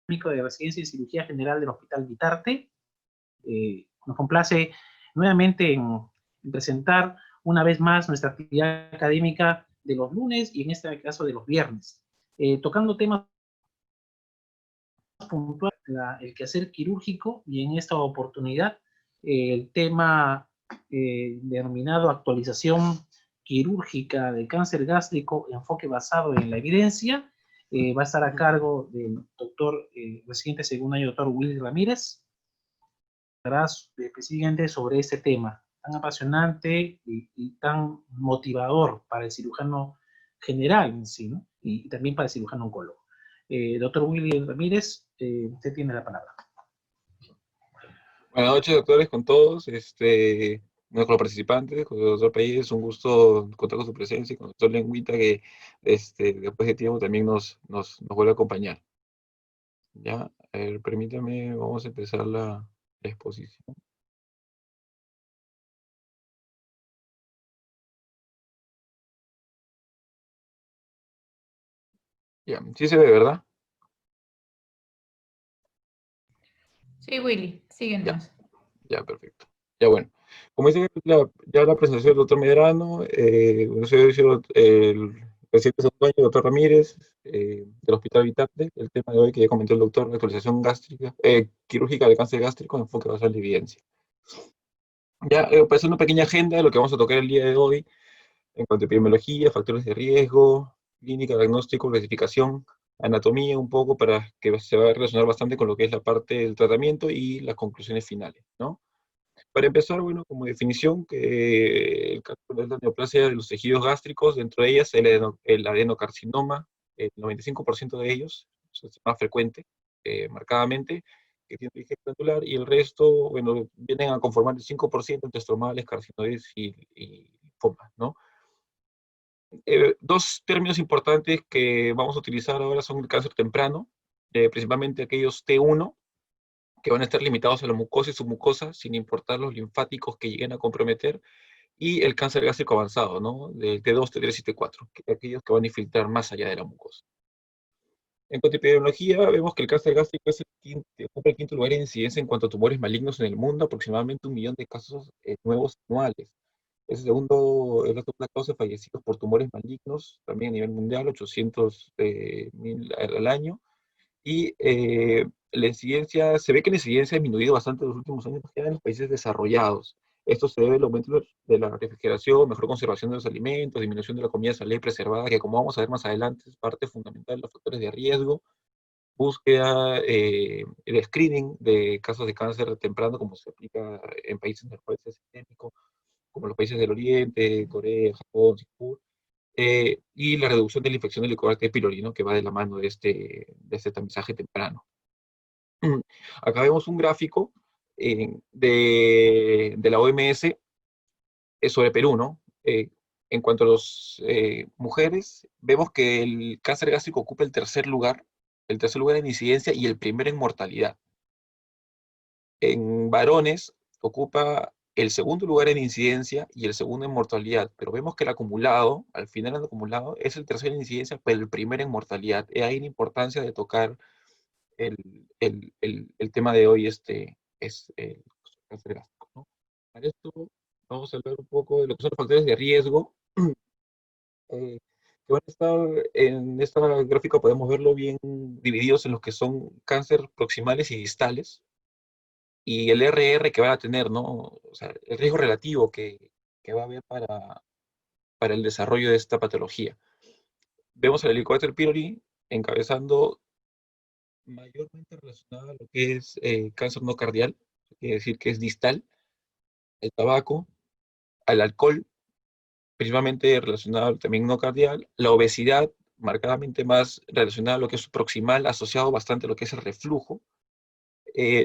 de Residencia y Cirugía General del Hospital Vitarte. Nos complace nuevamente en presentar una vez más nuestra actividad académica de los lunes y en este caso de los viernes, tocando temas puntuales, el quehacer quirúrgico, y en esta oportunidad el tema denominado actualización quirúrgica del cáncer gástrico, enfoque basado en la evidencia, va a estar a cargo del doctor residente segundo año, doctor Willy Ramírez. Hablará específicamente sobre este tema tan apasionante y tan motivador para el cirujano general en sí, ¿no? Y también para el cirujano oncólogo. Doctor Willy Ramírez, usted tiene la palabra. Buenas noches, doctores, con todos, nuestros participantes, con el doctor Payés, un gusto contar con su presencia, y con el doctor Lengüita, que después de tiempo también nos vuelve a acompañar. Ya, a ver, permítame, vamos a empezar la exposición. Ya, sí se ve, ¿verdad? Sí, Willy, síguenos. Ya, perfecto. Ya, bueno. Como dice ya la presentación del doctor Medrano, yo soy el presidente segundo año, doctor Ramírez, del Hospital Vitarte. El tema de hoy que ya comentó el doctor, la actualización gástrica, quirúrgica de cáncer gástrico, enfoque basado en la evidencia. Ya, para hacer una pequeña agenda de lo que vamos a tocar el día de hoy, en cuanto a epidemiología, factores de riesgo, clínica, diagnóstico, clasificación, anatomía un poco, para que se va a relacionar bastante con lo que es la parte del tratamiento y las conclusiones finales, ¿no? Para empezar, bueno, como definición, que el cáncer es la neoplasia de los tejidos gástricos, dentro de ellas el adenocarcinoma, el 95% de ellos, es el más frecuente, marcadamente, que tiene origen glandular, y el resto, bueno, vienen a conformar el 5% entre estromales, carcinoides y linfomas, ¿no? Dos términos importantes que vamos a utilizar ahora son el cáncer temprano, principalmente aquellos T1, que van a estar limitados a la mucosa y submucosa, sin importar los linfáticos que lleguen a comprometer, y el cáncer gástrico avanzado, ¿no? De T2, T3 y T4, aquellos que van a infiltrar más allá de la mucosa. En cuanto a epidemiología, vemos que el cáncer gástrico ocupa el quinto lugar en incidencia en cuanto a tumores malignos en el mundo, aproximadamente 1 millón de casos nuevos anuales. Es es la segunda causa de fallecidos por tumores malignos, también a nivel mundial, 800.000 al año. Y la incidencia, se ve que la incidencia ha disminuido bastante en los últimos años, más que nada en los países desarrollados. Esto se debe al aumento de la refrigeración, mejor conservación de los alimentos, disminución de la comida salada y preservada, que como vamos a ver más adelante es parte fundamental de los factores de riesgo, búsqueda, el screening de casos de cáncer temprano, como se aplica en países en los cuales es endémico, como los países del Oriente, Corea, Japón, Singapur, y la reducción de la infección del Helicobacter pylori, ¿no? Que va de la mano de este tamizaje temprano. Acá vemos un gráfico de la OMS sobre Perú, ¿no? En cuanto a las mujeres, vemos que el cáncer gástrico ocupa el tercer lugar en incidencia y el primero en mortalidad. En varones ocupa el segundo lugar en incidencia y el segundo en mortalidad, pero vemos que el acumulado, al final el acumulado, es el tercero en incidencia, pero el primero en mortalidad. Ahí la importancia de tocar el tema de hoy, es el cáncer gástrico, ¿no? Para esto vamos a hablar un poco de lo que son los factores de riesgo, que van a estar en esta gráfica, podemos verlo bien divididos en los que son cáncer proximales y distales, y el RR que van a tener, ¿no? O sea, el riesgo relativo que va a haber para el desarrollo de esta patología. Vemos al Helicobacter pylori encabezando mayormente relacionado a lo que es cáncer no cardial, quiere decir que es distal, el tabaco, al alcohol, principalmente relacionado también no cardial, la obesidad, marcadamente más relacionada a lo que es proximal, asociado bastante a lo que es el reflujo,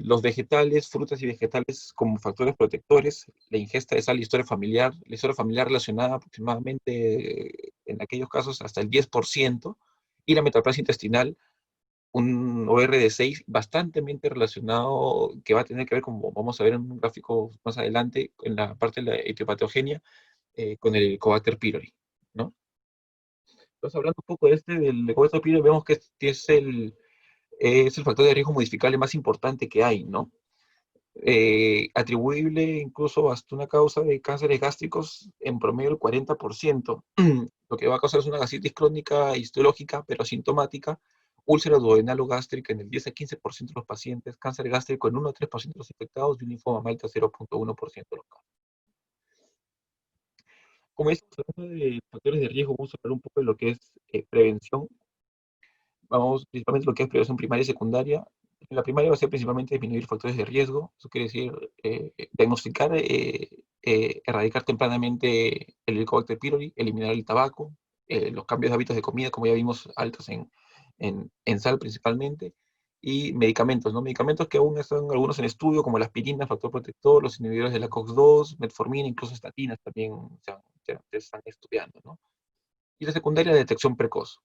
los vegetales, frutas y vegetales como factores protectores, la ingesta de sal, la historia familiar relacionada aproximadamente en aquellos casos hasta el 10%, y la metaplasia intestinal, un OR de 6 bastante relacionado, que va a tener que ver, como vamos a ver en un gráfico más adelante, en la parte de la etiopatogenia, con el Helicobacter pylori, ¿no? Entonces, hablando un poco del Helicobacter pylori, vemos que este es es el factor de riesgo modificable más importante que hay, ¿no? Atribuible incluso hasta una causa de cánceres gástricos en promedio el 40%, lo que va a causar es una gastritis crónica histológica, pero asintomática, úlcera duodenal o gástrica en el 10 a 15% de los pacientes, cáncer gástrico en 1 a 3% de los infectados y un linfoma malta 0,1% de los casos. Como estamos hablando de factores de riesgo, vamos a hablar un poco de lo que es prevención. Vamos principalmente a lo que es prevención primaria y secundaria. La primaria va a ser principalmente disminuir factores de riesgo, eso quiere decir diagnosticar, erradicar tempranamente el Helicobacter pylori, eliminar el tabaco, los cambios de hábitos de comida, como ya vimos, altos en sal principalmente, y medicamentos, ¿no? Medicamentos que aún están algunos en estudio, como la aspirina, factor protector, los inhibidores de la COX-2, metformina, incluso estatinas también se están estudiando, ¿no? Y la secundaria, la detección precoz.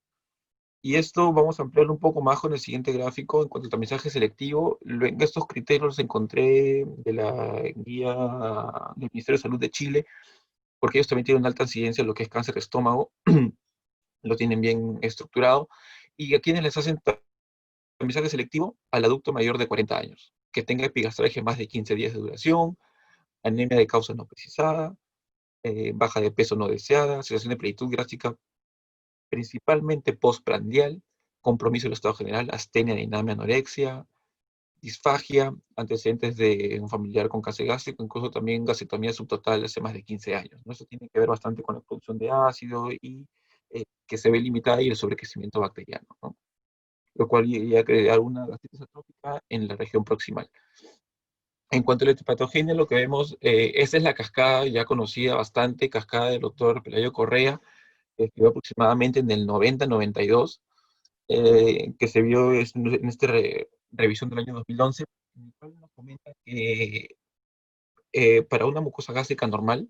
Y esto vamos a ampliarlo un poco más con el siguiente gráfico en cuanto al tamizaje selectivo. En estos criterios los encontré de la guía del Ministerio de Salud de Chile, porque ellos también tienen una alta incidencia en lo que es cáncer de estómago, lo tienen bien estructurado. ¿Y a quienes les hacen tamizaje selectivo? Al adulto mayor de 40 años, que tenga epigastralgia más de 15 días de duración, anemia de causa no precisada, baja de peso no deseada, situación de plenitud gástrica principalmente postprandial, compromiso del estado general, astenia, dinamia, anorexia, disfagia, antecedentes de un familiar con cáncer gástrico, incluso también gastrectomía subtotal hace más de 15 años, ¿no? Eso tiene que ver bastante con la producción de ácido y que se ve limitada y el sobrecrecimiento bacteriano, ¿no? Lo cual iría a crear una gastritis atrófica en la región proximal. En cuanto a la hepatogenia, lo que vemos, esta es la cascada ya conocida bastante, cascada del doctor Pelayo Correa, que escribió aproximadamente en el 90-92, que se vio en esta revisión del año 2011, en el cual nos comenta que para una mucosa gástrica normal,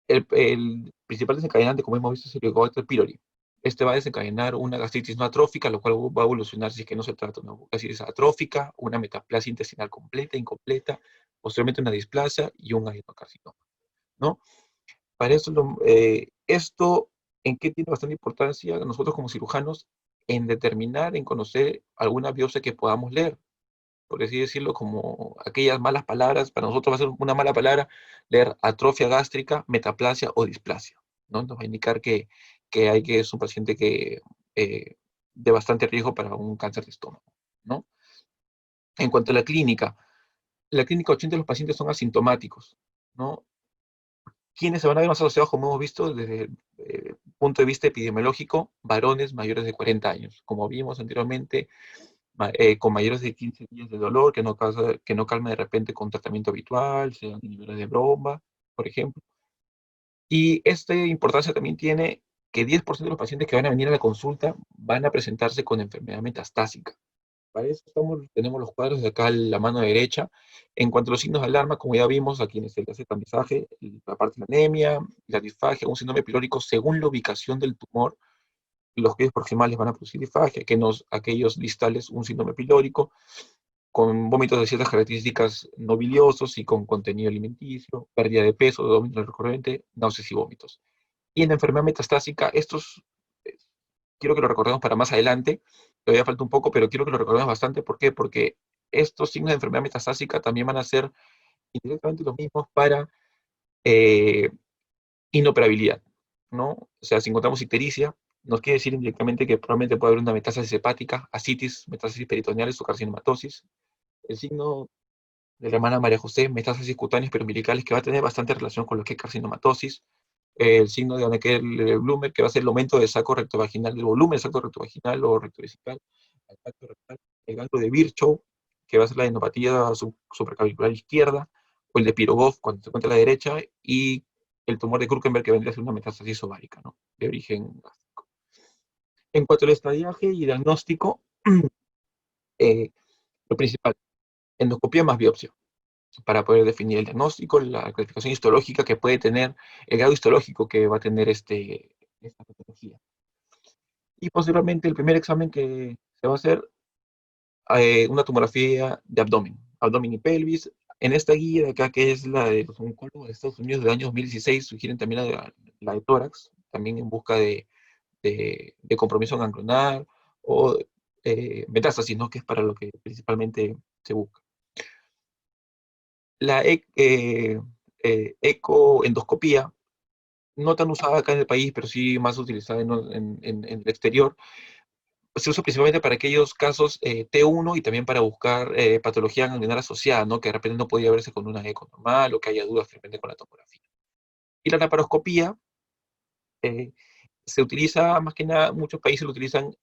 el principal desencadenante, como hemos visto, es el Helicobacter pylori. Este va a desencadenar una gastritis no atrófica, lo cual va a evolucionar si es que no se trata de una gastritis atrófica, una metaplasia intestinal completa, incompleta, posteriormente una displasia y un adenocarcinoma, ¿no? Para eso, esto, ¿en qué tiene bastante importancia nosotros como cirujanos? En determinar, en conocer alguna biopsia que podamos leer, por así decirlo, como aquellas malas palabras, para nosotros va a ser una mala palabra leer atrofia gástrica, metaplasia o displasia, ¿no? Nos va a indicar que es un paciente que de bastante riesgo para un cáncer de estómago, ¿no? En cuanto a la clínica 80 de los pacientes son asintomáticos, ¿no? ¿Quiénes se van a ver más asociados, como hemos visto, desde el punto de vista epidemiológico? Varones mayores de 40 años. Como vimos anteriormente, con mayores de 15 días de dolor, que no calma de repente con tratamiento habitual, sean inhibidores de broma, por ejemplo. Y esta importancia también tiene que 10% de los pacientes que van a venir a la consulta van a presentarse con enfermedad metastásica. Para eso tenemos los cuadros de acá a la mano derecha. En cuanto a los signos de alarma, como ya vimos, a quienes se les hace tamizaje, la parte de la anemia, la disfagia, un síndrome pilórico según la ubicación del tumor. Los que proximales van a producir disfagia, aquellos distales un síndrome pilórico, con vómitos de ciertas características no biliosos y con contenido alimenticio, pérdida de peso, vómito recurrente, náuseas y vómitos. Y en la enfermedad metastásica, estos eh, quiero que lo recordemos para más adelante, todavía falta un poco, pero quiero que lo recordemos bastante. ¿Por qué? Porque estos signos de enfermedad metastásica también van a ser indirectamente los mismos para eh, inoperabilidad, ¿no? O sea, si encontramos ictericia, nos quiere decir indirectamente que probablemente puede haber una metástasis hepática, ascitis, metástasis peritoneales o carcinomatosis. El signo de la hermana María José, metástasis cutáneas perumbilicales, que va a tener bastante relación con lo que es carcinomatosis. El signo de Anneker-Blumer, que va a ser el aumento del saco rectovaginal, del volumen del saco rectovaginal o rectovesical, al tacto rectal. El ganglio de Virchow, que va a ser la adenopatía supraclavicular izquierda, o el de Pirogov, cuando se encuentra a la derecha, y el tumor de Krukenberg, que vendría a ser una metástasis ovárica, ¿no? De origen gástrico. En cuanto al estadiaje y diagnóstico, lo principal, endoscopía más biopsia, para poder definir el diagnóstico, la clasificación histológica que puede tener, el grado histológico que va a tener esta patología. Y posteriormente, el primer examen que se va a hacer, una tomografía de abdomen y pelvis. En esta guía de acá, que es la de los oncólogos de Estados Unidos del año 2016, sugieren también la de tórax, también en busca de compromiso ganglionar o metástasis, ¿no? Que es para lo que principalmente se busca. La ecoendoscopía, no tan usada acá en el país, pero sí más utilizada en el exterior, se usa principalmente para aquellos casos T1 y también para buscar patología ganglionar asociada, ¿no? Que de repente no podía verse con una eco normal o que haya dudas de repente con la tomografía. Y la laparoscopía eh, se utiliza, más que nada, muchos países lo utilizan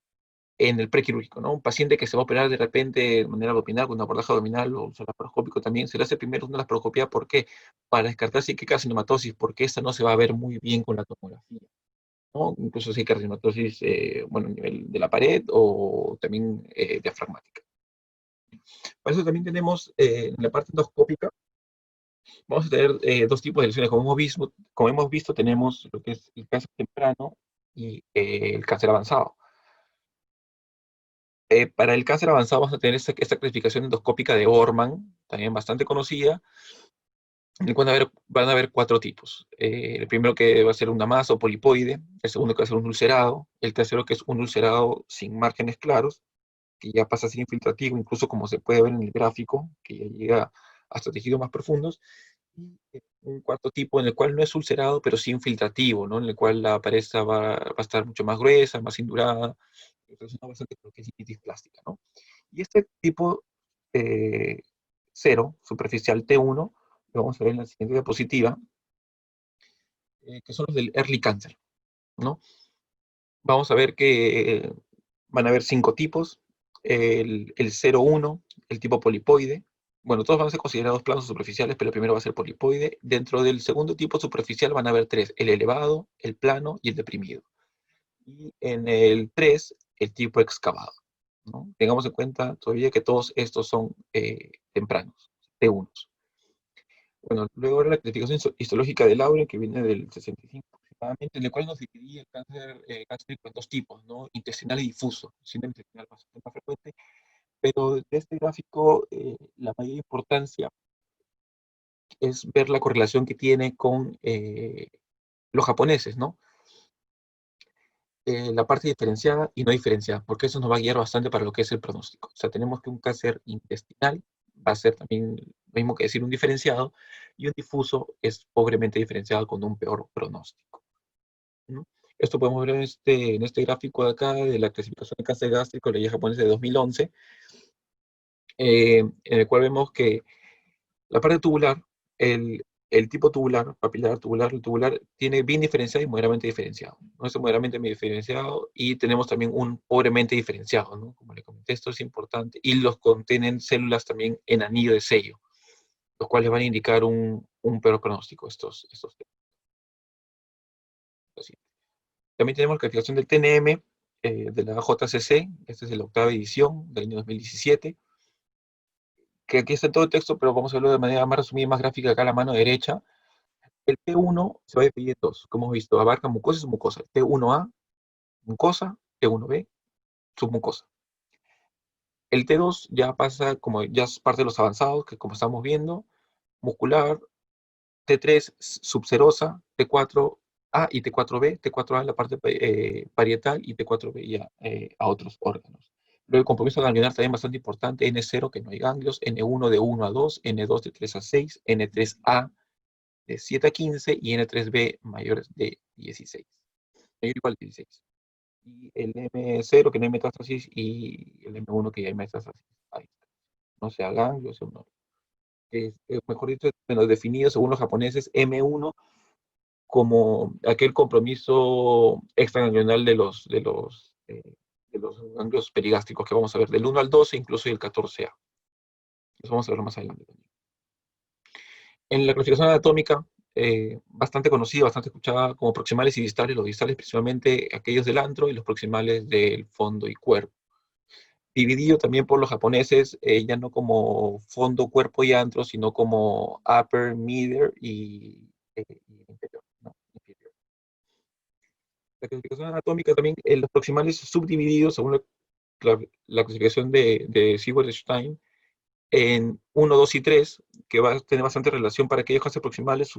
en el prequirúrgico, ¿no? Un paciente que se va a operar de repente de manera abdominal, con un abordaje abdominal o laparoscópico también, se le hace primero una laparoscopía, ¿por qué? Para descartar si hay carcinomatosis, porque esta no se va a ver muy bien con la tomografía, ¿no? Incluso si hay carcinomatosis, bueno, a nivel de la pared o también diafragmática. Para eso también tenemos, en la parte endoscópica, vamos a tener dos tipos de lesiones. Como hemos visto, tenemos lo que es el cáncer temprano y el cáncer avanzado. Para el cáncer avanzado vamos a tener esta clasificación endoscópica de Orman, también bastante conocida, en el cual van a haber cuatro tipos. El primero que va a ser una masa o polipoide, el segundo que va a ser un ulcerado, el tercero que es un ulcerado sin márgenes claros, que ya pasa a ser infiltrativo, incluso como se puede ver en el gráfico, que ya llega hasta tejidos más profundos, y un cuarto tipo en el cual no es ulcerado, pero sí infiltrativo, ¿no? En el cual la pared va a estar mucho más gruesa, más indurada, relacionado bastante con lo que es litis plástica, ¿no? Y este tipo 0, superficial T1, lo vamos a ver en la siguiente diapositiva, que son los del early cancer, ¿no? Vamos a ver que van a haber 5 tipos, el 0,1, el tipo polipoide, bueno, todos van a ser considerados planos superficiales, pero el primero va a ser polipoide. Dentro del segundo tipo superficial van a haber 3, el elevado, el plano y el deprimido. Y en el 3, el tipo excavado, ¿no? Tengamos en cuenta todavía que todos estos son tempranos, T1. Bueno, luego la clasificación histológica de Lauren, que viene del 65 aproximadamente, en el cual nos dividía el cáncer gástrico en dos tipos, ¿no? Intestinal y difuso, siendo el intestinal bastante más frecuente, pero de este gráfico la mayor importancia es ver la correlación que tiene con los japoneses, ¿no? La parte diferenciada y no diferenciada, porque eso nos va a guiar bastante para lo que es el pronóstico. O sea, tenemos que un cáncer intestinal va a ser también lo mismo que decir un diferenciado, y un difuso es pobremente diferenciado con un peor pronóstico, ¿no? Esto podemos ver en este gráfico de acá, de la clasificación de cáncer gástrico de la guía japonesa de 2011, en el cual vemos que la parte tubular, el tipo tubular, papilar tubular, el tubular, tiene bien diferenciado y moderadamente diferenciado, ¿no? Es moderadamente diferenciado y tenemos también un pobremente diferenciado, ¿no? Como le comenté, esto es importante. Y los contienen células también en anillo de sello, los cuales van a indicar un peor pronóstico, estos temas. Así. También tenemos la clasificación del TNM, de la JCC, esta es de la octava edición del año 2017, que aquí está en todo el texto, pero vamos a verlo de manera más resumida y más gráfica acá a la mano derecha. El T1 se va a dividir en dos, como hemos visto, abarca mucosa y submucosa. T1A, mucosa, T1B, submucosa. El T2 ya pasa, como ya es parte de los avanzados, que como estamos viendo, muscular, T3 subserosa, T4A y T4B, T4A en la parte parietal y T4B ya a otros órganos. Luego el compromiso ganglionar también bastante importante, N0 que no hay ganglios, N1 de 1 a 2, N2 de 3 a 6, N3A de 7 a 15 y N3B mayores de 16. Mayor o igual de 16. Y el M0 que no hay metástasis y el M1 que ya hay metástasis. Ahí está. No sea ganglios, no. Mejor dicho, bueno, definido según los japoneses, M1 como aquel compromiso extraganglional de los ganglios perigástricos que vamos a ver, del 1 al 12, incluso y el 14A. Eso vamos a verlo más adelante también. En la clasificación anatómica, bastante conocida, bastante escuchada como proximales y distales, los distales principalmente aquellos del antro y los proximales del fondo y cuerpo. Dividido también por los japoneses, ya no como fondo, cuerpo y antro, sino como upper, middle y inferior, ¿no? Inferior. La clasificación anatómica también, los proximales subdivididos según la clasificación de Silverstein en 1, 2 y 3, que va a tener bastante relación para aquellos cánceres proximales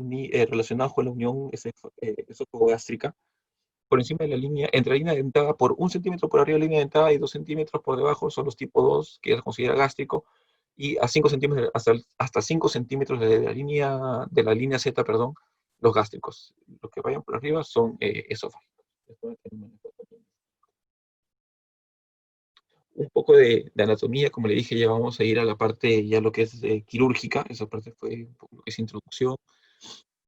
relacionados con la unión esofogástrica, por encima de la línea, entre la línea de entrada, por 1 centímetro por arriba de la línea de entrada y 2 centímetros por debajo, son los tipo 2, que ya se considera gástrico, y a 5 centímetros, hasta 5 centímetros de la línea Z, perdón, los gástricos. Los que vayan por arriba son esofágicos. Un poco de anatomía, como le dije, ya vamos a ir a la parte, ya lo que es quirúrgica, esa parte fue un poco lo que es introducción.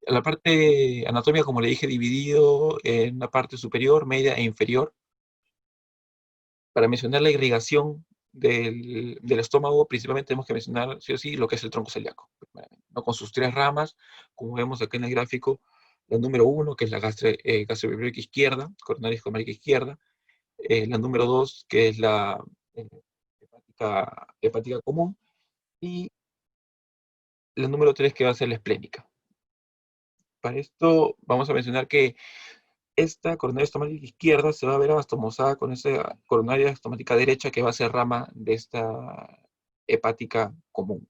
La parte anatomía, como le dije, dividido en la parte superior, media e inferior. Para mencionar la irrigación del estómago, principalmente tenemos que mencionar, sí o sí, lo que es el tronco celíaco, ¿no? Con sus 3 ramas, como vemos acá en el gráfico, la número 1, que es la gastroepilórica izquierda, coronaria escomática izquierda, la número 2, que es la eh, hepática común, y la número 3, que va a ser la esplénica. Para esto vamos a mencionar que esta coronaria estomática izquierda se va a ver anastomosada con esa coronaria estomática derecha, que va a ser rama de esta hepática común.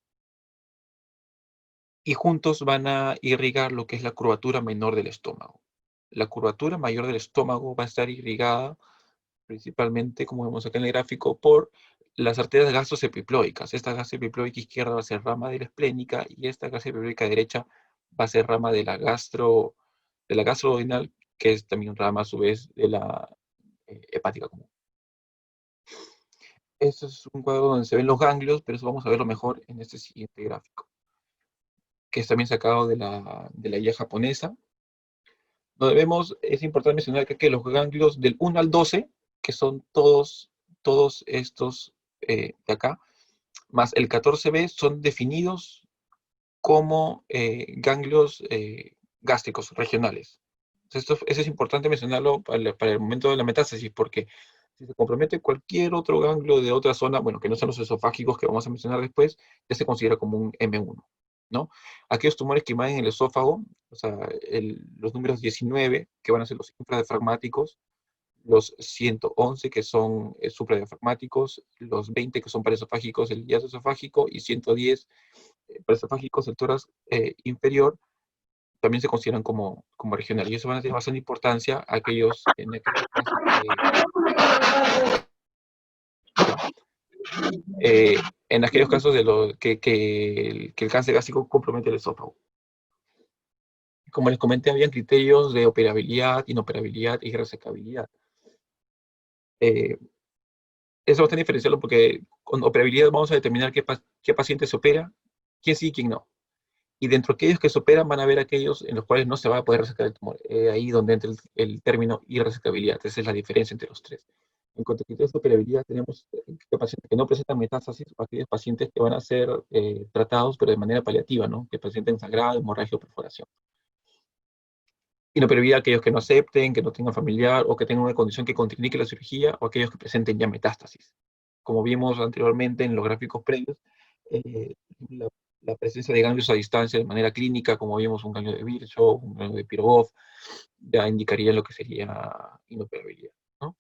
Y juntos van a irrigar lo que es la curvatura menor del estómago. La curvatura mayor del estómago va a estar irrigada principalmente, como vemos acá en el gráfico, por las arterias gastroepiploicas. Esta gastroepiploica izquierda va a ser rama de la esplénica, y esta gastroepiploica derecha va a ser rama de la gastroduodenal, que es también rama a su vez de la hepática común. Este es un cuadro donde se ven los ganglios, pero eso vamos a verlo mejor en este siguiente gráfico, que es también sacado de la guía japonesa. Donde vemos, es importante mencionar que los ganglios del 1 al 12, que son todos estos de acá, más el 14B, son definidos como ganglios gástricos regionales. Eso es importante mencionarlo para el momento de la metástasis, porque si se compromete cualquier otro ganglio de otra zona, bueno, que no sean los esofágicos que vamos a mencionar después, ya se considera como un M1, ¿no? Aquellos tumores que invaden el esófago, o sea, los números 19, que van a ser los infradiafragmáticos, los 111, que son supradiafragmáticos, los 20, que son paraesofágicos, el hiato esofágico, y 110 paraesofágicos, el tórax inferior, también se consideran como regionales. Y eso van a tener bastante importancia en aquellos casos en aquellos casos de que el cáncer gástrico compromete el esófago. Como les comenté, habían criterios de operabilidad, inoperabilidad y resecabilidad. Eso va a tener diferenciarlo porque con operabilidad vamos a determinar qué paciente se opera, quién sí y quién no. Y dentro de aquellos que se operan van a haber aquellos en los cuales no se va a poder resecar el tumor. Ahí donde entra el término irresecabilidad. Esa es la diferencia entre los tres. En cuanto a criterios de operabilidad, tenemos pacientes que no presentan metástasis, o aquellos pacientes que van a ser tratados, pero de manera paliativa, ¿no? Que presenten sangrado, hemorragia o perforación. Inoperabilidad, aquellos que no acepten, que no tengan familiar o que tengan una condición que contraindique la cirugía, o aquellos que presenten ya metástasis. Como vimos anteriormente en los gráficos previos, eh, la, la presencia de ganglios a distancia de manera clínica, como vimos un ganglio de Virchow, un ganglio de Pirogov, ya indicaría lo que sería inoperabilidad, ¿no?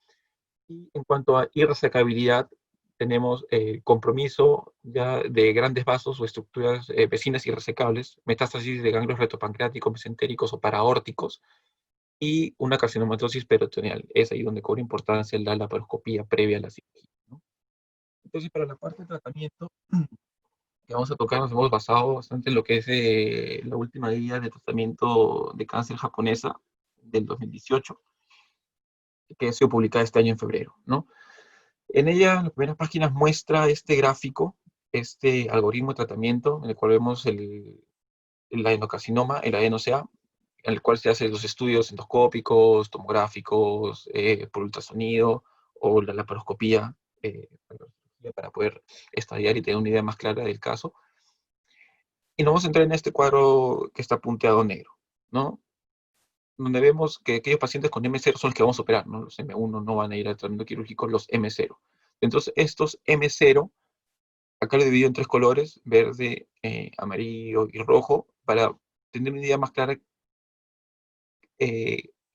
Y en cuanto a irresecabilidad, tenemos compromiso ya de grandes vasos o estructuras vecinas irresecables, metástasis de ganglios retopancreáticos, mesentéricos o paraórticos, y una carcinomatosis peritoneal. Es ahí donde cobra importancia la laparoscopía previa a la cirugía, ¿no? Entonces, para la parte de tratamiento que vamos a tocar, nos hemos basado bastante en lo que es la última guía de tratamiento de cáncer japonesa del 2018, que ha sido publicada este año en febrero, ¿no? En ella, en las primeras páginas, muestra este gráfico, este algoritmo de tratamiento, en el cual vemos el adenocarcinoma, el adeno-CA, en el cual se hacen los estudios endoscópicos, tomográficos, por ultrasonido, o la laparoscopía, para poder estadiar y tener una idea más clara del caso. Y nos vamos a entrar en este cuadro que está punteado negro, ¿no? Donde vemos que aquellos pacientes con M0 son los que vamos a operar, ¿no? Los M1 no van a ir al tratamiento quirúrgico, los M0. Entonces, estos M0, acá lo he dividido en 3 colores, verde, amarillo y rojo, para tener una idea más clara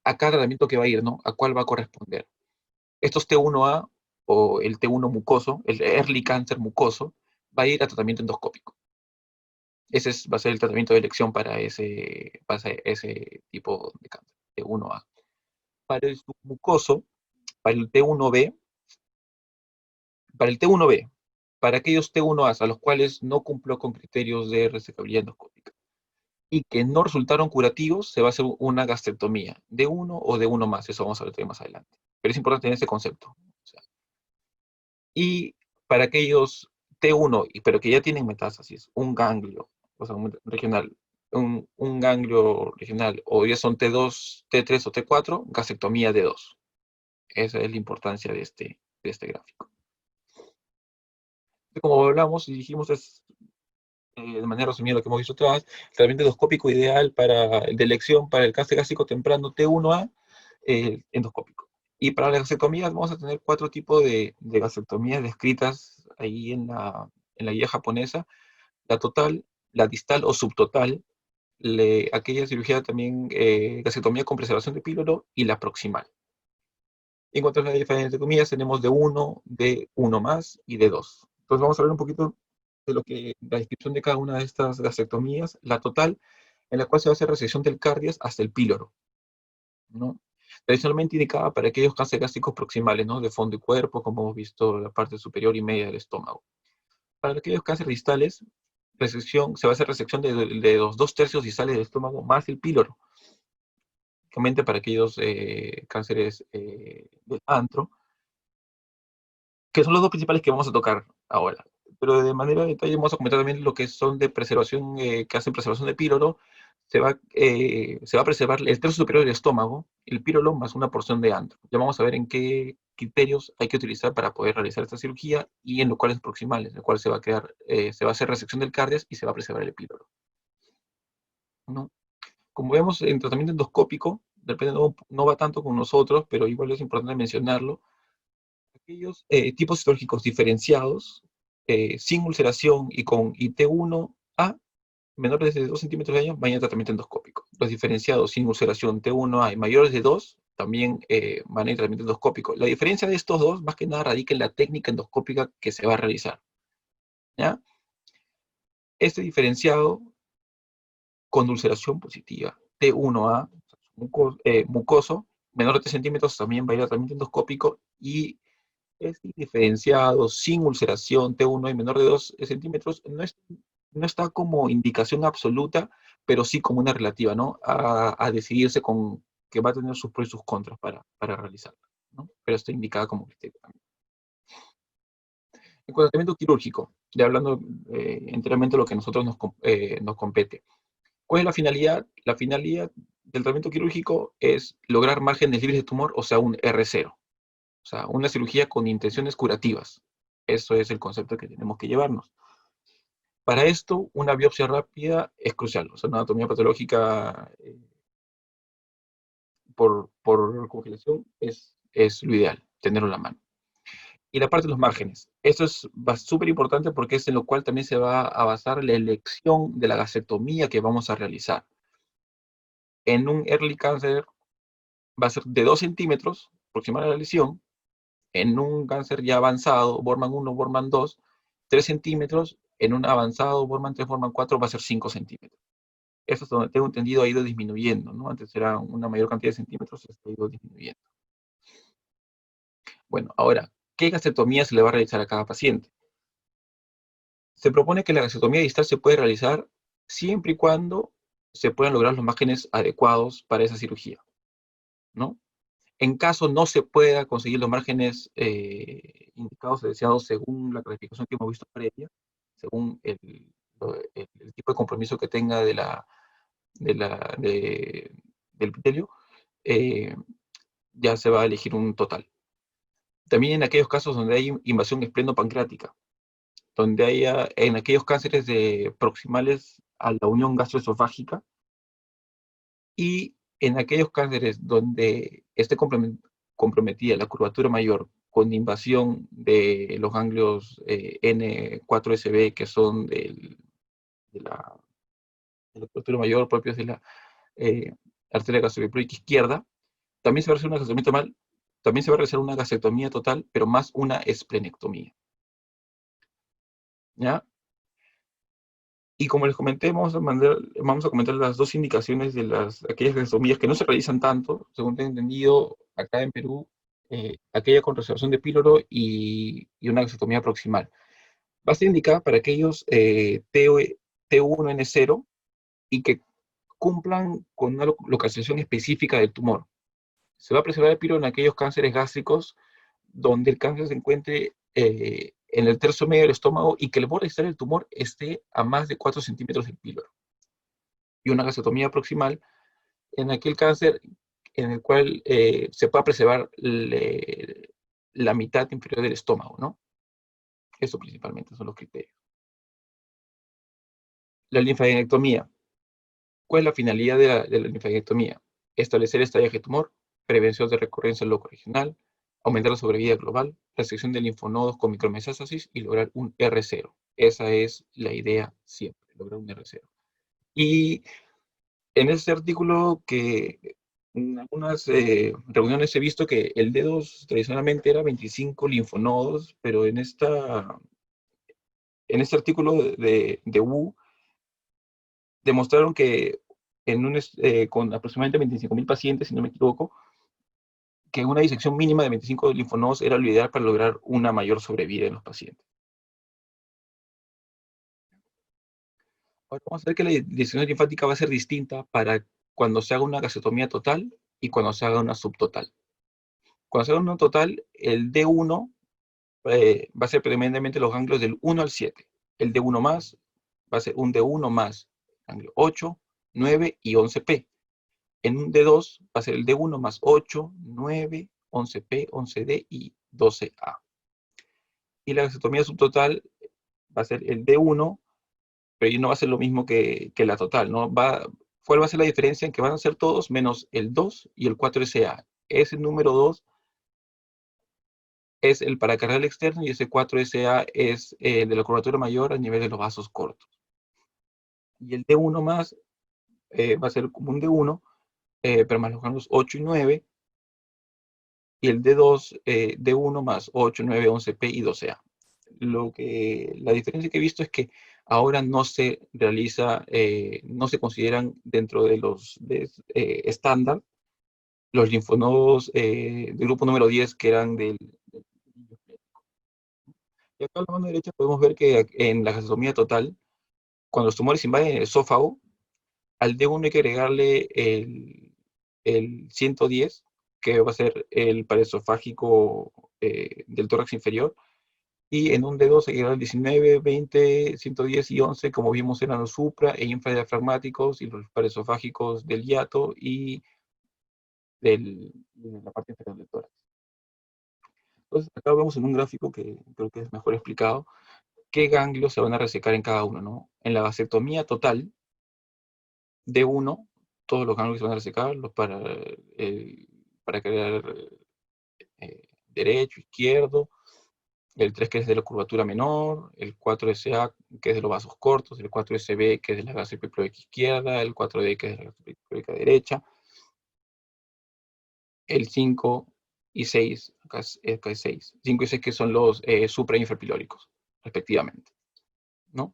a cada tratamiento que va a ir, ¿no? A cuál va a corresponder. Estos T1A, o el T1 mucoso, el early cancer mucoso, va a ir a tratamiento endoscópico. Ese va a ser el tratamiento de elección para ese tipo de cáncer, T1A. Para el submucoso, para el T1B, para el T1B, para aquellos T1As a los cuales no cumplió con criterios de resecabilidad endoscópica y que no resultaron curativos, se va a hacer una gastrectomía de uno o de uno más, eso vamos a ver más adelante. Pero es importante tener ese concepto. O sea, y para aquellos T1, pero que ya tienen metástasis, un ganglio, o sea, un regional, un ganglio regional, o ya son T2, T3 o T4, gastrectomía de 2. Esa es la importancia de este gráfico. Como hablamos y dijimos, es de manera resumida lo que hemos visto atrás, el tratamiento endoscópico ideal de elección para el cáncer gástrico temprano T1A, endoscópico. Y para las gastrectomías vamos a tener 4 tipos de gastrectomías descritas ahí en la guía japonesa: la total, la distal o subtotal, aquella cirugía también, gastrectomía con preservación de píloro, y la proximal. En cuanto a las diferentes comidas, tenemos de 1, de 1 más y de 2. Entonces vamos a ver un poquito de la descripción de cada una de estas gastrectomías. La total, en la cual se va a hacer resección del cardias hasta el píloro, ¿no? Tradicionalmente indicada para aquellos cánceres gástricos proximales, ¿no? De fondo y cuerpo, como hemos visto, la parte superior y media del estómago. Para aquellos cánceres distales, se va a hacer resección de los 2/3 distales del estómago más el píloro. Únicamente para aquellos cánceres del antro, que son los dos principales que vamos a tocar ahora. Pero de manera de detalle vamos a comentar también lo que son de preservación, que hacen preservación de píloro. Se va a preservar el tercio superior del estómago, el píloro más una porción de antro. Ya vamos a ver en qué criterios hay que utilizar para poder realizar esta cirugía y en los cuales proximales, en el cual se va a hacer resección del cardias y se va a preservar el píloro, ¿no? Como vemos, en tratamiento endoscópico, depende, no va tanto con nosotros, pero igual es importante mencionarlo. Aquellos tipos histológicos diferenciados, sin ulceración y con T1A menores de 2 centímetros de daño, van a tratamiento endoscópico. Los diferenciados sin ulceración T1A y mayores de 2 también van a ir tratamiento endoscópico. La diferencia de estos dos, más que nada, radica en la técnica endoscópica que se va a realizar, ¿ya? Este diferenciado con ulceración positiva T1A, mucoso, menor de 3 centímetros, también va a ir a tratamiento endoscópico, y este diferenciado sin ulceración T1 y menor de 2 centímetros no está como indicación absoluta, pero sí como una relativa, ¿no? A decidirse con que va a tener sus pros y sus contras para realizarla, ¿no? Pero está indicada como criterio también. En cuanto al tratamiento quirúrgico, ya hablando enteramente de lo que a nosotros nos compete. ¿Cuál es la finalidad? La finalidad del tratamiento quirúrgico es lograr márgenes libres de tumor, o sea, un R0. O sea, una cirugía con intenciones curativas. Eso es el concepto que tenemos que llevarnos. Para esto, una biopsia rápida es crucial. O sea, una anatomía patológica por congelación es lo ideal, tenerlo en la mano. Y la parte de los márgenes. Esto es súper importante porque es en lo cual también se va a basar la elección de la gastrectomía que vamos a realizar. En un early cancer va a ser de 2 centímetros, aproximada a la lesión. En un cáncer ya avanzado, Borman 1, Borman 2, 3 centímetros. En un avanzado, Borman 3, Borman 4, va a ser 5 centímetros. Eso es donde tengo entendido ha ido disminuyendo, ¿no? Antes era una mayor cantidad de centímetros, esto ha ido disminuyendo. Bueno, ahora, ¿qué gastrectomía se le va a realizar a cada paciente? Se propone que la gastrectomía distal se puede realizar siempre y cuando se puedan lograr los márgenes adecuados para esa cirugía, ¿no? En caso no se pueda conseguir los márgenes indicados o deseados según la clasificación que hemos visto previa, según el tipo de compromiso que tenga del epitelio, ya se va a elegir un total. También en aquellos casos donde hay invasión esplenopancreática, donde haya, en aquellos cánceres proximales a la unión gastroesofágica, y en aquellos cánceres donde esté comprometida la curvatura mayor con invasión de los ganglios N4SB, que son de la curvatura mayor propios de la arteria gastrocnemiónica izquierda, también se va a realizar una gastrectomía total, también se va a realizar una gastrectomía total, pero más una esplenectomía, ¿ya? Y como les comenté, vamos a comentar las dos indicaciones de aquellas gastrotomías que no se realizan tanto, según tengo entendido, acá en Perú, aquella con reservación de píloro y una gastrostomía proximal. Va a ser indicada para aquellos T1N0 y que cumplan con una localización específica del tumor. Se va a preservar el píloro en aquellos cánceres gástricos donde el cáncer se encuentre en el tercio medio del estómago y que el borde externo del tumor esté a más de 4 centímetros del píloro. Y una gastrostomía proximal en aquel cáncer en el cual se pueda preservar la mitad inferior del estómago, ¿no? Eso principalmente son los criterios. La linfadenectomía. ¿Cuál es la finalidad de la linfadenectomía? Establecer estallaje de tumor, prevención de recurrencia local regional, aumentar la sobrevida global, restricción de linfonodos con micrometástasis y lograr un R0. Esa es la idea siempre, lograr un R0. Y en este artículo que en algunas reuniones he visto que el D2 tradicionalmente era 25 linfonodos, pero en este artículo de Wu demostraron que con aproximadamente 25.000 pacientes, si no me equivoco, que una disección mínima de 25 linfonodos era lo ideal para lograr una mayor sobrevida en los pacientes. Ahora vamos a ver que la disección linfática va a ser distinta para cuando se haga una gastrostomía total y cuando se haga una subtotal. Cuando se haga una total, el D1 va a ser predominantemente los ganglios del 1 al 7. El D1 más va a ser un D1 más ganglio 8, 9 y 11P. En un D2 va a ser el D1 más 8, 9, 11P, 11D y 12A. Y la gastrostomía subtotal va a ser el D1, pero no va a ser lo mismo que la total, ¿no? ¿Cuál va a ser la diferencia? En que van a ser todos menos el 2 y el 4SA. Ese número 2 es el paracardial externo y ese 4SA es de la curvatura mayor a nivel de los vasos cortos. Y el D1 más va a ser como un D1, pero más los ganglios 8 y 9, y el D2, D1 más 8, 9, 11P y 12A. La diferencia que he visto es que ahora no se realiza, no se consideran dentro de los estándar los linfonodos del grupo número 10 que eran del. Y acá a la mano derecha podemos ver que en la gastrostomía total, cuando los tumores invaden el esófago, al D1 hay que agregarle el 110, que va a ser el paraesofágico del tórax inferior, y en un D2 hay que agregar el 19, 20, 110 y 11, como vimos eran los supra e infradiafragmáticos y los paraesofágicos del hiato y de la parte inferior del tórax. Entonces acá vemos en un gráfico que creo que es mejor explicado qué ganglios se van a resecar en cada uno, ¿no? En la vasectomía total, D1, todos los ganglios se van a resecar, para crear derecho, izquierdo, el 3 que es de la curvatura menor, el 4SA que es de los vasos cortos, el 4SB que es de la gasa epiploica izquierda, el 4D que es de la gasa epiploica derecha, el 5 y 6, acá es 6, 5 y 6 que son los supra- e infrapilóricos, respectivamente, ¿no?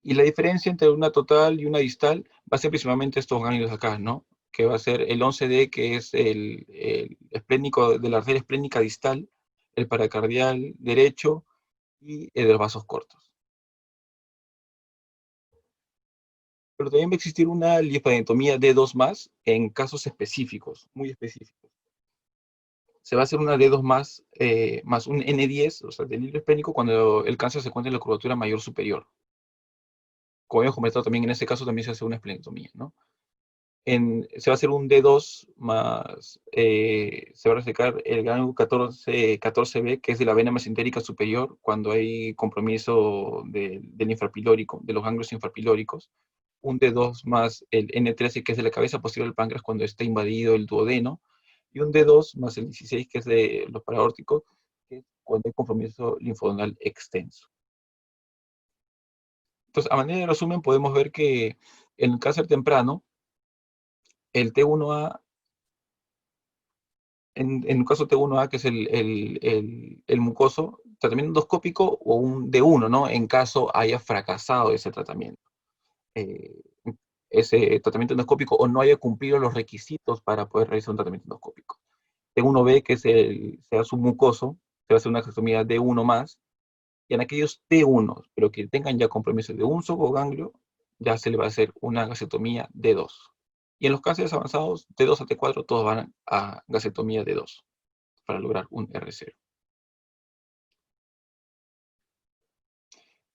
Y la diferencia entre una total y una distal va a ser principalmente estos ganglios acá, ¿no? Que va a ser el 11D, que es el esplénico de la arteria esplénica distal, el paracardial derecho y el de los vasos cortos. Pero también va a existir una linfadenectomía D2 más en casos específicos, muy específicos. Se va a hacer una D2 más, más un N10, o sea, del hilo esplénico, cuando el cáncer se encuentra en la curvatura mayor superior. Como hemos comentado también, en este caso también se hace una esplenectomía, ¿no? Se va a hacer un D2 más, se va a resecar el ganglio 14B, que es de la vena mesentérica superior, cuando hay compromiso del infrapilórico, de los ganglios infrapilóricos. Un D2 más el N13, que es de la cabeza posterior del páncreas, cuando está invadido el duodeno. Y un D2 más el 16, que es de los paraórticos, que es cuando hay compromiso linfonodal extenso. Entonces, a manera de resumen, podemos ver que en el cáncer temprano, el T1A, en un caso T1A, que es el mucoso, tratamiento endoscópico o un D1, ¿no? En caso haya fracasado ese tratamiento. Ese tratamiento endoscópico o no haya cumplido los requisitos para poder realizar un tratamiento endoscópico. Uno ve que sea submucoso, se va a hacer una gastrectomía D1 más, y en aquellos T1, pero que tengan ya compromiso de un solo ganglio, ya se le va a hacer una gastrectomía D2. Y en los cánceres avanzados, T2 a T4, todos van a gastrectomía D2 para lograr un R0.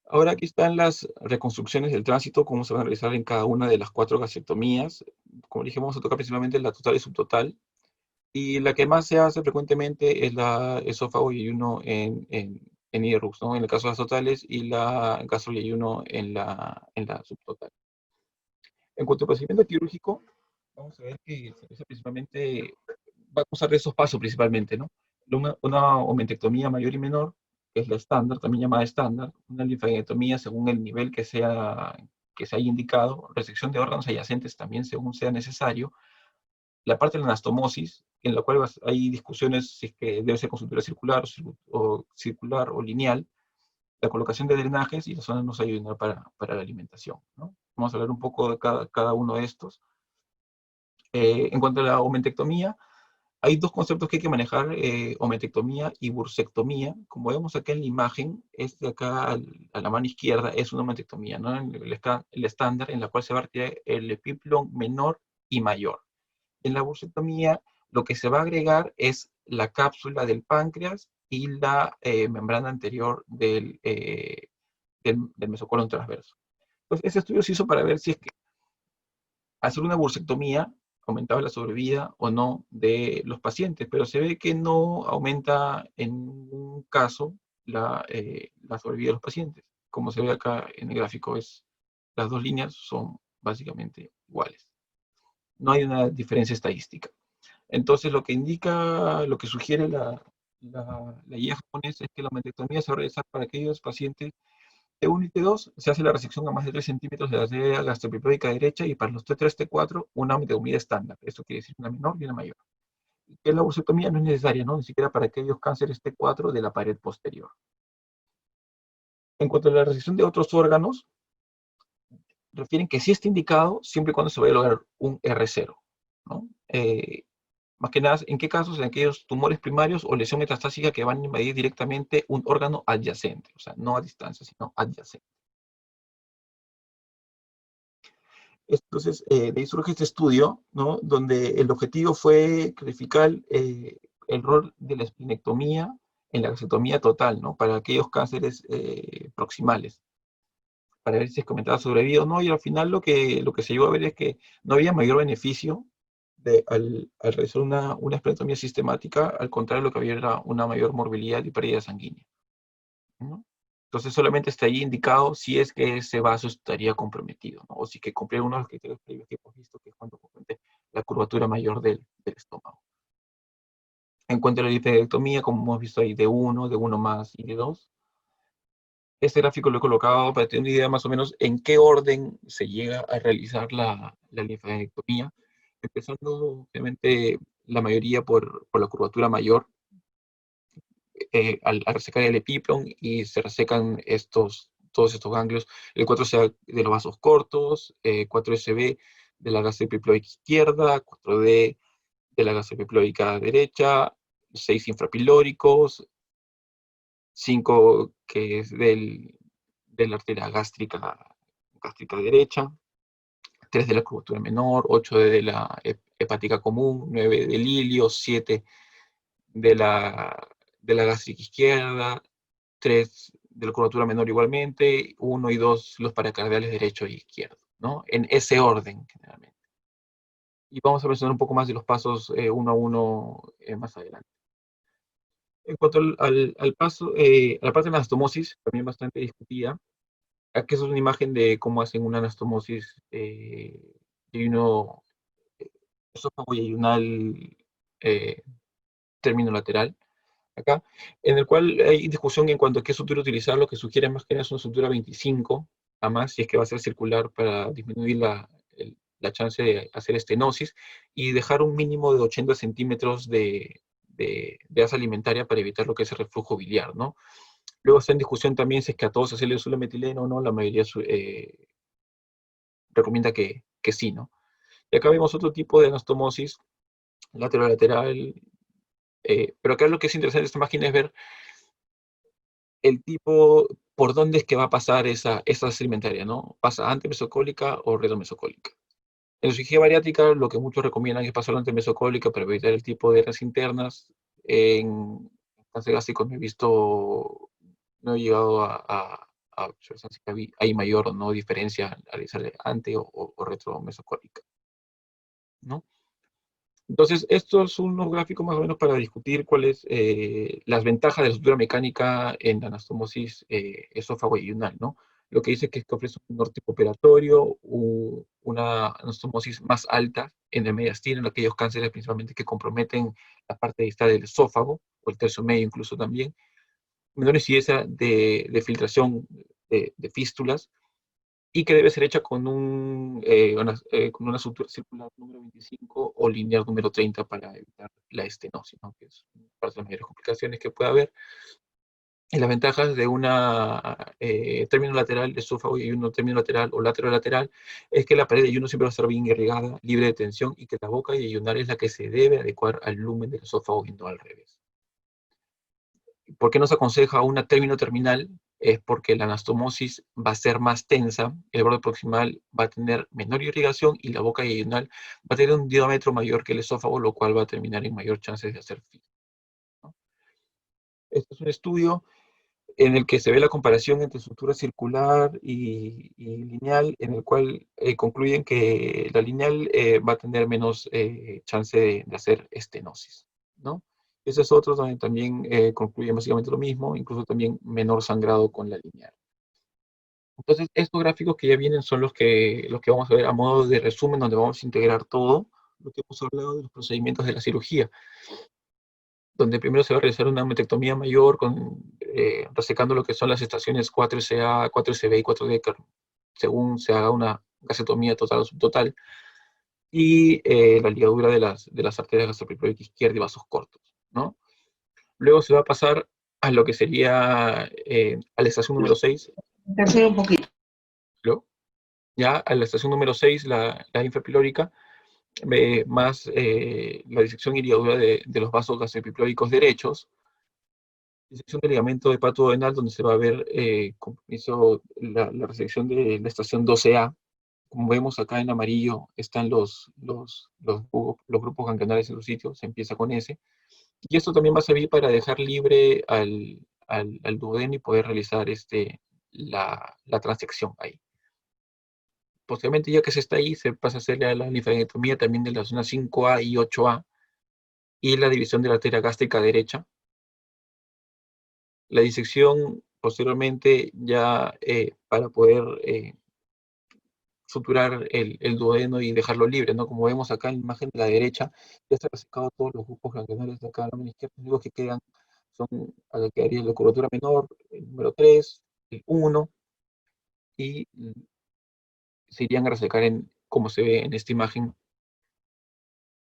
Ahora aquí están las reconstrucciones del tránsito, cómo se van a realizar en cada una de las 4 gastrectomías. Como dije, vamos a tocar principalmente la total y subtotal. Y la que más se hace frecuentemente es la esófago y ayuno en IRUX, ¿no? En el caso de las totales, y la gastro y ayuno en la subtotal. En cuanto al procedimiento quirúrgico, vamos a ver que se realiza principalmente, vamos a ver esos pasos principalmente, ¿no? Una omentectomía mayor y menor, que es la estándar, también llamada estándar, una linfadenectomía según el nivel que se haya indicado, resección de órganos adyacentes también según sea necesario, la parte de la anastomosis, en la cual hay discusiones si es que debe ser con sutura circular o lineal, la colocación de drenajes y la zona nos ayuda para la alimentación, ¿no? Vamos a hablar un poco de cada uno de estos. En cuanto a la omentectomía, hay dos conceptos que hay que manejar, omentectomía y bursectomía. Como vemos acá en la imagen, este de acá a la mano izquierda es una omentectomía, ¿no? El estándar en la cual se va a retirar el epiplón menor y mayor. En la bursectomía, lo que se va a agregar es la cápsula del páncreas y la membrana anterior del mesocolon transverso. Entonces, ese estudio se hizo para ver si es que hacer una bursectomía aumentaba la sobrevida o no de los pacientes, pero se ve que no aumenta en ningún caso la sobrevida de los pacientes. Como se ve acá en el gráfico, las dos líneas son básicamente iguales. No hay una diferencia estadística. Entonces, lo que sugiere la guía japonesa es que la omentectomía se va a realizar para aquellos pacientes T1 y T2, se hace la resección a más de 3 centímetros de la arteria gastroepiploica derecha, y para los T3, T4, una omentectomía estándar. Esto quiere decir una menor y una mayor. Que la bursectomía no es necesaria, ¿no? Ni siquiera para aquellos cánceres T4 de la pared posterior. En cuanto a la resección de otros órganos, refieren que sí está indicado siempre y cuando se vaya a lograr un R0, ¿no? Más que nada, ¿en qué casos? En aquellos tumores primarios o lesión metastásica que van a invadir directamente un órgano adyacente, o sea, no a distancia, sino adyacente. Entonces, de ahí surge este estudio, ¿no? Donde el objetivo fue clarificar el rol de la esplenectomía en la gastrectomía total, ¿no? Para aquellos cánceres proximales, para ver si es comentaba sobrevida o no, y al final lo que se llegó a ver es que no había mayor beneficio al realizar una esplenectomía sistemática, al contrario, lo que había era una mayor morbilidad y pérdida sanguínea, ¿no? Entonces solamente está ahí indicado si es que ese vaso estaría comprometido, ¿no? O si que cumple uno de los criterios previos que hemos visto, que es cuando compromete la curvatura mayor del estómago. En cuanto a la linfadectomía, como hemos visto ahí, de 1 más y de 2, este gráfico lo he colocado para tener una idea más o menos en qué orden se llega a realizar la linfadectomía, empezando obviamente la mayoría por la curvatura mayor, al resecar el epiplón y se resecan todos estos ganglios, el 4C de los vasos cortos, 4SB de la gasa epiploica izquierda, 4D de la gasa epiploica derecha, 6 infrapilóricos, 5 que es de la arteria gástrica derecha, 3 de la curvatura menor, 8 de la hepática común, 9 del ilio, 7 de la gástrica izquierda, 3 de la curvatura menor igualmente, 1 y 2 los paracardiales derecho e izquierdo, ¿no? En ese orden, generalmente. Y vamos a mencionar un poco más de los pasos uno a uno más adelante. En cuanto al paso, a la parte de la anastomosis, también bastante discutida. Aquí es una imagen de cómo hacen una anastomosis de uno esófago y ayunal término lateral, acá, en el cual hay discusión en cuanto a qué sutura utilizar. Lo que sugiere más que nada es una sutura 25 a más, si es que va a ser circular, para disminuir la chance de hacer estenosis, y dejar un mínimo de 80 centímetros de asa alimentaria para evitar lo que es el reflujo biliar, ¿no? Luego está en discusión también si es que a todos hacerle uso de metileno o no, la mayoría recomienda que sí, ¿no? Y acá vemos otro tipo de anastomosis lateral, pero acá lo que es interesante de esta máquina es ver el tipo, por dónde es que va a pasar esa sedimentaria, ¿no? ¿Pasa antemesocólica o retromesocólica? En cirugía bariátrica, lo que muchos recomiendan es pasar la antemesocólica para evitar el tipo de hernias internas. En cáncer gástrico no he visto, no he llegado a observar si hay mayor o no diferencia al realizarle ante o retromesocólica, ¿no? Entonces, estos son unos gráficos más o menos para discutir cuáles las ventajas de la estructura mecánica en la anastomosis esófago-yeyunal, ¿no? Lo que dice que es que ofrece un menor tipo operatorio, una anastomosis más alta en el mediastino, en aquellos cánceres principalmente que comprometen la parte distal del esófago, o el tercio medio incluso también, menor incidencia de filtración de fístulas, y que debe ser hecha con una sutura circular número 25 o lineal número 30 para evitar la estenosis, ¿no? Que es una de las mayores complicaciones que puede haber. Y las ventajas de una término lateral de esófago y uno término lateral o lateral es que la pared de yeyuno siempre va a estar bien irrigada, libre de tensión, y que la boca yeyunal es la que se debe adecuar al lumen del esófago y no al revés. ¿Por qué nos aconseja una término terminal? Es porque la anastomosis va a ser más tensa, el borde proximal va a tener menor irrigación y la boca yeyunal va a tener un diámetro mayor que el esófago, lo cual va a terminar en mayor chance de hacer fibra, ¿no? Este es un estudio en el que se ve la comparación entre estructura circular y lineal, en el cual concluyen que la lineal va a tener menos chance de hacer estenosis, ¿no? Ese es otro donde también concluye básicamente lo mismo, incluso también menor sangrado con la lineal. Entonces, estos gráficos que ya vienen son los que vamos a ver a modo de resumen, donde vamos a integrar todo lo que hemos hablado de los procedimientos de la cirugía, donde primero se va a realizar una metectomía mayor, resecando lo que son las estaciones 4SA, 4SB y 4D, según se haga una gasetomía total o subtotal, y la ligadura de las arterias gastrociploides izquierda y vasos cortos, ¿no? Luego se va a pasar a lo que sería a la estación número 6. Tercero un poquito. ¿Lo? Ya a la estación número 6, la infrapilórica, más la disección y ligadura de los vasos gastrociploicos derechos, disección del ligamento hepatodenal, donde se va a ver la resección de la estación 12A. Como vemos acá en amarillo están los grupos ganglionales en su sitio, se empieza con ese. Y esto también va a servir para dejar libre al duodeno y poder realizar la transección ahí. Posteriormente, ya que se está ahí, se pasa a hacer la linfadenectomía también de la zona 5A y 8A y la división de la arteria gástrica derecha. La disección posteriormente ya para poder suturar el duodeno y dejarlo libre, ¿no? Como vemos acá en la imagen de la derecha, ya está resecado todos los grupos ganglionales de acá a la mano izquierda. Los únicos que quedan son, a la que haría la curvatura menor, el número 3, el 1, y se irían a resecar como se ve en esta imagen,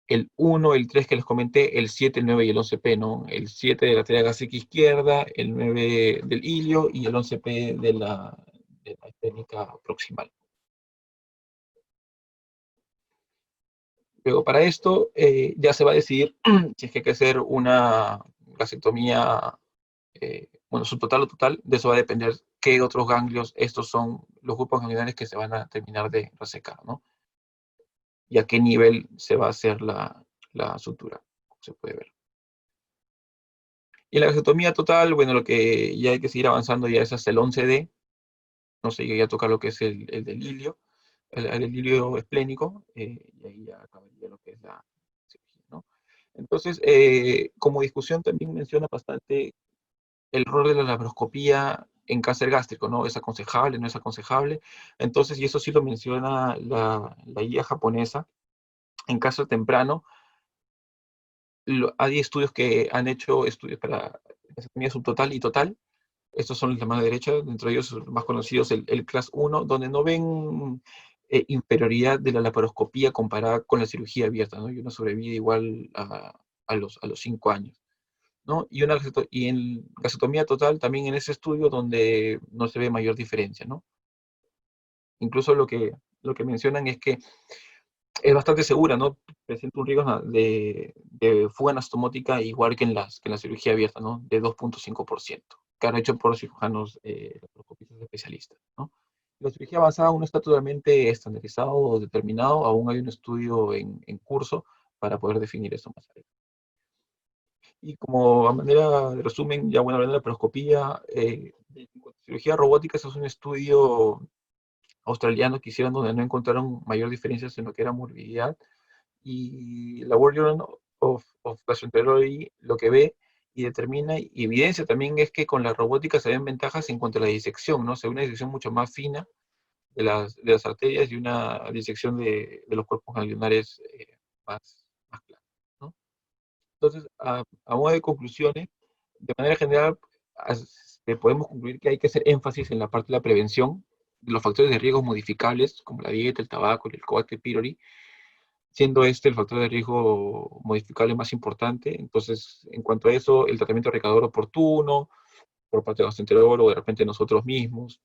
el 1, el 3 que les comenté, el 7, el 9 y el 11P, ¿no? El 7 de la arteria gástrica izquierda, el 9 del ilio y el 11P de la técnica proximal. Luego para esto ya se va a decidir si es que hay que hacer una vasectomía, bueno, subtotal o total. De eso va a depender qué otros ganglios, estos son los grupos ganglionales que se van a terminar de resecar, ¿no? Y a qué nivel se va a hacer la sutura, como se puede ver. Y la vasectomía total, bueno, lo que ya hay que seguir avanzando ya es hasta el 11D, no sé, ya toca lo que es el del ilio, el ilio esplénico, y ahí ya acabaría lo que es la cirugía, ¿no? Entonces, como discusión también menciona bastante el rol de la laparoscopía en cáncer gástrico, ¿no? ¿Es aconsejable, no es aconsejable? Entonces, y eso sí lo menciona la guía japonesa, en caso temprano, hay estudios que han hecho estudios para vasectomía subtotal y total. Estos son los de mano derecha, dentro de ellos los más conocidos, el CLAS 1, donde no ven inferioridad de la laparoscopía comparada con la cirugía abierta, ¿no? Y uno sobrevive igual a los 5 años. ¿no? Y en gastrostomía total también en ese estudio donde no se ve mayor diferencia, ¿no? Incluso lo que mencionan es que es bastante segura, ¿no? Presenta un riesgo de fuga anastomótica igual que en la cirugía abierta, ¿no? De 2,5%. Claro, hecho por cirujanos laparoscopistas especialistas, ¿no? La cirugía avanzada aún no está totalmente estandarizado o determinado, aún hay un estudio en curso para poder definir eso más adelante. Y como a manera de resumen, ya bueno, hablando de la laparoscopía, cirugía robótica, eso es un estudio australiano que hicieron donde no encontraron mayor diferencias en lo que era morbilidad, y la World Journal of Gastroenterology lo que ve y determina y evidencia también es que con la robótica se ven ventajas en cuanto a la disección, ¿no? Se ve una disección mucho más fina de las arterias y una disección de los cuerpos ganglionares más claros, ¿no? Entonces, a modo de conclusiones, de manera general, podemos concluir que hay que hacer énfasis en la parte de la prevención de los factores de riesgo modificables, como la dieta, el tabaco, el coac pylori, siendo este el factor de riesgo modificable más importante. Entonces, en cuanto a eso, el tratamiento recaudador oportuno, por parte del gastroenterólogo, de repente nosotros mismos,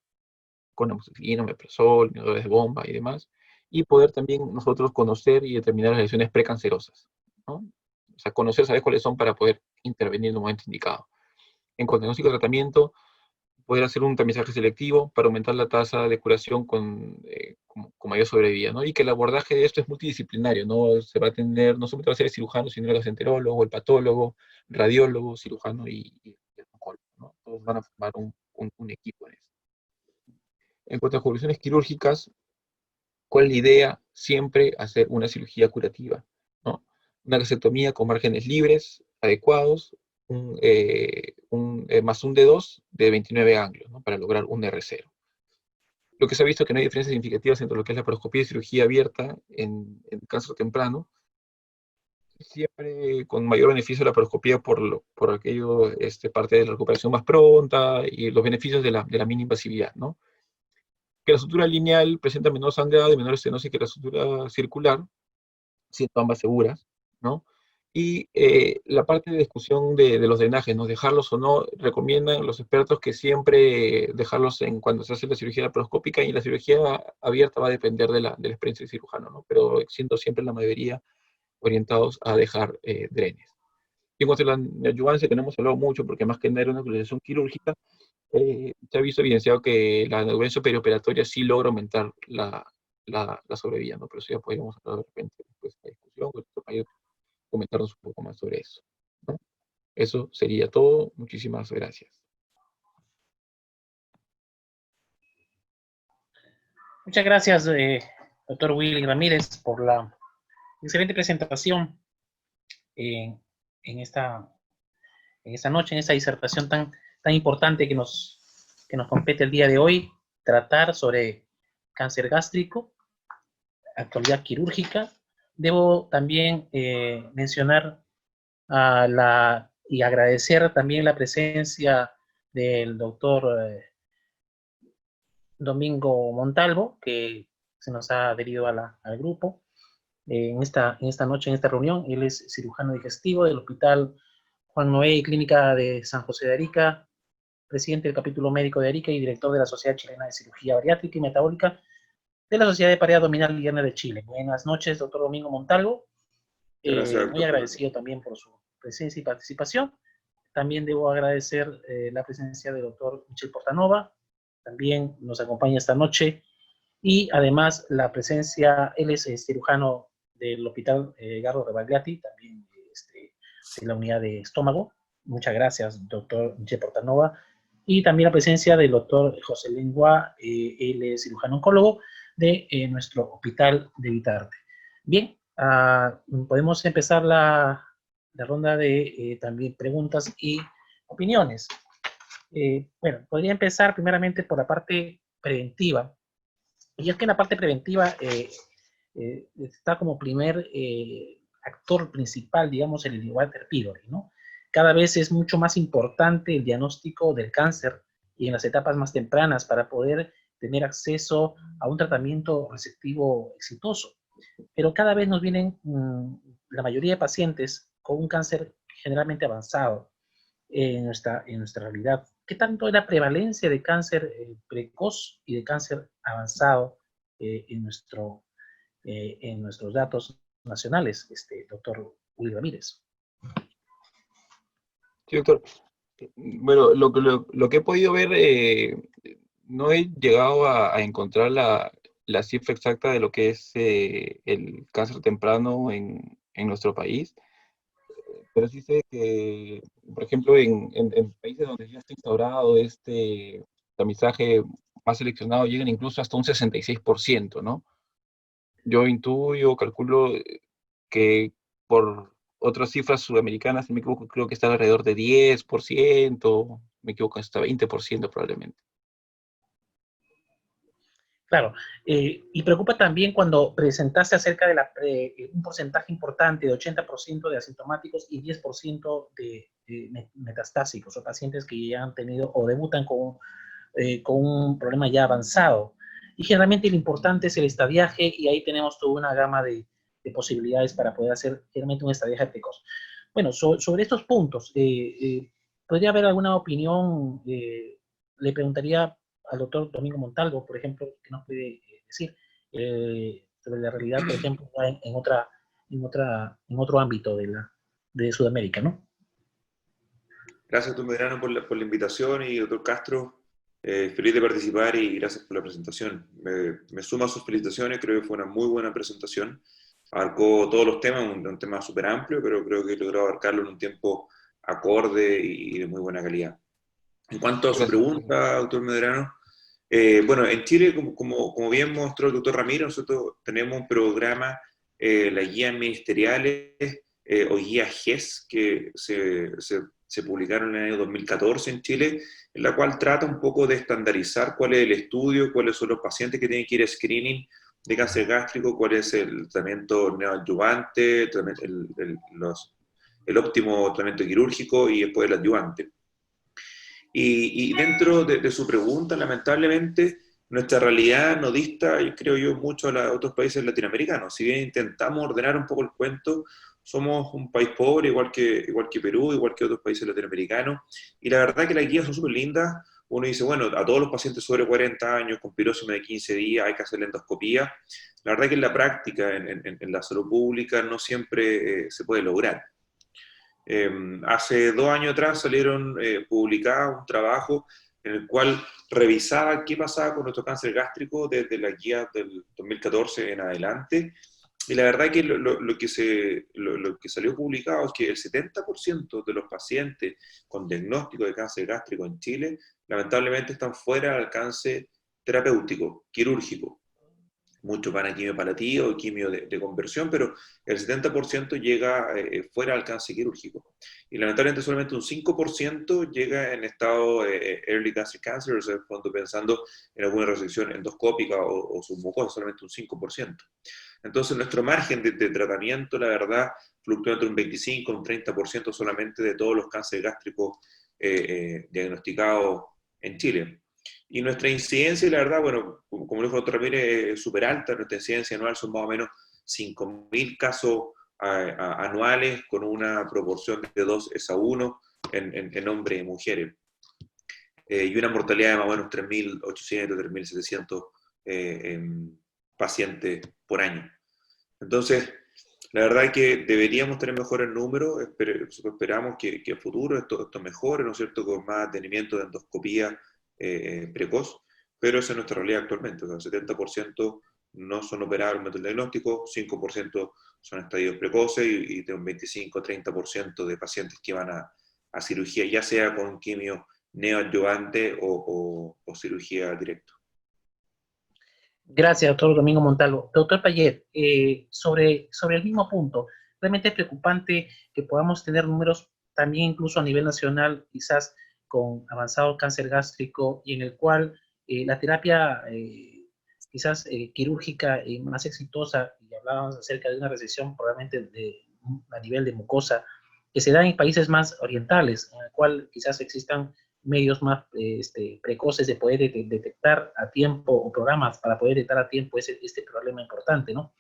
con amoxicilina, omeprazol, inhibidores de bomba y demás, y poder también nosotros conocer y determinar las lesiones precancerosas, ¿no? O sea, conocer, saber cuáles son para poder intervenir en el momento indicado. En cuanto a diagnóstico y tratamiento, poder hacer un tamizaje selectivo para aumentar la tasa de curación con mayor sobrevida, ¿no? Y que el abordaje de esto es multidisciplinario, ¿no? Se va a tener, no solamente va a ser el cirujano, sino el gastroenterólogo, el patólogo, radiólogo, cirujano y el oncólogo, ¿no? Todos van a formar un equipo en eso. En cuanto a conclusiones quirúrgicas, ¿cuál es la idea? Siempre hacer una cirugía curativa, ¿no? Una gastrectomía con márgenes libres, adecuados, más un D2 de 29 ángulos, ¿no? Para lograr un R0. Lo que se ha visto es que no hay diferencias significativas entre lo que es la laparoscopía y cirugía abierta en cáncer temprano, siempre con mayor beneficio la laparoscopía por aquello, parte de la recuperación más pronta y los beneficios de la mínima invasividad, ¿no? Que la estructura lineal presenta menor sangrado y menor estenosis que la estructura circular, siendo ambas seguras, ¿no? Y la parte de discusión de los drenajes, ¿no? Dejarlos o no, recomiendan los expertos que siempre dejarlos cuando se hace la cirugía laparoscópica, y la cirugía abierta va a depender de la experiencia del cirujano, ¿no? Pero siendo siempre la mayoría orientados a dejar drenes. Y en cuanto a la neoadyuvancia, que no hemos hablado mucho, porque más que nada era una utilización quirúrgica, se ha visto evidenciado que la neoadyuvancia perioperatoria sí logra aumentar la sobrevida, ¿no? Pero eso ya podríamos hablar de repente después de la discusión, o comentarnos un poco más sobre eso, ¿no? Eso sería todo. Muchísimas gracias. Muchas gracias, doctor Willy Ramírez, por la excelente presentación en esta noche, en esta disertación tan importante que nos compete el día de hoy, tratar sobre cáncer gástrico, actualidad quirúrgica. Debo también mencionar y agradecer también la presencia del doctor Domingo Montalvo, que se nos ha adherido al grupo en esta noche, en esta reunión. Él es cirujano digestivo del Hospital Juan Noé y Clínica de San José de Arica, presidente del capítulo médico de Arica y director de la Sociedad Chilena de Cirugía Bariátrica y Metabólica de la Sociedad de Pared Abdominal Liviana de Chile. Buenas noches, doctor Domingo Montalvo. Muy agradecido también por su presencia y participación. También debo agradecer la presencia del doctor Michel Portanova, también nos acompaña esta noche, y además la presencia, él es cirujano del Hospital Garro Rebagliati, también de la unidad de estómago. Muchas gracias, doctor Michel Portanova. Y también la presencia del doctor José Lengua, él es cirujano oncólogo de nuestro Hospital de Vitarte. Bien, podemos empezar la ronda de también preguntas y opiniones. Bueno, podría empezar primeramente por la parte preventiva. Y es que en la parte preventiva está como primer actor principal, digamos, el Helicobacter pylori, ¿no? Cada vez es mucho más importante el diagnóstico del cáncer y en las etapas más tempranas para poder tener acceso a un tratamiento receptivo exitoso. Pero cada vez nos vienen la mayoría de pacientes con un cáncer generalmente avanzado, en nuestra realidad. ¿Qué tanto es la prevalencia de cáncer precoz y de cáncer avanzado en nuestros datos nacionales, doctor Willy Ramírez? Sí, doctor. Bueno, lo que he podido ver, no he llegado a encontrar la cifra exacta de lo que es el cáncer temprano en nuestro país, pero sí sé que, por ejemplo, en países donde ya está instaurado este tamizaje más seleccionado, llegan incluso hasta un 66%, ¿no? Yo intuyo, calculo que por otras cifras sudamericanas, si me equivoco, creo que está alrededor de 10%, me equivoco, hasta 20% probablemente. Claro, y preocupa también cuando presentaste acerca de un porcentaje importante de 80% de asintomáticos y 10% de metastásicos, o pacientes que ya han tenido o debutan con un problema ya avanzado. Y generalmente lo importante es el estadiaje, y ahí tenemos toda una gama de posibilidades para poder hacer generalmente un estadiaje precoz. Bueno, sobre estos puntos, ¿podría haber alguna opinión? Le preguntaría al doctor Domingo Montalvo, por ejemplo, que nos puede decir sobre la realidad, por ejemplo, en otro ámbito de Sudamérica, ¿no? Gracias, doctor Medrano, por la invitación, y doctor Castro, feliz de participar y gracias por la presentación. Me sumo a sus felicitaciones, creo que fue una muy buena presentación. Abarcó todos los temas, un tema súper amplio, pero creo que logró abarcarlo en un tiempo acorde y de muy buena calidad. En cuanto a su Gracias. pregunta, doctor Medrano, bueno, en Chile, como bien mostró el doctor Ramiro, nosotros tenemos un programa, las guías ministeriales o guías GES, que se publicaron en el año 2014 en Chile, en la cual trata un poco de estandarizar cuál es el estudio, cuáles son los pacientes que tienen que ir a screening de cáncer gástrico, cuál es el tratamiento neoadyuvante, el óptimo tratamiento quirúrgico y después el adyuvante. Y dentro de su pregunta, lamentablemente, nuestra realidad no dista, creo yo, mucho a otros países latinoamericanos. Si bien intentamos ordenar un poco el cuento, somos un país pobre, igual que Perú, igual que otros países latinoamericanos, y la verdad que las guías son súper lindas. Uno dice, bueno, a todos los pacientes sobre 40 años con pirósima de 15 días hay que hacer la endoscopía. La verdad que en la práctica, en la salud pública, no siempre se puede lograr. Hace 2 años atrás salieron publicados un trabajo en el cual revisaba qué pasaba con nuestro cáncer gástrico desde la guía del 2014 en adelante, y la verdad que lo que salió publicado es que el 70% de los pacientes con diagnóstico de cáncer gástrico en Chile lamentablemente están fuera del alcance terapéutico, quirúrgico. Mucho van a quimio palliativo, quimio de conversión, pero el 70% llega fuera del alcance quirúrgico. Y lamentablemente solamente un 5% llega en estado early cancer, o sea, cuando pensando en alguna resección endoscópica o submucosa, solamente un 5%. Entonces nuestro margen de tratamiento, la verdad, fluctúa entre un 25 y un 30% solamente de todos los cánceres gástricos diagnosticados en Chile. Y nuestra incidencia, la verdad, bueno, como dijo el doctor Ramírez, es súper alta. Nuestra incidencia anual son más o menos 5.000 casos anuales, con una proporción de 2:1 en hombres y mujeres. Y una mortalidad de más o menos 3.800, 3.700 pacientes por año. Entonces, la verdad es que deberíamos tener mejores números. Esperamos que a futuro esto mejore, ¿no es cierto?, con más atendimiento de endoscopía precoz, pero esa es nuestra realidad actualmente. O sea, el 70% no son operables en método diagnóstico, 5% son estadios precoces y de un 25-30% de pacientes que van a cirugía, ya sea con quimio neoadyuvante o cirugía directa. Gracias, doctor Domingo Montalvo. Doctor Payet, sobre el mismo punto, realmente es preocupante que podamos tener números también incluso a nivel nacional, quizás con avanzado cáncer gástrico, y en el cual la terapia quizás quirúrgica más exitosa, y hablábamos acerca de una resección probablemente a nivel de mucosa, que se da en países más orientales, en el cual quizás existan medios más precoces de poder detectar a tiempo, o programas para poder detectar a tiempo este problema importante, ¿no?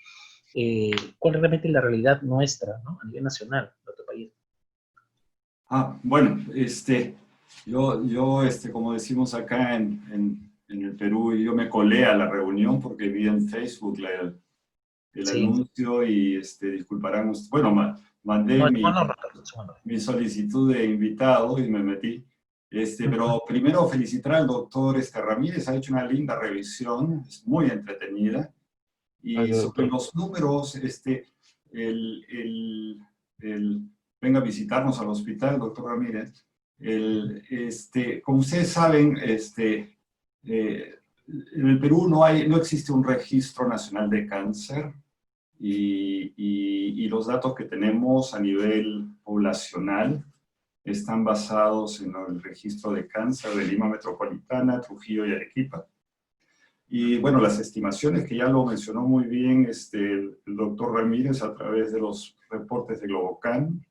¿Cuál es realmente la realidad nuestra, ¿no?, a nivel nacional, doctor Payet? Bueno, yo como decimos acá en el Perú, yo me colé a la reunión porque vi en Facebook el Sí. anuncio y disculparán ustedes. Bueno, mandé No, no, no. mi solicitud de invitado y me metí. Pero primero felicitar al doctor Ramírez, ha hecho una linda revisión, es muy entretenida. Y Gracias, sobre doctor. los números, venga a visitarnos al hospital, doctor Ramírez. Como ustedes saben, en el Perú no existe un registro nacional de cáncer y los datos que tenemos a nivel poblacional están basados en el registro de cáncer de Lima Metropolitana, Trujillo y Arequipa. Y bueno, las estimaciones que ya lo mencionó muy bien el doctor Ramírez a través de los reportes de Globocan,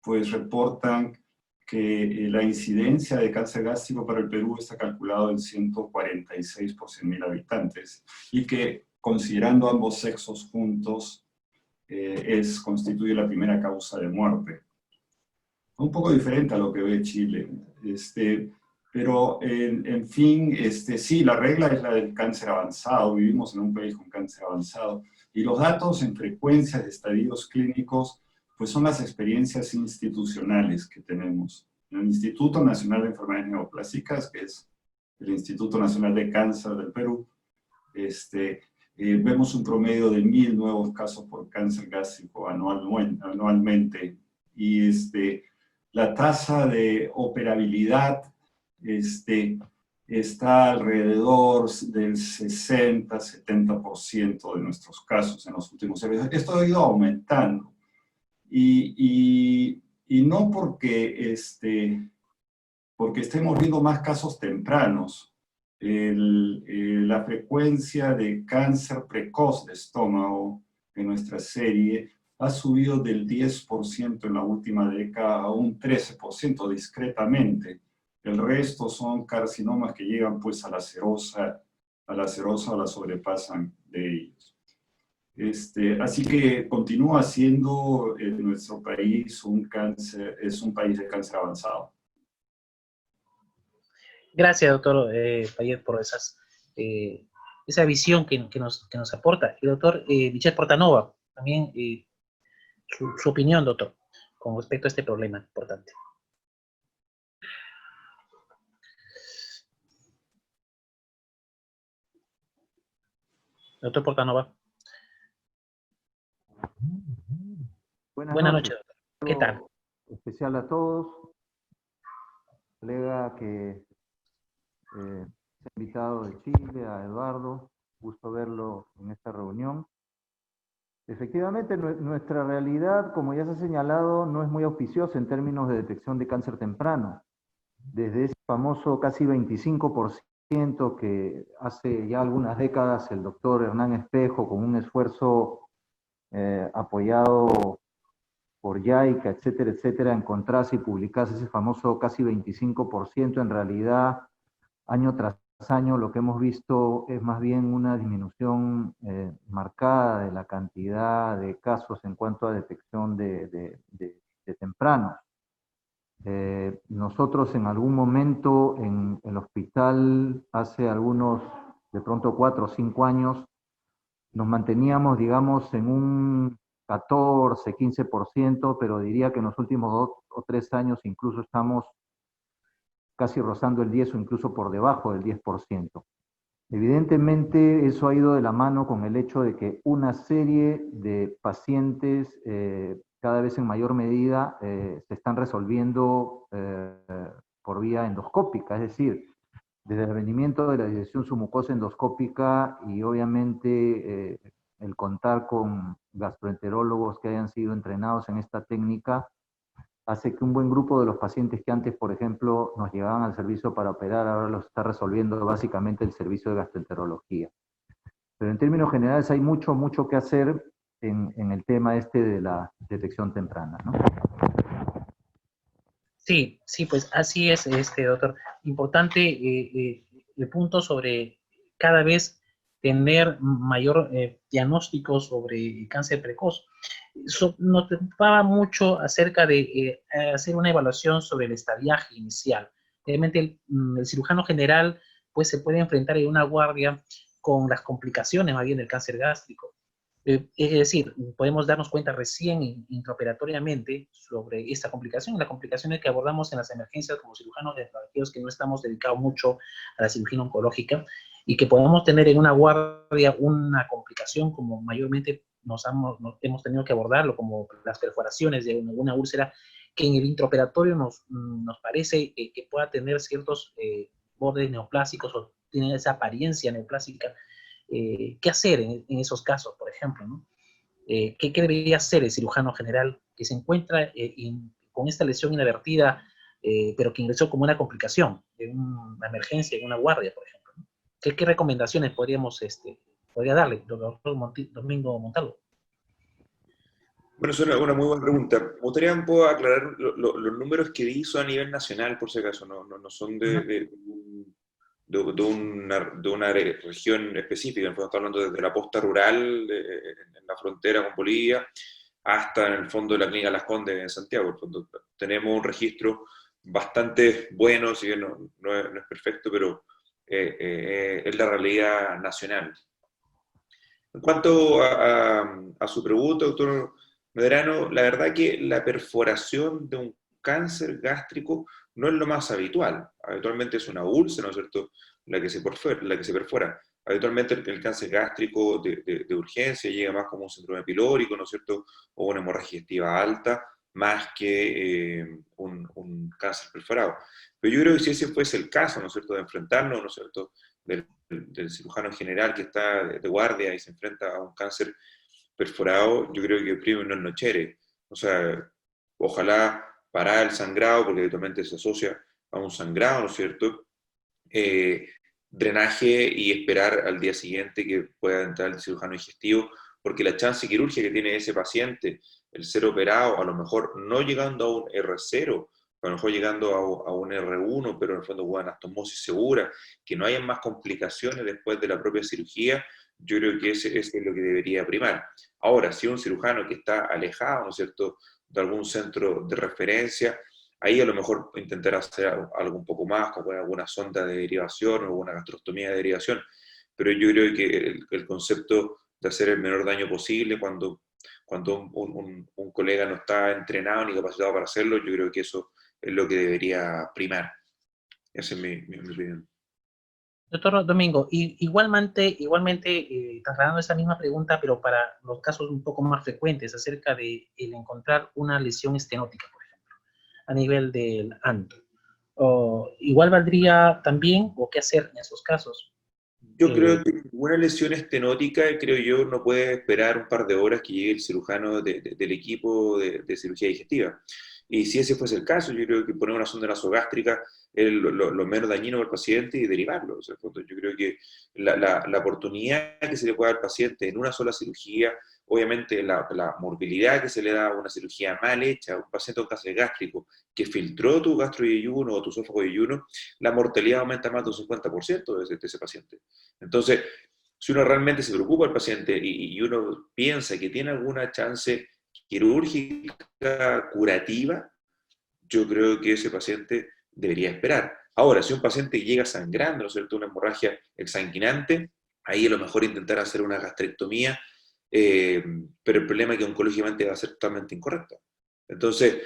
pues reportan que la incidencia de cáncer gástrico para el Perú está calculado en 146 por 100.000 habitantes y que, considerando ambos sexos juntos, constituye la primera causa de muerte. Un poco diferente a lo que ve Chile. Pero, en fin, sí, la regla es la del cáncer avanzado. Vivimos en un país con cáncer avanzado. Y los datos en frecuencias de estadios clínicos, pues son las experiencias institucionales que tenemos. En el Instituto Nacional de Enfermedades Neoplásicas, que es el Instituto Nacional de Cáncer del Perú, vemos un promedio de 1.000 nuevos casos por cáncer gástrico anualmente. Y la tasa de operabilidad está alrededor del 60-70% de nuestros casos en los últimos años. Esto ha ido aumentando. Y no porque estemos viendo más casos tempranos. La frecuencia de cáncer precoz de estómago en nuestra serie ha subido del 10% en la última década a un 13% discretamente. El resto son carcinomas que llegan pues a la serosa o la sobrepasan de ellos. Así que continúa siendo nuestro país un país de cáncer avanzado. Gracias, doctor Payet, por esa visión que nos aporta. Y doctor Michel Portanova, también su opinión, doctor, con respecto a este problema importante. Doctor Portanova. Buenas noches, doctor. ¿Qué tal? Especial a todos. Colega que se ha invitado de Chile, a Eduardo. Gusto verlo en esta reunión. Efectivamente, nuestra realidad, como ya se ha señalado, no es muy auspiciosa en términos de detección de cáncer temprano. Desde ese famoso casi 25% que hace ya algunas décadas el doctor Hernán Espejo, con un esfuerzo apoyado por YAICA, etcétera, etcétera, encontrase y publicase ese famoso casi 25%, en realidad, año tras año, lo que hemos visto es más bien una disminución marcada de la cantidad de casos en cuanto a detección de tempranos. Nosotros en algún momento en el hospital, hace algunos, de pronto 4 o 5 años, nos manteníamos, digamos, en un 14, 15%, pero diría que en los últimos 2 o 3 años incluso estamos casi rozando el 10 o incluso por debajo del 10%. Evidentemente eso ha ido de la mano con el hecho de que una serie de pacientes cada vez en mayor medida se están resolviendo por vía endoscópica, es decir, desde el rendimiento de la disección submucosa endoscópica y obviamente el contar con gastroenterólogos que hayan sido entrenados en esta técnica hace que un buen grupo de los pacientes que antes, por ejemplo, nos llevaban al servicio para operar, ahora los está resolviendo básicamente el servicio de gastroenterología. Pero en términos generales hay mucho que hacer en el tema de la detección temprana, ¿no? Sí, pues así es, doctor. Importante el punto sobre cada vez tener mayor diagnóstico sobre cáncer precoz. nos preocupaba mucho acerca de hacer una evaluación sobre el estadiaje inicial. Realmente el cirujano general pues se puede enfrentar en una guardia con las complicaciones más bien del cáncer gástrico. Es decir, podemos darnos cuenta recién intraoperatoriamente sobre esta complicación, las complicaciones que abordamos en las emergencias como cirujanos de aquellos que no estamos dedicados mucho a la cirugía oncológica, y que podamos tener en una guardia una complicación como mayormente hemos tenido que abordarlo, como las perforaciones de una úlcera, que en el intraoperatorio nos parece que pueda tener ciertos bordes neoplásicos o tiene esa apariencia neoplásica. ¿Qué hacer en esos casos, por ejemplo, ¿no? ¿Qué debería hacer el cirujano general que se encuentra con esta lesión inadvertida, pero que ingresó como una complicación de una emergencia, en una guardia, por ejemplo, ¿no? ¿Qué recomendaciones podría darle, doctor Domingo Montalvo? Bueno, es una muy buena pregunta. Me gustaría un poco aclarar los números que di son a nivel nacional, por si acaso, no son de una región específica. Estamos hablando desde la posta rural, en la frontera con Bolivia, hasta en el fondo de la Clínica Las Condes en Santiago. Por tanto, tenemos un registro bastante bueno, si bien no es perfecto, pero es la realidad nacional. En cuanto a su pregunta, doctor Medrano, la verdad que la perforación de un cáncer gástrico no es lo más habitual. Habitualmente es una úlcera, ¿no es cierto?, la que se perfora. Habitualmente el cáncer gástrico de urgencia llega más como un síndrome pilórico, ¿no es cierto?, o una hemorragia digestiva alta, más que un cáncer perforado. Pero yo creo que si ese fuese el caso, ¿no es cierto?, de enfrentarnos, ¿no es cierto?, del cirujano general que está de guardia y se enfrenta a un cáncer perforado, yo creo que primo no es nochere. O sea, ojalá parar el sangrado, porque habitualmente se asocia a un sangrado, ¿no es cierto? Drenaje y esperar al día siguiente que pueda entrar el cirujano digestivo, porque la chance quirúrgica que tiene ese paciente, el ser operado, a lo mejor no llegando a un R0, a lo mejor llegando a un R1, pero en el fondo con anastomosis segura, que no haya más complicaciones después de la propia cirugía, yo creo que ese es lo que debería primar. Ahora, si un cirujano que está alejado, ¿no es cierto?, de algún centro de referencia, ahí a lo mejor intentar hacer algo un poco más, como alguna sonda de derivación o una gastrostomía de derivación, pero yo creo que el concepto de hacer el menor daño posible cuando un colega no está entrenado ni capacitado para hacerlo, yo creo que eso es lo que debería primar. Esa es mi opinión. Doctor Domingo, igualmente trasladando esa misma pregunta, pero para los casos un poco más frecuentes, acerca de el encontrar una lesión estenótica, por ejemplo, a nivel del ano. ¿Igual valdría también, o qué hacer en esos casos? Yo creo que una lesión estenótica, creo yo, no puede esperar un par de horas que llegue el cirujano del equipo de cirugía digestiva. Y si ese fuese el caso, yo creo que poner una sonda nasogástrica es lo menos dañino al paciente y derivarlo. O sea, yo creo que la oportunidad que se le puede dar al paciente en una sola cirugía, obviamente la morbilidad que se le da a una cirugía mal hecha, a un paciente con cáncer gástrico que filtró tu gastroyeyuno o tu esófago de yeyuno, la mortalidad aumenta más de un 50% de ese paciente. Entonces, si uno realmente se preocupa del paciente y uno piensa que tiene alguna chance quirúrgica curativa, yo creo que ese paciente debería esperar. Ahora, si un paciente llega sangrando, ¿no es cierto?, una hemorragia exsanguinante, ahí a lo mejor intentar hacer una gastrectomía, pero el problema es que oncológicamente va a ser totalmente incorrecto. Entonces,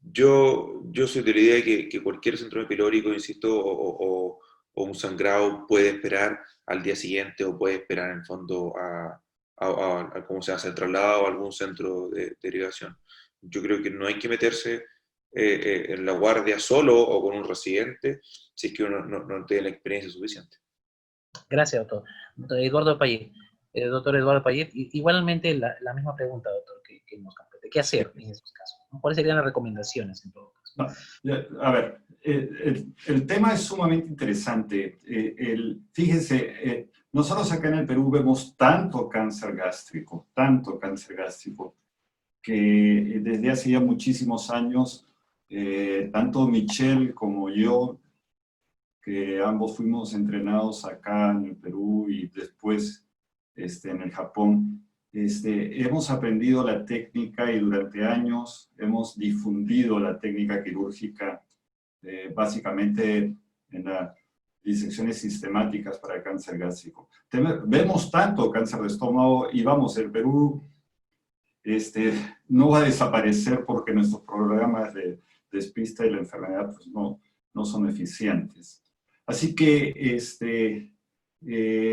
yo soy de la idea de que cualquier síndrome pilórico, insisto, o un sangrado puede esperar al día siguiente o puede esperar en el fondo a cómo se hace el traslado a algún centro de derivación. Yo creo que no hay que meterse en la guardia solo o con un residente si es que uno no tiene la experiencia suficiente. Gracias, doctor. Doctor Eduardo Payet, igualmente la misma pregunta, doctor, que nos compete. ¿Qué hacer en esos casos? ¿Cuáles serían las recomendaciones en todo caso? A ver, el tema es sumamente interesante. Fíjense, nosotros acá en el Perú vemos tanto cáncer gástrico, que desde hace ya muchísimos años, tanto Michelle como yo, que ambos fuimos entrenados acá en el Perú y después en el Japón, Hemos aprendido la técnica y durante años hemos difundido la técnica quirúrgica básicamente en las disecciones sistemáticas para el cáncer gástrico. Vemos tanto cáncer de estómago y vamos, el Perú no va a desaparecer porque nuestros programas de despista de la enfermedad pues no son eficientes. Así que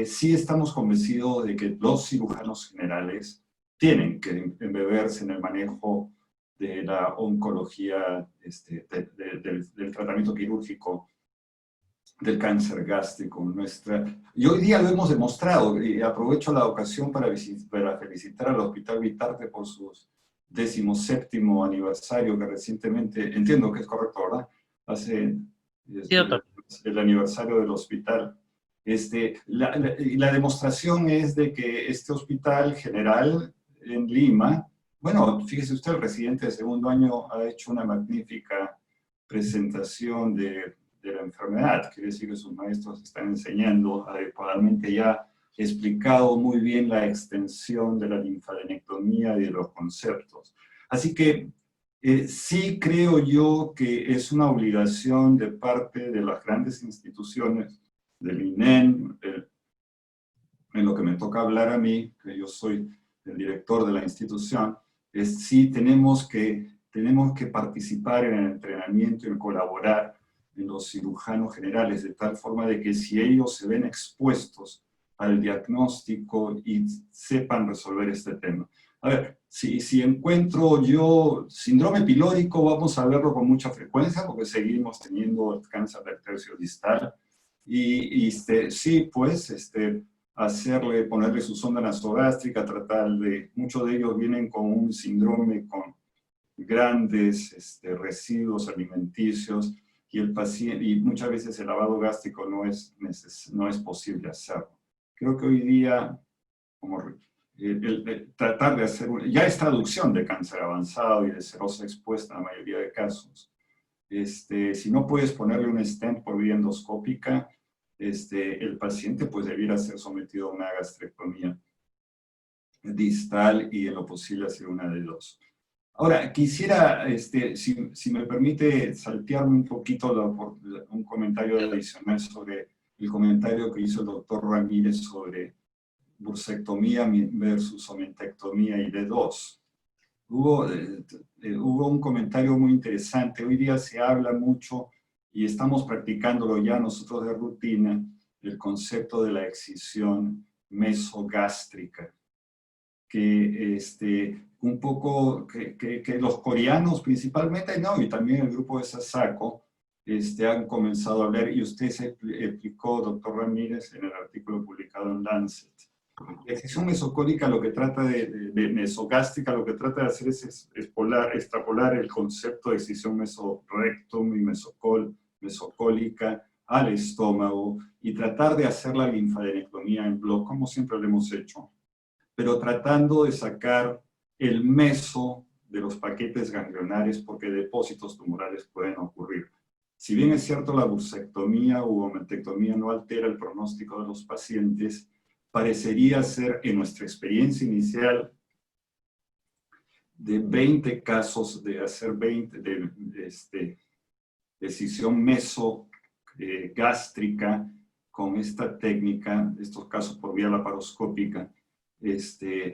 sí estamos convencidos de que los cirujanos generales tienen que embeberse en el manejo de la oncología, del tratamiento quirúrgico del cáncer gástrico. Y hoy día lo hemos demostrado, y aprovecho la ocasión para felicitar al Hospital Vitarte por su 17º aniversario, que recientemente, entiendo que es correcto, ¿verdad? Hace el aniversario del hospital. La demostración es de que este hospital general en Lima, bueno, fíjese usted, el residente de segundo año ha hecho una magnífica presentación de la enfermedad, quiere decir que sus maestros están enseñando adecuadamente, ya explicado muy bien la extensión de la linfadenectomía y de los conceptos. Así que sí creo yo que es una obligación de parte de las grandes instituciones, del INEN, en lo que me toca hablar a mí, que yo soy el director de la institución, sí tenemos que participar en el entrenamiento y en colaborar en los cirujanos generales, de tal forma de que si ellos se ven expuestos al diagnóstico y sepan resolver este tema. A ver, si encuentro yo síndrome pilórico, vamos a verlo con mucha frecuencia, porque seguimos teniendo cáncer del tercio distal, y sí, pues, ponerle su sonda nasogástrica, tratar de, muchos de ellos vienen con un síndrome con grandes residuos alimenticios, y el paciente, y muchas veces el lavado gástrico no es posible hacerlo. Creo que hoy día, como tratar de hacer, ya es traducción de cáncer avanzado y de cirrosis expuesta en la mayoría de casos. Si no puedes ponerle un stent por vía endoscópica, el paciente pues debiera ser sometido a una gastrectomía distal y en lo posible hacer una de dos. Ahora, quisiera, si me permite, saltearme un poquito un comentario adicional sobre el comentario que hizo el doctor Ramírez sobre bursectomía versus omentectomía y D2. Hubo un comentario muy interesante. Hoy día se habla mucho, y estamos practicándolo ya nosotros de rutina, el concepto de la excisión mesogástrica. Que un poco, que los coreanos principalmente, no, y también el grupo de Sasako, han comenzado a hablar, y usted se explicó, doctor Ramírez, en el artículo publicado en Lancet. La excisión mesocólica lo que trata de mesogástrica, lo que trata de hacer es extrapolar el concepto de excisión mesorrectum y mesocólica al estómago, y tratar de hacer la linfadenectomía en bloque, como siempre lo hemos hecho, pero tratando de sacar el meso de los paquetes ganglionares, porque depósitos tumorales pueden ocurrir. Si bien es cierto, la bursectomía u omentectomía no altera el pronóstico de los pacientes, parecería ser, en nuestra experiencia inicial, de 20 casos, de hacer 20 de excisión mesogástrica con esta técnica, estos casos por vía laparoscópica,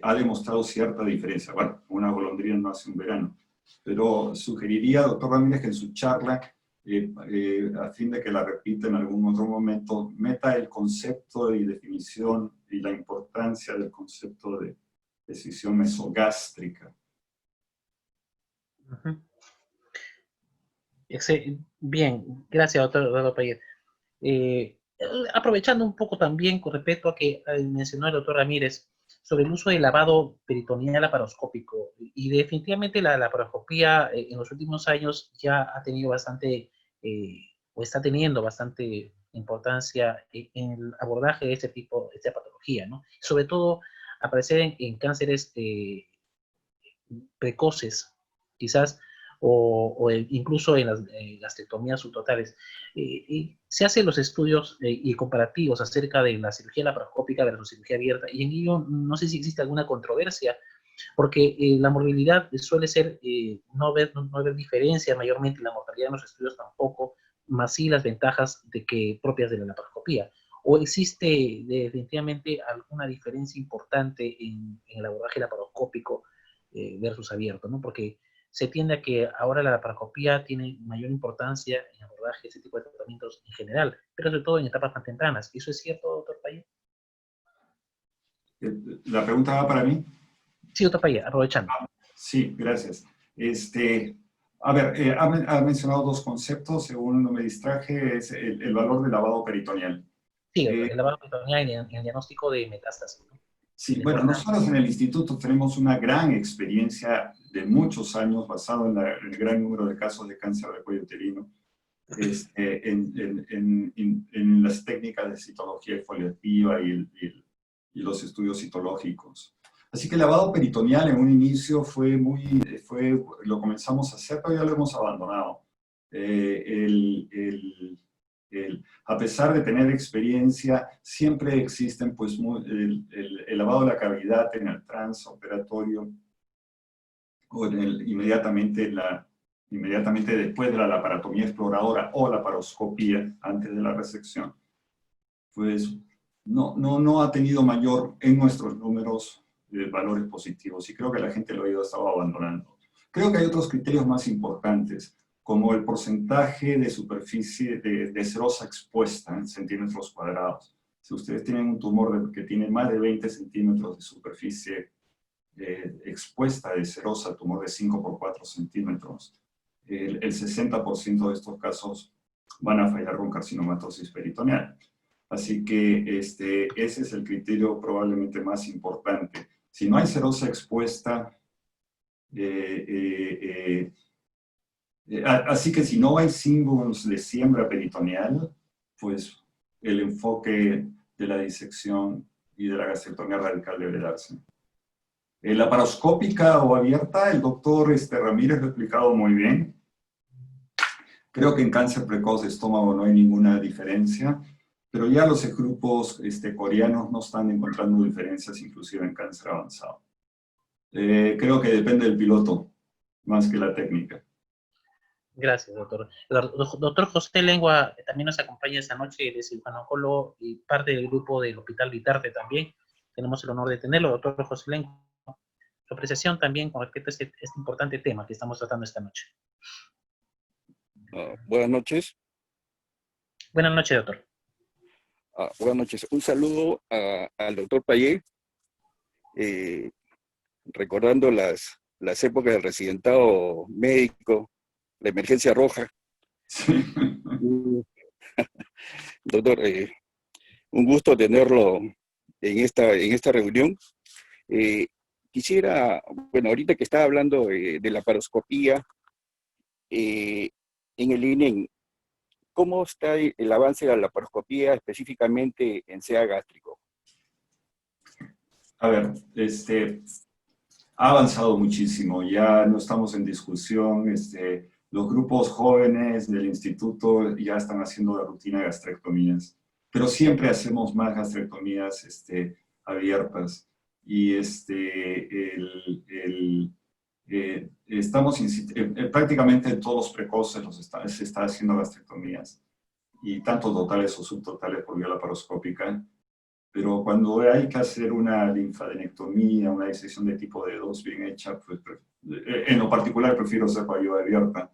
ha demostrado cierta diferencia. Bueno, una golondrina no hace un verano, pero sugeriría, doctor Ramírez, que en su charla, a fin de que la repita en algún otro momento, meta el concepto y definición y la importancia del concepto de excisión mesogástrica. Bien, gracias, doctor Payet. Aprovechando un poco también con respecto a que mencionó el doctor Ramírez sobre el uso del lavado peritoneal laparoscópico, y definitivamente la laparoscopía en los últimos años ya ha tenido bastante, o está teniendo bastante importancia en el abordaje de este tipo de patología, ¿no? Sobre todo aparecer en cánceres precoces, quizás incluso en las gastrectomías subtotales. Se hacen los estudios y comparativos acerca de la cirugía laparoscópica versus cirugía abierta, y en ello no sé si existe alguna controversia, porque la morbilidad suele ser no ver diferencia, mayormente la mortalidad en los estudios tampoco, más sí las ventajas propias de la laparoscopía. ¿O existe definitivamente alguna diferencia importante en el abordaje laparoscópico versus abierto, ¿no? Porque se tiende a que ahora la laparoscopía tiene mayor importancia en abordaje de ese tipo de tratamientos en general, pero sobre todo en etapas más tempranas. ¿Eso es cierto, doctor Payet? ¿La pregunta va para mí? Sí, doctor Payet, aprovechando. Sí, gracias. A ver, ha mencionado dos conceptos, según no me distraje, es el valor del lavado peritoneal. Sí, el lavado peritoneal y el diagnóstico de metástasis, ¿no? Sí, bueno, nosotros en el instituto tenemos una gran experiencia de muchos años basado en el gran número de casos de cáncer de cuello uterino, en las técnicas de citología exfoliativa y los estudios citológicos. Así que el lavado peritoneal en un inicio lo comenzamos a hacer, pero ya lo hemos abandonado. A pesar de tener experiencia, siempre existen pues, el lavado de la cavidad en el transoperatorio o inmediatamente después de la laparotomía exploradora o laparoscopía antes de la resección. Pues no ha tenido mayor en nuestros números valores positivos, y creo que la gente lo ha estado abandonando. Creo que hay otros criterios más importantes, como el porcentaje de superficie de serosa expuesta en centímetros cuadrados. Si ustedes tienen un tumor que tiene más de 20 centímetros de superficie expuesta de serosa, tumor de 5 por 4 centímetros, el 60% de estos casos van a fallar con carcinomatosis peritoneal. Así que ese es el criterio probablemente más importante. Si no hay serosa expuesta, así que si no hay símbolos de siembra peritoneal, pues el enfoque de la disección y de la gastrectomía radical debe darse. La laparoscópica o abierta, el doctor Ramírez lo ha explicado muy bien. Creo que en cáncer precoz de estómago no hay ninguna diferencia, pero ya los grupos coreanos no están encontrando diferencias, inclusive en cáncer avanzado. Creo que depende del piloto, más que la técnica. Gracias, doctor. Doctor José Lengua también nos acompaña esta noche, él es cirujano oncólogo y parte del grupo del Hospital Vitarte también. Tenemos el honor de tenerlo, doctor José Lengua. Su apreciación también con respecto a este importante tema que estamos tratando esta noche. Buenas noches. Buenas noches, doctor. Buenas noches. Un saludo al doctor Payet, recordando las épocas del residentado médico, la emergencia roja. Sí. Doctor, un gusto tenerlo en esta reunión. Quisiera, bueno, ahorita que estaba hablando de la laparoscopía, en el INEN, ¿cómo está el avance de la laparoscopía específicamente en SEA gástrico? A ver, ha avanzado muchísimo, ya no estamos en discusión, los grupos jóvenes del instituto ya están haciendo la rutina de gastrectomías, pero siempre hacemos más gastrectomías abiertas, y estamos prácticamente en todos los precoces se está haciendo gastrectomías, y tanto totales o subtotales por vía laparoscópica. Pero cuando hay que hacer una linfadenectomía, una disección de tipo D2 bien hecha, pues en lo particular prefiero hacer por vía abierta.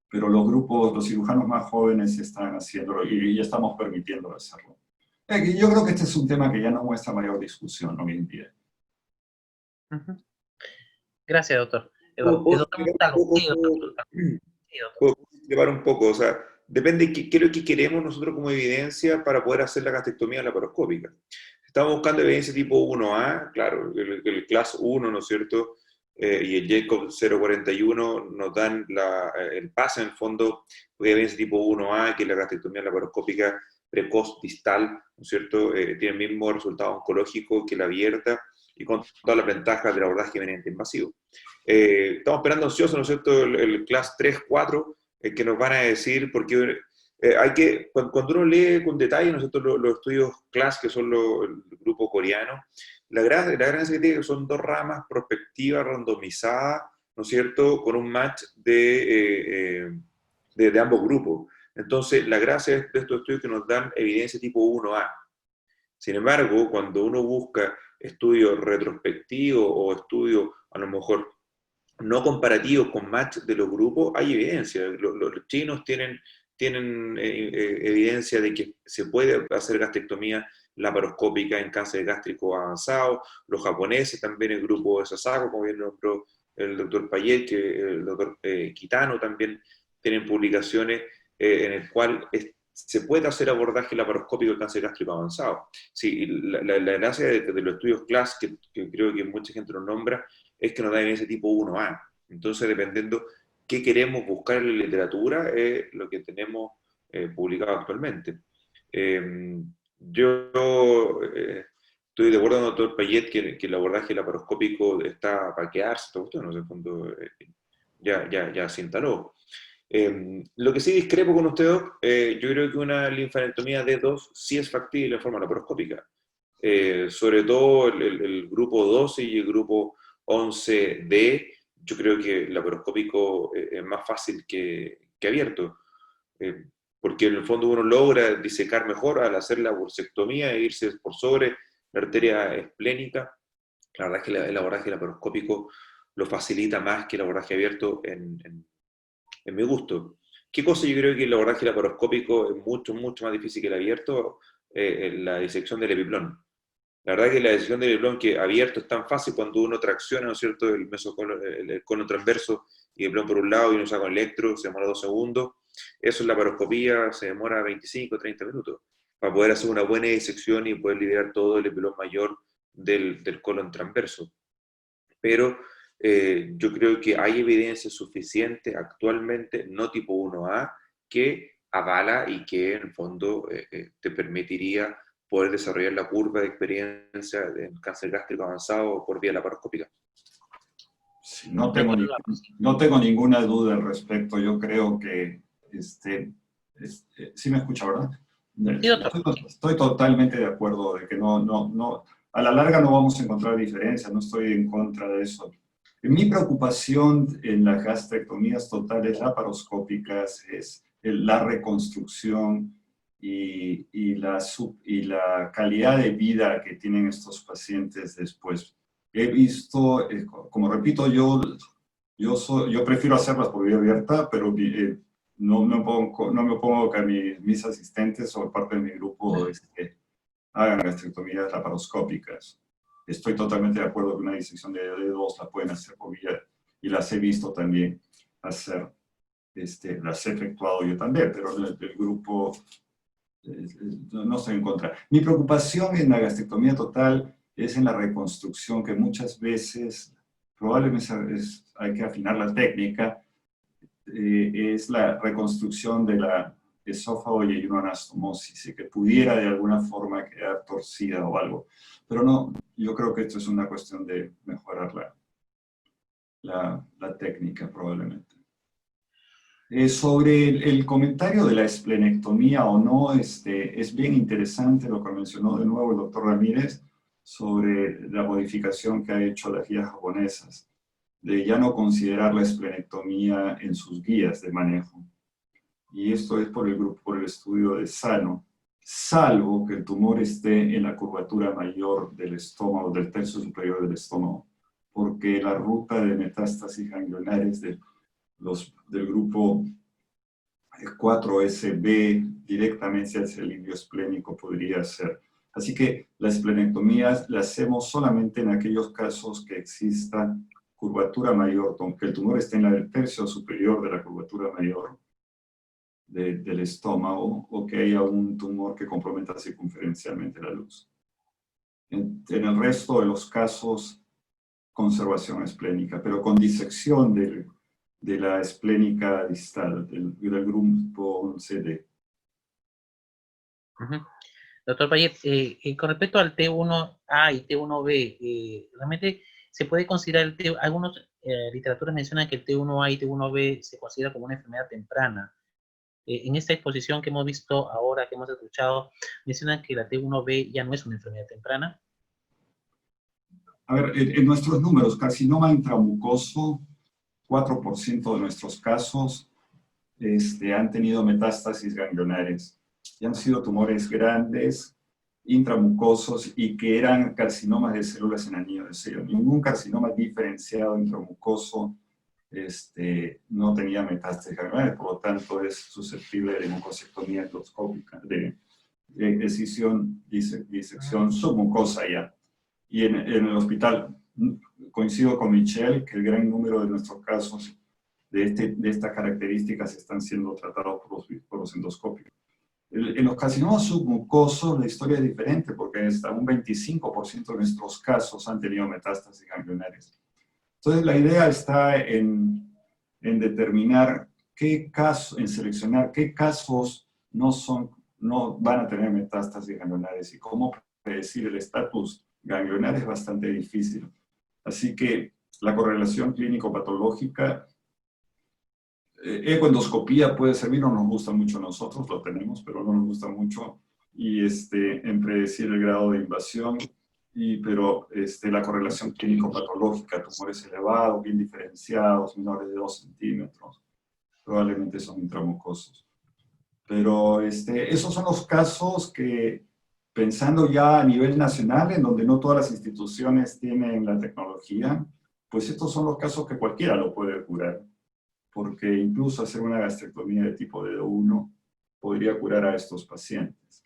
Pero los cirujanos más jóvenes están haciéndolo y ya estamos permitiendo hacerlo. Yo creo que este es un tema que ya no muestra mayor discusión hoy en día. Gracias, doctor. Puedo llevar un poco, o sea, depende de qué es lo que queremos nosotros como evidencia para poder hacer la gastrectomía laparoscópica. Estamos buscando evidencia tipo 1A, claro, el CLAS 1, ¿no es cierto? Y el Jacob 041 nos dan el pase en el fondo de evidencia tipo 1A, que es la gastrectomía laparoscópica precoz distal, ¿no es cierto? Tiene el mismo resultado oncológico que la abierta, y con todas las ventajas del abordaje eminente invasivo. Estamos esperando ansiosos, ¿no es cierto?, el CLAS 3-4, que nos van a decir, porque cuando uno lee con detalle, ¿no es cierto?, los estudios CLAS, que son el grupo coreano, la gracia que tiene que son 2 ramas prospectivas randomizadas, ¿no es cierto?, con un match de ambos grupos. Entonces, la gracia de estos estudios es que nos dan evidencia tipo 1A. Sin embargo, cuando uno busca estudios retrospectivos o estudios a lo mejor no comparativos con match de los grupos, hay evidencia. Los chinos tienen evidencia de que se puede hacer gastrectomía laparoscópica en cáncer gástrico avanzado. Los japoneses también, el grupo de Sasako, como bien nombró el doctor Payet, que el doctor Kitano también tienen publicaciones en el cual se puede hacer abordaje laparoscópico del cáncer gástrico avanzado. Sí, la gracia de los estudios CLAS, que creo que mucha gente los nombra, es que nos da evidencia tipo 1A. Entonces, dependiendo qué queremos buscar en la literatura, es lo que tenemos publicado actualmente. Yo estoy de acuerdo con el doctor Payet que el abordaje laparoscópico está para quedarse, todo esto, no sé, cuando ya se instaló. Lo que sí discrepo con usted, Doc, yo creo que una linfadenectomía D2 sí es factible en forma laparoscópica. Sobre todo el grupo 12 y el grupo 11D, yo creo que el laparoscópico es más fácil que abierto. Porque en el fondo uno logra disecar mejor al hacer la bursectomía e irse por sobre la arteria esplénica. La verdad es que el abordaje laparoscópico lo facilita más que el abordaje abierto en mi gusto. ¿Qué cosa yo creo que el abordaje laparoscópico es mucho más difícil que el abierto? La disección del epiplón. La verdad es que la disección del epiplón, que abierto es tan fácil cuando uno tracciona, ¿no es cierto?, el colon transverso y el epiplón por un lado y uno saca un electro, se demora 2 segundos. Eso en la laparoscopía se demora 25 o 30 minutos para poder hacer una buena disección y poder liberar todo el epiplón mayor del colon transverso. Pero yo creo que hay evidencia suficiente actualmente, no tipo 1A, que avala y que en el fondo te permitiría poder desarrollar la curva de experiencia en cáncer gástrico avanzado por vía laparoscópica. Sí, no tengo ninguna duda al respecto. Yo creo que sí me escucha, ¿verdad? Estoy totalmente de acuerdo de que a la larga no vamos a encontrar diferencias, no estoy en contra de eso. Mi preocupación en las gastrectomías totales laparoscópicas es la reconstrucción y la calidad de vida que tienen estos pacientes después. He visto, como repito, yo prefiero hacerlas por vía abierta, pero no me opongo que mis asistentes o parte de mi grupo hagan gastrectomías laparoscópicas. Estoy totalmente de acuerdo que una disección de D2 la pueden hacer por vía, y las he visto también hacer, las he efectuado yo también, pero el grupo no estoy en contra. Mi preocupación en la gastrectomía total es en la reconstrucción, que muchas veces, probablemente hay que afinar la técnica, es la reconstrucción de la esófago y una anastomosis, y que pudiera de alguna forma quedar torcida o algo. Pero no, yo creo que esto es una cuestión de mejorar la técnica, probablemente. Sobre el comentario de la esplenectomía o no, es bien interesante lo que mencionó de nuevo el doctor Ramírez sobre la modificación que ha hecho las guías japonesas, de ya no considerar la esplenectomía en sus guías de manejo. Y esto es por el estudio de Sano, salvo que el tumor esté en la curvatura mayor del estómago, del tercio superior del estómago, porque la ruta de metástasis ganglionares del grupo 4SB directamente hacia el lirio esplénico podría ser. Así que la esplenectomía la hacemos solamente en aquellos casos que exista curvatura mayor, aunque el tumor esté en el tercio superior de la curvatura mayor del estómago, o que haya un tumor que comprometa circunferencialmente la luz. En el resto de los casos, conservación esplénica, pero con disección de la esplénica distal, del grupo 11D. Doctor Payet, con respecto al T1A y T1B, realmente se puede considerar algunos literaturas mencionan que el T1A y T1B se considera como una enfermedad temprana. En esta exposición que hemos visto ahora, que hemos escuchado, mencionan que la T1B ya no es una enfermedad temprana. A ver, en nuestros números, carcinoma intramucoso, 4% de nuestros casos han tenido metástasis ganglionares. Y han sido tumores grandes, intramucosos, y que eran carcinomas de células en anillo de sello. Ningún carcinoma diferenciado intramucoso no tenía metástasis ganglionares, por lo tanto es susceptible de mucosectomía endoscópica, de disección submucosa ya. Y en el hospital, coincido con Michelle, que el gran número de nuestros casos de estas características están siendo tratados por los endoscópicos. En los carcinomas submucosos la historia es diferente, porque hasta un 25% de nuestros casos han tenido metástasis ganglionares. Entonces la idea está en determinar en seleccionar qué casos no van a tener metástasis ganglionares y cómo predecir el estatus ganglionar es bastante difícil. Así que la correlación clínico-patológica, ecoendoscopía puede servir, no nos gusta mucho a nosotros, lo tenemos, pero no nos gusta mucho, y en predecir el grado de invasión, pero la correlación clínico-patológica, tumores elevados, bien diferenciados, menores de 2 centímetros, probablemente son intramucosos. Pero esos son los casos que, pensando ya a nivel nacional, en donde no todas las instituciones tienen la tecnología, pues estos son los casos que cualquiera lo puede curar, porque incluso hacer una gastrectomía de tipo D1 podría curar a estos pacientes.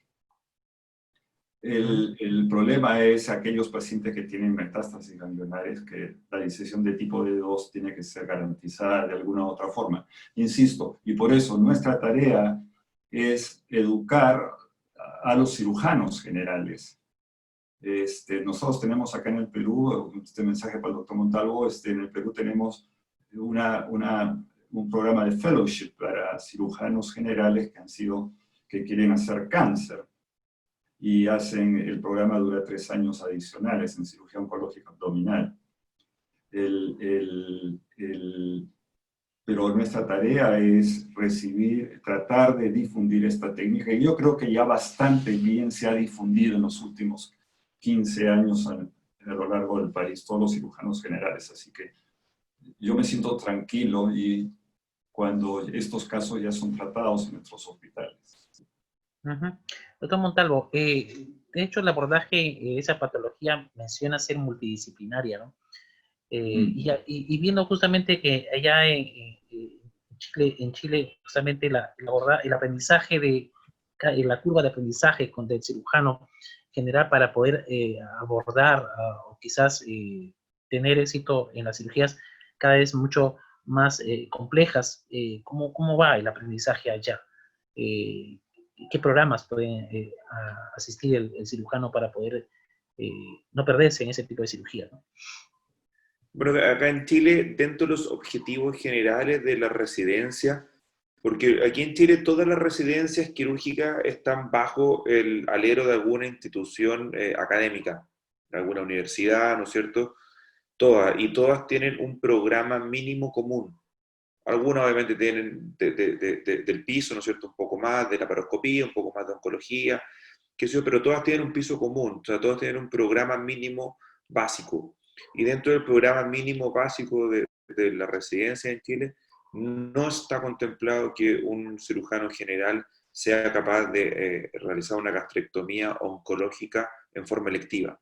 El problema es aquellos pacientes que tienen metástasis ganglionares, que la disección de tipo D2 tiene que ser garantizada de alguna u otra forma. Insisto, y por eso nuestra tarea es educar a los cirujanos generales. Nosotros tenemos acá en el Perú, este mensaje para el doctor Montalvo, en el Perú tenemos un programa de fellowship para cirujanos generales que quieren hacer cáncer. Y el programa dura 3 años adicionales en cirugía oncológica abdominal. Pero nuestra tarea es tratar de difundir esta técnica, y yo creo que ya bastante bien se ha difundido en los últimos 15 años a lo largo del país, todos los cirujanos generales, así que yo me siento tranquilo y cuando estos casos ya son tratados en nuestros hospitales. Doctor Montalvo, de hecho el abordaje de esa patología menciona ser multidisciplinaria, ¿no? Y viendo justamente que allá en Chile justamente el aprendizaje la curva de aprendizaje del cirujano general para poder abordar o quizás tener éxito en las cirugías cada vez mucho más complejas. ¿Cómo va el aprendizaje allá? ¿Qué programas pueden asistir el cirujano para poder no perderse en ese tipo de cirugía, ¿no? Bueno, acá en Chile, dentro de los objetivos generales de la residencia, porque aquí en Chile todas las residencias quirúrgicas están bajo el alero de alguna institución académica, de alguna universidad, ¿no es cierto? Y todas tienen un programa mínimo común. Algunas obviamente tienen del piso, ¿no es cierto?, un poco más de laparoscopía, un poco más de oncología, qué sé yo, pero todas tienen un piso común, o sea, todas tienen un programa mínimo básico. Y dentro del programa mínimo básico de la residencia en Chile, no está contemplado que un cirujano general sea capaz de realizar una gastrectomía oncológica en forma electiva.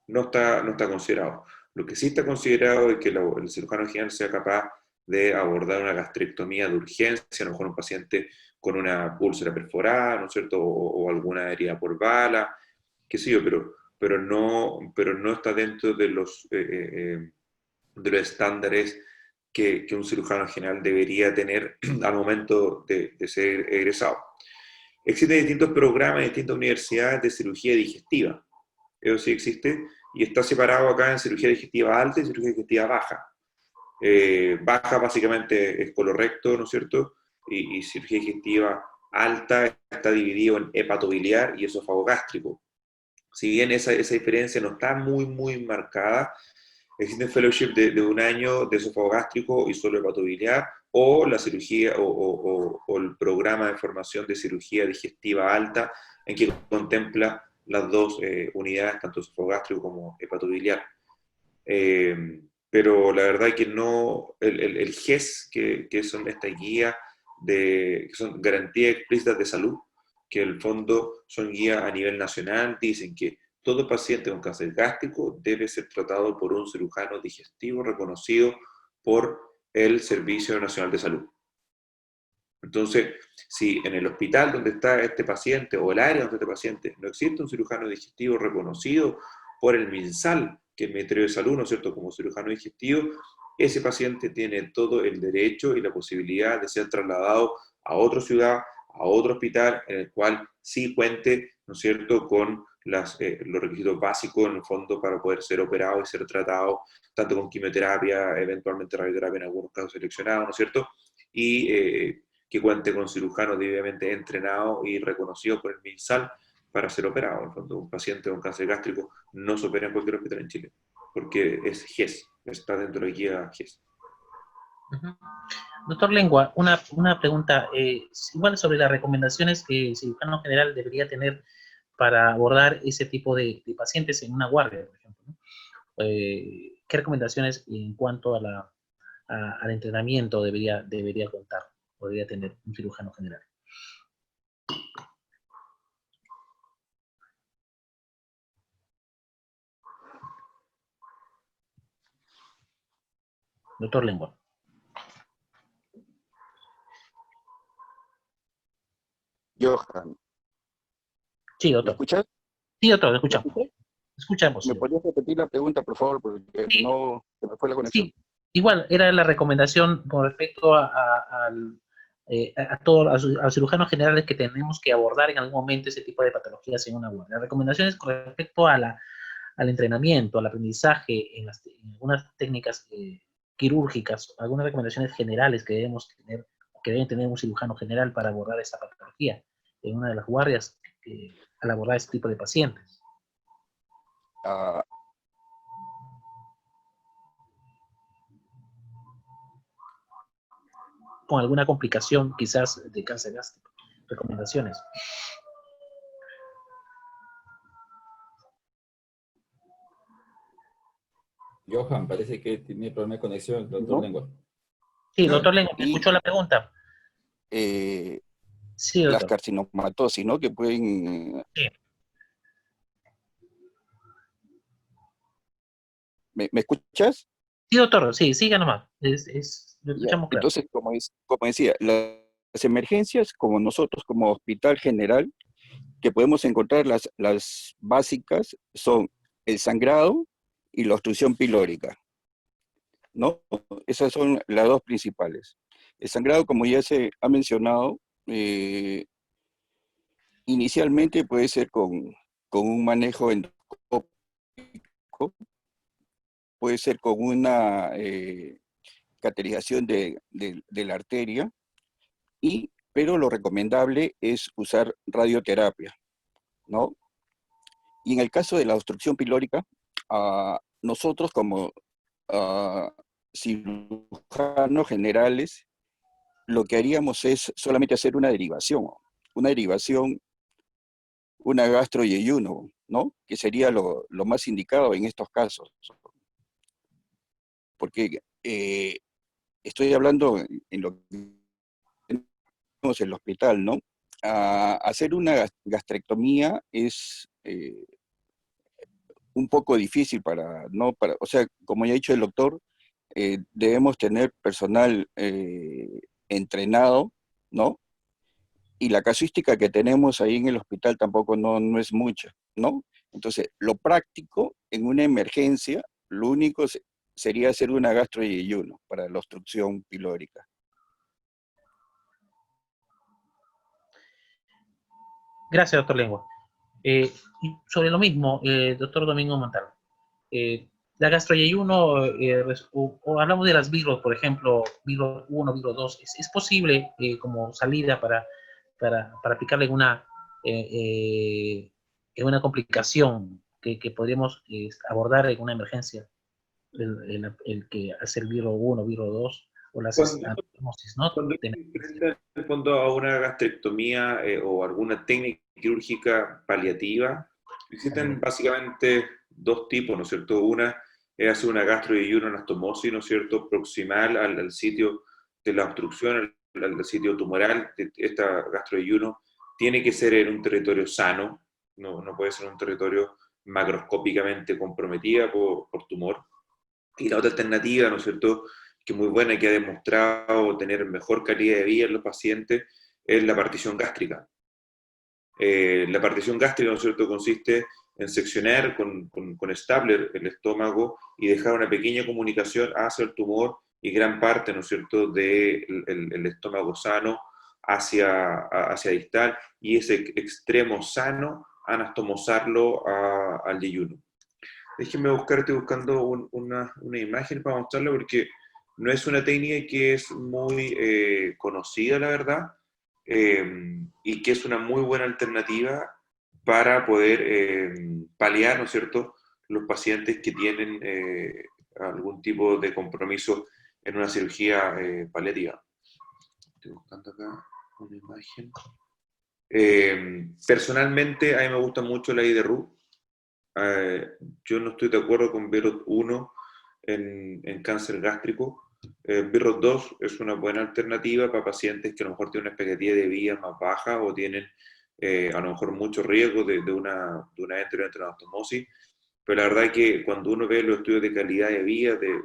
No está considerado. Lo que sí está considerado es que el cirujano general sea capaz de abordar una gastrectomía de urgencia, a lo mejor un paciente con una úlcera perforada, ¿no es cierto?, o alguna herida por bala, qué sé yo, pero no está dentro de los estándares que un cirujano general debería tener al momento de ser egresado. Existen distintos programas en distintas universidades de cirugía digestiva. Eso sí existe, y está separado acá en cirugía digestiva alta y cirugía digestiva baja. Baja básicamente es colorecto, ¿no es cierto? Y cirugía digestiva alta está dividido en hepatobiliar y esófago gástrico. Si bien esa diferencia no está muy marcada, existen fellowship de 1 año de esófago gástrico y solo hepatobiliar, o la cirugía o el programa de formación de cirugía digestiva alta, en que contempla las dos unidades, tanto esófago gástrico como hepatobiliar. Pero la verdad es que no, el GES, que son estas guías que son garantías explícitas de salud, que en el fondo son guías a nivel nacional, dicen que todo paciente con cáncer gástrico debe ser tratado por un cirujano digestivo reconocido por el Servicio Nacional de Salud. Entonces, si en el hospital donde está este paciente o el área donde este paciente no existe un cirujano digestivo reconocido por el MinSal, que es el Ministerio de Salud, ¿no es cierto?, como cirujano digestivo, ese paciente tiene todo el derecho y la posibilidad de ser trasladado a otra ciudad, a otro hospital, en el cual sí cuente, ¿no es cierto?, con los requisitos básicos, en el fondo, para poder ser operado y ser tratado, tanto con quimioterapia, eventualmente radioterapia en algunos casos seleccionados, ¿no es cierto?, y que cuente con cirujanos debidamente entrenados y reconocidos por el MinSal para ser operado. En el fondo, un paciente con cáncer gástrico no se opera en cualquier hospital en Chile, porque es GES, está dentro de la guía GES. Doctor Lengua, una pregunta, igual sobre las recomendaciones que el cirujano general debería tener para abordar ese tipo de pacientes en una guardia, por ejemplo, ¿no? ¿Qué recomendaciones en cuanto al entrenamiento debería contar, podría tener un cirujano general? Doctor Lengua. Johan, Sí, ¿me doctor. escuchas? Sí, doctor, ¿Me escuchamos. escuchas? Escuchamos. ¿Me podrías repetir la pregunta, por favor? Porque Sí. no se me fue la conexión. Sí, igual era la recomendación con respecto a todos los cirujanos generales que tenemos que abordar en algún momento ese tipo de patologías en una guardia. Las recomendaciones con respecto al entrenamiento, al aprendizaje en algunas técnicas quirúrgicas, algunas recomendaciones generales que deben tener un cirujano general para abordar esa patología en una de las guardias al abordar este tipo de pacientes. Con alguna complicación quizás de cáncer gástrico. Recomendaciones. Johan, parece que tiene problema de conexión, doctor ¿No? Lengua. Sí, doctor Lengua, ¿me Y escuchó la pregunta? Sí, las doctor. carcinomatosis, ¿no? Que pueden... Sí. ¿Me escuchas? Sí, doctor, sí, siga nomás. Lo Ya. escuchamos claro. Entonces, como decía, las emergencias, como nosotros, como hospital general, que podemos encontrar las básicas, son el sangrado y la obstrucción pilórica, ¿no? Esas son las dos principales. El sangrado, como ya se ha mencionado, inicialmente puede ser con un manejo endoscópico, puede ser con una cateterización de la arteria, pero lo recomendable es usar radioterapia, ¿no? Y en el caso de la obstrucción pilórica, nosotros como cirujanos generales, lo que haríamos es solamente hacer una derivación, una gastroyeyuno, ¿no? Que sería lo más indicado en estos casos. Porque estoy hablando en lo que tenemos en el hospital, ¿no? Hacer una gastrectomía es un poco difícil o sea, como ya ha dicho el doctor, debemos tener personal entrenado, ¿no? Y la casuística que tenemos ahí en el hospital tampoco no es mucha, ¿no? Entonces, lo práctico en una emergencia, lo único sería hacer una gastroyeyuno para la obstrucción pilórica. Gracias, doctor Lengua. Y sobre lo mismo, doctor Domingo Montalvo. La gastroyeyuno, o hablamos de las virus, por ejemplo, virus 1, virus 2, ¿es posible como salida para para aplicarle en una complicación que podríamos abordar en una emergencia, el que hace el virus 1, virus 2 o las anastomosis, ¿no? Cuando se enfrenta en el fondo a una gastrectomía o alguna técnica quirúrgica paliativa, existen básicamente dos tipos, ¿no es cierto? Una es hacer una gastroyeyunoanastomosis, ¿no es cierto?, proximal al sitio de la obstrucción, al sitio tumoral. Esta gastroyeyuno tiene que ser en un territorio sano, no puede ser un territorio macroscópicamente comprometida por tumor. Y la otra alternativa, ¿no es cierto?, que es muy buena y que ha demostrado tener mejor calidad de vida en los pacientes, es la partición gástrica. La partición gástrica, ¿no es cierto?, consiste en seccionar con stapler el estómago y dejar una pequeña comunicación hacia el tumor y gran parte, ¿no es cierto?, del estómago sano hacia distal, y ese extremo sano anastomosarlo al yeyuno. Déjenme estoy buscando una imagen para mostrarla, porque no es una técnica que es muy conocida, la verdad, y que es una muy buena alternativa para poder paliar, ¿no es cierto?, los pacientes que tienen algún tipo de compromiso en una cirugía paliativa. Estoy buscando acá una imagen. Personalmente, a mí me gusta mucho la IDRU. Yo no estoy de acuerdo con BIROT 1 en cáncer gástrico. BIROT 2 es una buena alternativa para pacientes que a lo mejor tienen una expectativa de vida más baja o tienen a lo mejor mucho riesgo de una enteroanastomosis. Pero la verdad es que cuando uno ve los estudios de calidad de vida de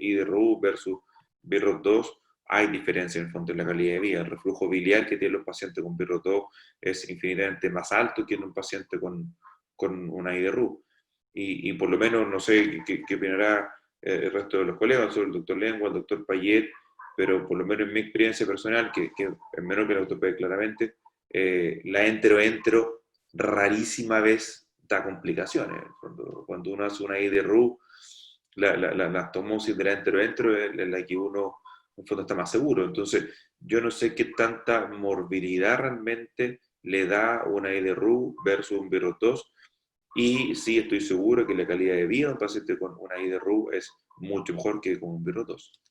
IDRU versus BIROT 2, hay diferencia en el fondo en la calidad de vida. El reflujo biliar que tienen los pacientes con BIROT 2 es infinitamente más alto que en un paciente con una IDRU. Y por lo menos, no sé qué opinará el resto de los colegas, sobre el doctor Lengua, el doctor Payet, pero por lo menos en mi experiencia personal, que es menor que la ortopedia claramente, la entero rarísima vez da complicaciones. Cuando uno hace una IDRU, la anastomosis de la entero es la que uno en fondo está más seguro. Entonces, yo no sé qué tanta morbilidad realmente le da una IDRU versus un BIROT 2, y sí estoy seguro que la calidad de vida de un paciente con una IDRU es mucho mejor que con un BIROT 2.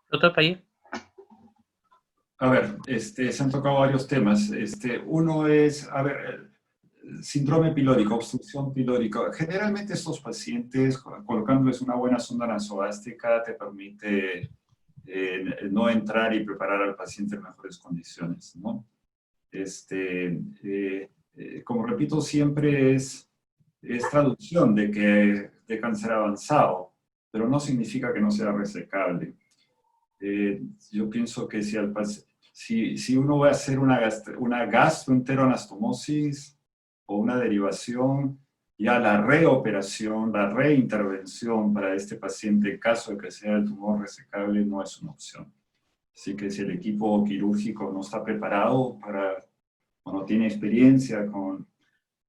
Doctor Payet. A ver, se han tocado varios temas. Uno es, a ver, síndrome pilórico, obstrucción pilórica. Generalmente estos pacientes, colocándoles una buena sonda nasogástrica, te permite no entrar y preparar al paciente en mejores condiciones, ¿no? Como repito, siempre es traducción de cáncer avanzado, pero no significa que no sea resecable. Yo pienso que si uno va a hacer una gastroenteroanastomosis o una derivación, ya la reoperación, la reintervención para este paciente, en caso de que sea el tumor resecable, no es una opción. Así que si el equipo quirúrgico no está preparado o no tiene experiencia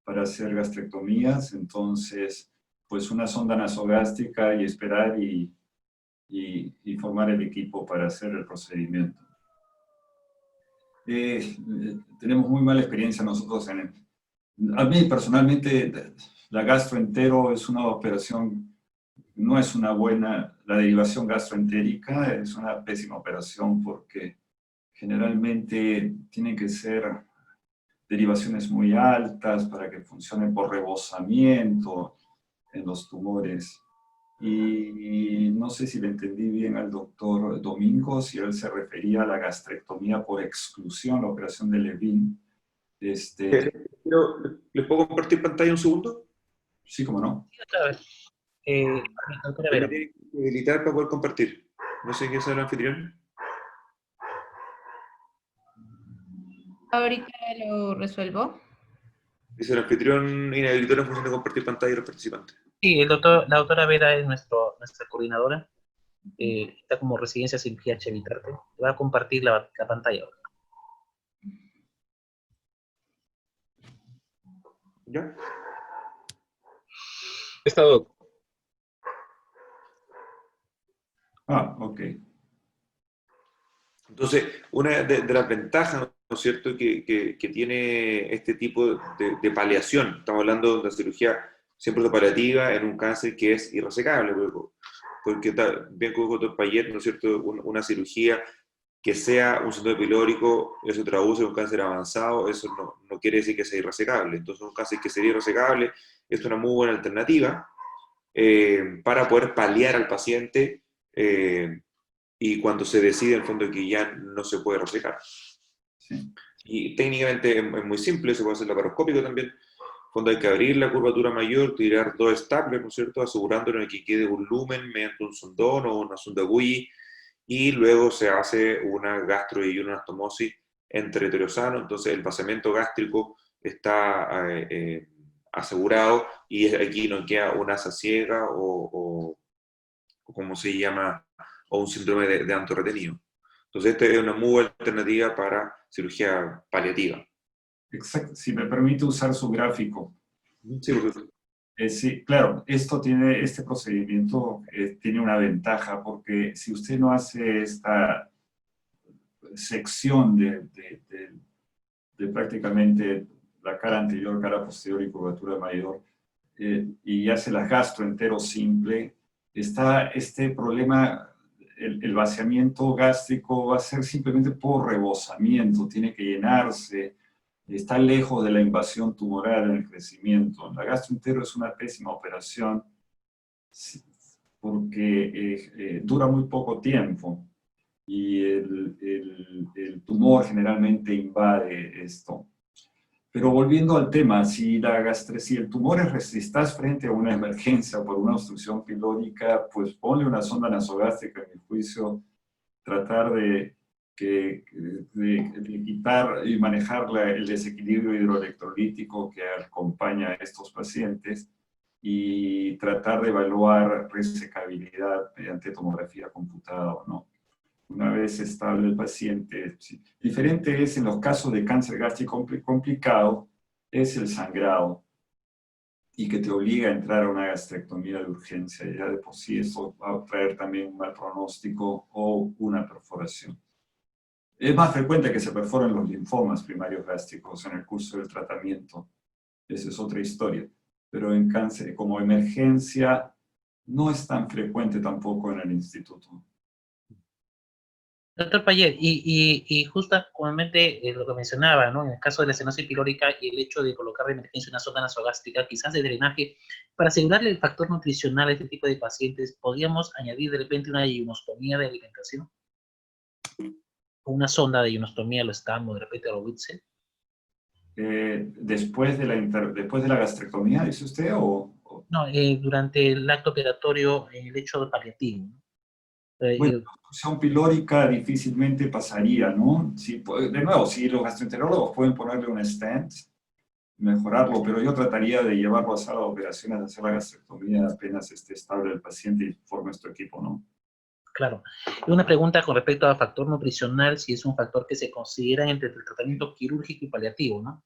para hacer gastrectomías, entonces pues una sonda nasogástrica y esperar y formar el equipo para hacer el procedimiento. Tenemos muy mala experiencia nosotros a mí personalmente la gastroentero es una operación, no es una buena, la derivación gastroentérica es una pésima operación porque generalmente tienen que ser derivaciones muy altas para que funcione por rebosamiento en los tumores. Y no sé si le entendí bien al doctor Domingo, si él se refería a la gastrectomía por exclusión, la operación de Levin. ¿Les puedo compartir pantalla un segundo? Sí, cómo no. Doctora Vera. Me tiene que habilitar para poder compartir. No sé quién es el anfitrión. Ahorita lo resuelvo. Dice el anfitrión inhabilitó la función de compartir pantalla a los participantes. Sí, la doctora Vera es nuestra coordinadora. Está como residencia cirugía Chevitarte. Va a compartir la pantalla ahora. ¿Ya? Está, doc. Ah, ok. Entonces, una de las ventajas, ¿no ¿no es cierto?, que tiene este tipo de paliación. Estamos hablando de una cirugía siempre paliativa en un cáncer que es irresecable, porque bien como dijo Dr. Payet, ¿no es cierto?, una cirugía que sea un síndrome pilórico, eso traduce un cáncer avanzado, eso no quiere decir que sea irresecable. Entonces un cáncer que sería irresecable es una muy buena alternativa para poder paliar al paciente y cuando se decide en el fondo que ya no se puede resecar. Sí. Y técnicamente es muy simple, se puede hacer laparoscópico también. En el fondo hay que abrir la curvatura mayor, tirar 2 staplers, ¿no es cierto?, asegurándonos de que quede un lumen mediante un sondón o una sonda Guy, y luego se hace una gastroyeyunoanastomosis entre heterosano, entonces el vaciamiento gástrico está asegurado y aquí no queda una asa ciega o como se llama, o un síndrome de anto retenido. Entonces esta es una muy buena alternativa para cirugía paliativa. Exacto, si me permite usar su gráfico. Sí, perfecto. Sí, claro, este procedimiento tiene una ventaja porque si usted no hace esta sección de prácticamente la cara anterior, cara posterior y curvatura mayor, y hace la gastro entero simple, está este problema, el vaciamiento gástrico va a ser simplemente por rebosamiento, tiene que llenarse, está lejos de la invasión tumoral en el crecimiento. La gastroentero es una pésima operación porque dura muy poco tiempo y el tumor generalmente invade esto. Pero volviendo al tema, si el tumor si estás frente a una emergencia por una obstrucción pilórica, pues ponle una sonda nasogástrica, en mi juicio, tratar de quitar y manejar el desequilibrio hidroelectrolítico que acompaña a estos pacientes y tratar de evaluar resecabilidad mediante tomografía computada o no. Una vez estable el paciente, sí. Diferente es en los casos de cáncer gástrico complicado, es el sangrado y que te obliga a entrar a una gastrectomía de urgencia. Ya de por sí eso va a traer también un mal pronóstico o una perforación. Es más frecuente que se perforen los linfomas primarios gástricos en el curso del tratamiento. Esa es otra historia. Pero en cáncer, como emergencia, no es tan frecuente tampoco en el instituto. Doctor Payet, y justamente lo que mencionaba, ¿no?, en el caso de la estenosis pilórica y el hecho de colocar de emergencia una sonda nasogástrica, quizás de drenaje, para asegurarle el factor nutricional a este tipo de pacientes, ¿podríamos añadir de repente una ionostomía de alimentación? Una sonda de ionostomía lo estamos, de repente lo Whitzel. Después de la gastrectomía, dice usted, No, durante el acto operatorio, el hecho paliativo, ¿no? Bueno, la obstrucción pilórica difícilmente pasaría, ¿no? De nuevo, si los gastroenterólogos pueden ponerle un stent, mejorarlo, pero yo trataría de llevarlo a sala de operaciones, hacer la gastrectomía apenas esté estable el paciente y forme nuestro equipo, ¿no? Claro. Y una pregunta con respecto al factor nutricional, si es un factor que se considera entre el tratamiento quirúrgico y paliativo, ¿no?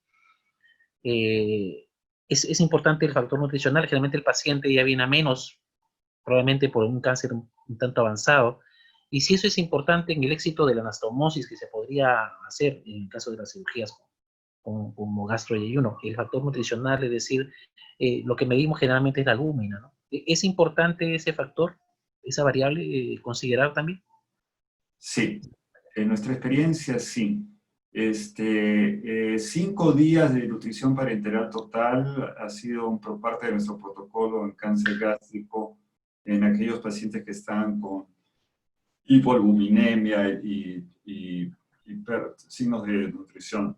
Es importante el factor nutricional, generalmente el paciente ya viene a menos, probablemente por un cáncer un tanto avanzado, y si eso es importante en el éxito de la anastomosis que se podría hacer en el caso de las cirugías como gastroyeyuno, el factor nutricional, es decir, lo que medimos generalmente es la albúmina, ¿no? ¿Es importante ese factor, esa variable, considerar también? Sí, en nuestra experiencia sí. 5 días de nutrición parenteral total ha sido por parte de nuestro protocolo en cáncer gástrico en aquellos pacientes que están con hipoalbuminemia y signos de nutrición.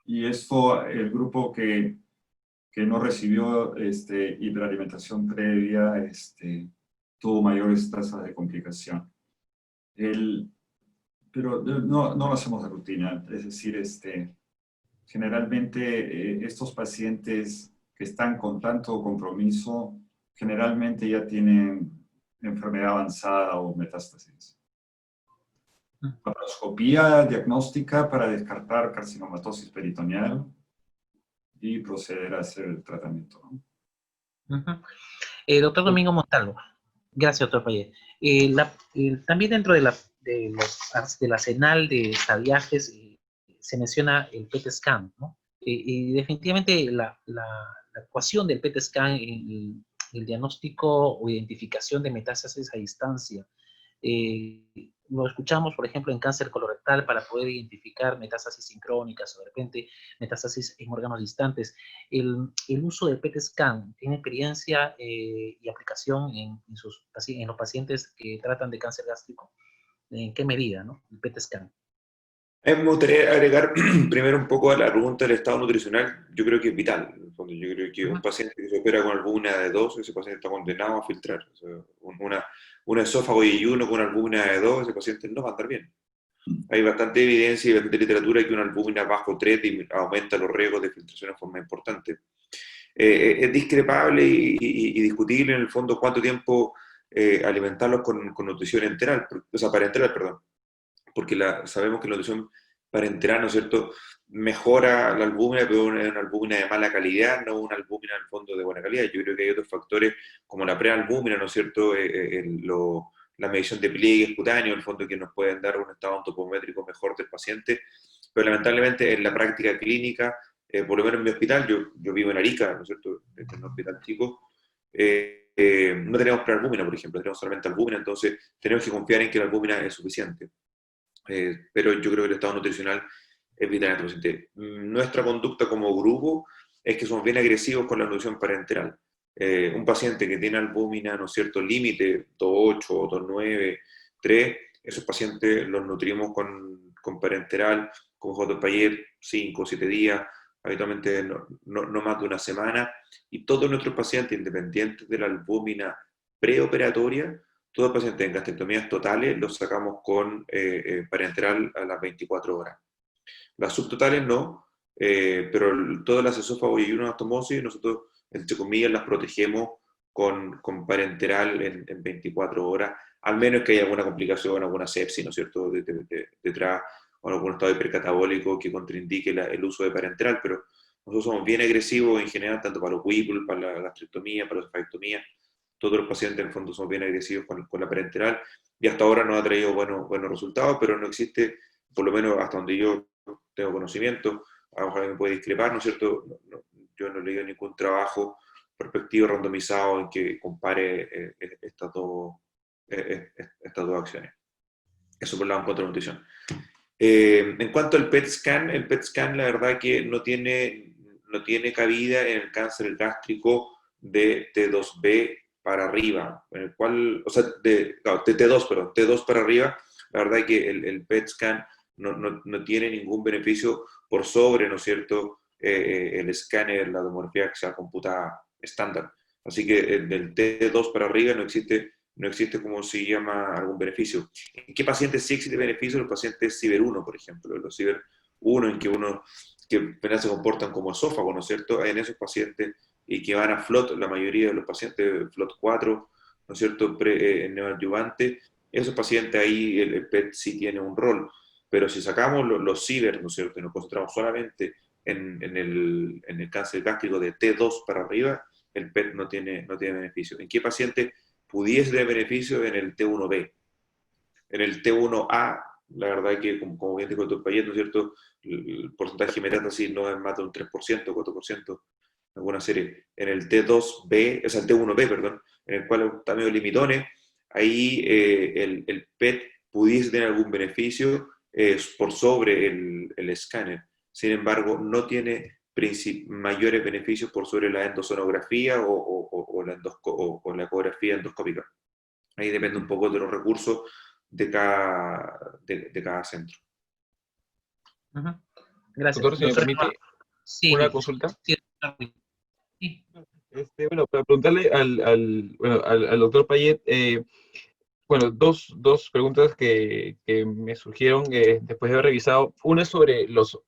Y esto, el grupo que no recibió hiperalimentación previa tuvo mayores tasas de complicación. Pero no lo hacemos de rutina, es decir, generalmente estos pacientes que están con tanto compromiso, generalmente ya tienen enfermedad avanzada o metástasis. Laparoscopía diagnóstica para descartar carcinomatosis peritoneal y proceder a hacer el tratamiento, ¿no? Doctor Domingo Montalvo, gracias, doctor Payet. También dentro del arsenal de estadiajes se menciona el PET scan, ¿no? Y definitivamente la ecuación del PET scan en el diagnóstico o identificación de metástasis a distancia, lo escuchamos, por ejemplo, en cáncer colorectal para poder identificar metástasis sincrónicas o de repente metástasis en órganos distantes. El uso del PET scan tiene experiencia y aplicación en los pacientes que tratan de cáncer gástrico. ¿En qué medida, no? El PET scan. Me gustaría agregar primero un poco a la pregunta del estado nutricional. Yo creo que es vital. En el fondo, yo creo que un paciente que se opera con albúmina de 2, ese paciente está condenado a filtrar. O sea, un esófago y ayuno con albúmina de 2, ese paciente no va a andar bien. Hay bastante evidencia y bastante literatura que una albúmina bajo 3 aumenta los riesgos de filtración de forma importante. Es discrepable y discutible en el fondo cuánto tiempo alimentarlos con nutrición enteral, o sea, parenteral, perdón. Porque sabemos que la nutrición parenteral, ¿no es cierto?, mejora la albúmina, pero es una albúmina de mala calidad, no una albúmina en el fondo de buena calidad. Yo creo que hay otros factores como la prealbúmina, ¿no es cierto?, la medición de pliegues cutáneos, en el fondo, que nos pueden dar un estado antropométrico mejor del paciente, pero lamentablemente en la práctica clínica, por lo menos en mi hospital, yo vivo en Arica, ¿no es cierto?, en un hospital chico, no tenemos prealbúmina, por ejemplo, tenemos solamente albúmina, entonces tenemos que confiar en que la albúmina es suficiente. Pero yo creo que el estado nutricional es vital en este paciente. Nuestra conducta como grupo es que somos bien agresivos con la nutrición parenteral. Un paciente que tiene albúmina, ¿no es cierto?, límite, 2.8, 2.9, 3, esos pacientes los nutrimos con parenteral, con J. Payet, 5 o 7 días, habitualmente no más de una semana, y todos nuestros pacientes, independientes de la albúmina preoperatoria, todos los pacientes en gastrectomías totales los sacamos con parenteral a las 24 horas. Las subtotales no, pero todas las esófagos y anastomosis, nosotros, entre comillas, las protegemos con parenteral en 24 horas, al menos que haya alguna complicación, alguna sepsis, ¿no es cierto?, detrás, o algún estado hipercatabólico que contraindique el uso de parenteral, pero nosotros somos bien agresivos en general, tanto para los Whipple, para la gastrectomía, para la esofagectomía. Todos los pacientes en el fondo somos bien agresivos con la parenteral, y hasta ahora nos ha traído buenos resultados, pero no existe, por lo menos hasta donde yo tengo conocimiento, a lo mejor me puede discrepar, ¿no es cierto? Yo no he leído ningún trabajo prospectivo randomizado en que compare estas dos acciones. Eso por el lado en cuanto a la nutrición. En cuanto al PET scan la verdad que no tiene cabida en el cáncer gástrico de T2B para arriba, en el cual, o sea, T2 para arriba, la verdad que el PET scan no tiene ningún beneficio por sobre, ¿no es cierto?, el escáner, la tomografía que sea computada estándar. Así que del T2 para arriba no existe como se llama algún beneficio. ¿En qué pacientes sí existe beneficio? Los pacientes Ciber 1, por ejemplo. Los Ciber 1 en que apenas se comportan como esófago, ¿no es cierto? En esos pacientes y que van a FLOT, la mayoría de los pacientes FLOT 4, ¿no es cierto?, neoadyuvante, esos pacientes ahí el PET sí tiene un rol. Pero si sacamos los Ciber, ¿no es cierto?, y nos concentramos solamente en el cáncer gástrico de T2 para arriba, el PET no tiene beneficio. ¿En qué paciente pudiese tener beneficio? En el T1B. En el T1A, la verdad que, como bien dijo el doctor Payet, ¿no es cierto?, el porcentaje de metástasis no es más de un 3%, 4%, en alguna serie. En el T2B, o sea, el T1B, perdón, en el cual está medio limitones, ahí el PET pudiese tener algún beneficio por sobre el escáner. Sin embargo, no tiene mayores beneficios por sobre la endosonografía o la ecografía endoscópica. Ahí depende un poco de los recursos de cada centro. Gracias. Doctor, si me permite una consulta. Sí. Bueno, para preguntarle al doctor Payet, bueno, dos preguntas que me surgieron después de haber revisado. Una es sobre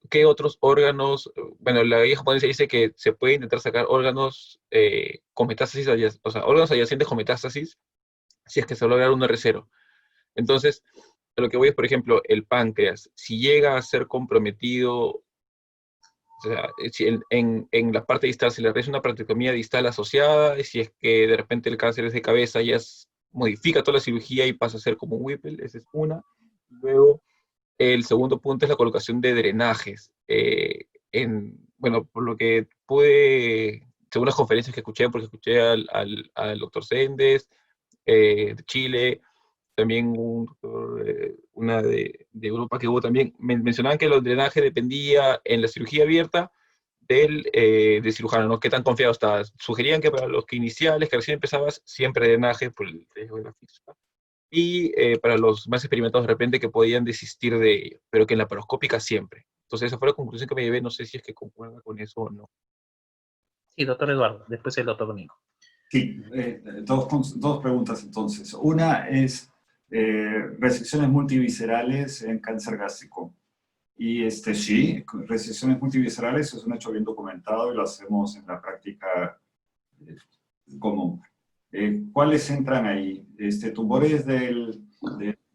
qué otros órganos, bueno, la guía japonesa dice que se puede intentar sacar órganos con metástasis, o sea, órganos adyacentes con metástasis, si es que se logra un R0. Entonces, a lo que voy es, por ejemplo, el páncreas, si llega a ser comprometido, o sea, si en la parte distal se le realiza una prostatectomía distal asociada, y si es que de repente el cáncer es de cabeza, ya modifica toda la cirugía y pasa a ser como un Whipple, esa es una. Luego, El segundo punto es la colocación de drenajes. Bueno, por lo que pude, según las conferencias que escuché, porque escuché al doctor Sendes, de Chile, también una de Europa que hubo también, mencionaban que el drenaje dependía en la cirugía abierta del cirujano, ¿no? ¿Qué tan confiado estabas? Sugerían que para los que iniciales, que recién empezabas, siempre drenaje por el riesgo de la física. Y para los más experimentados de repente que podían desistir de ello, pero que en la laparoscópica siempre. Entonces esa fue la conclusión que me llevé, no sé si es que concuerda con eso o no. Sí, doctor Eduardo, después el doctor Domingo. Sí, dos preguntas entonces. Una es resecciones multiviscerales en cáncer gástrico. Y sí, resecciones multiviscerales es un hecho bien documentado y lo hacemos en la práctica común. ¿Cuáles entran ahí? Tumores del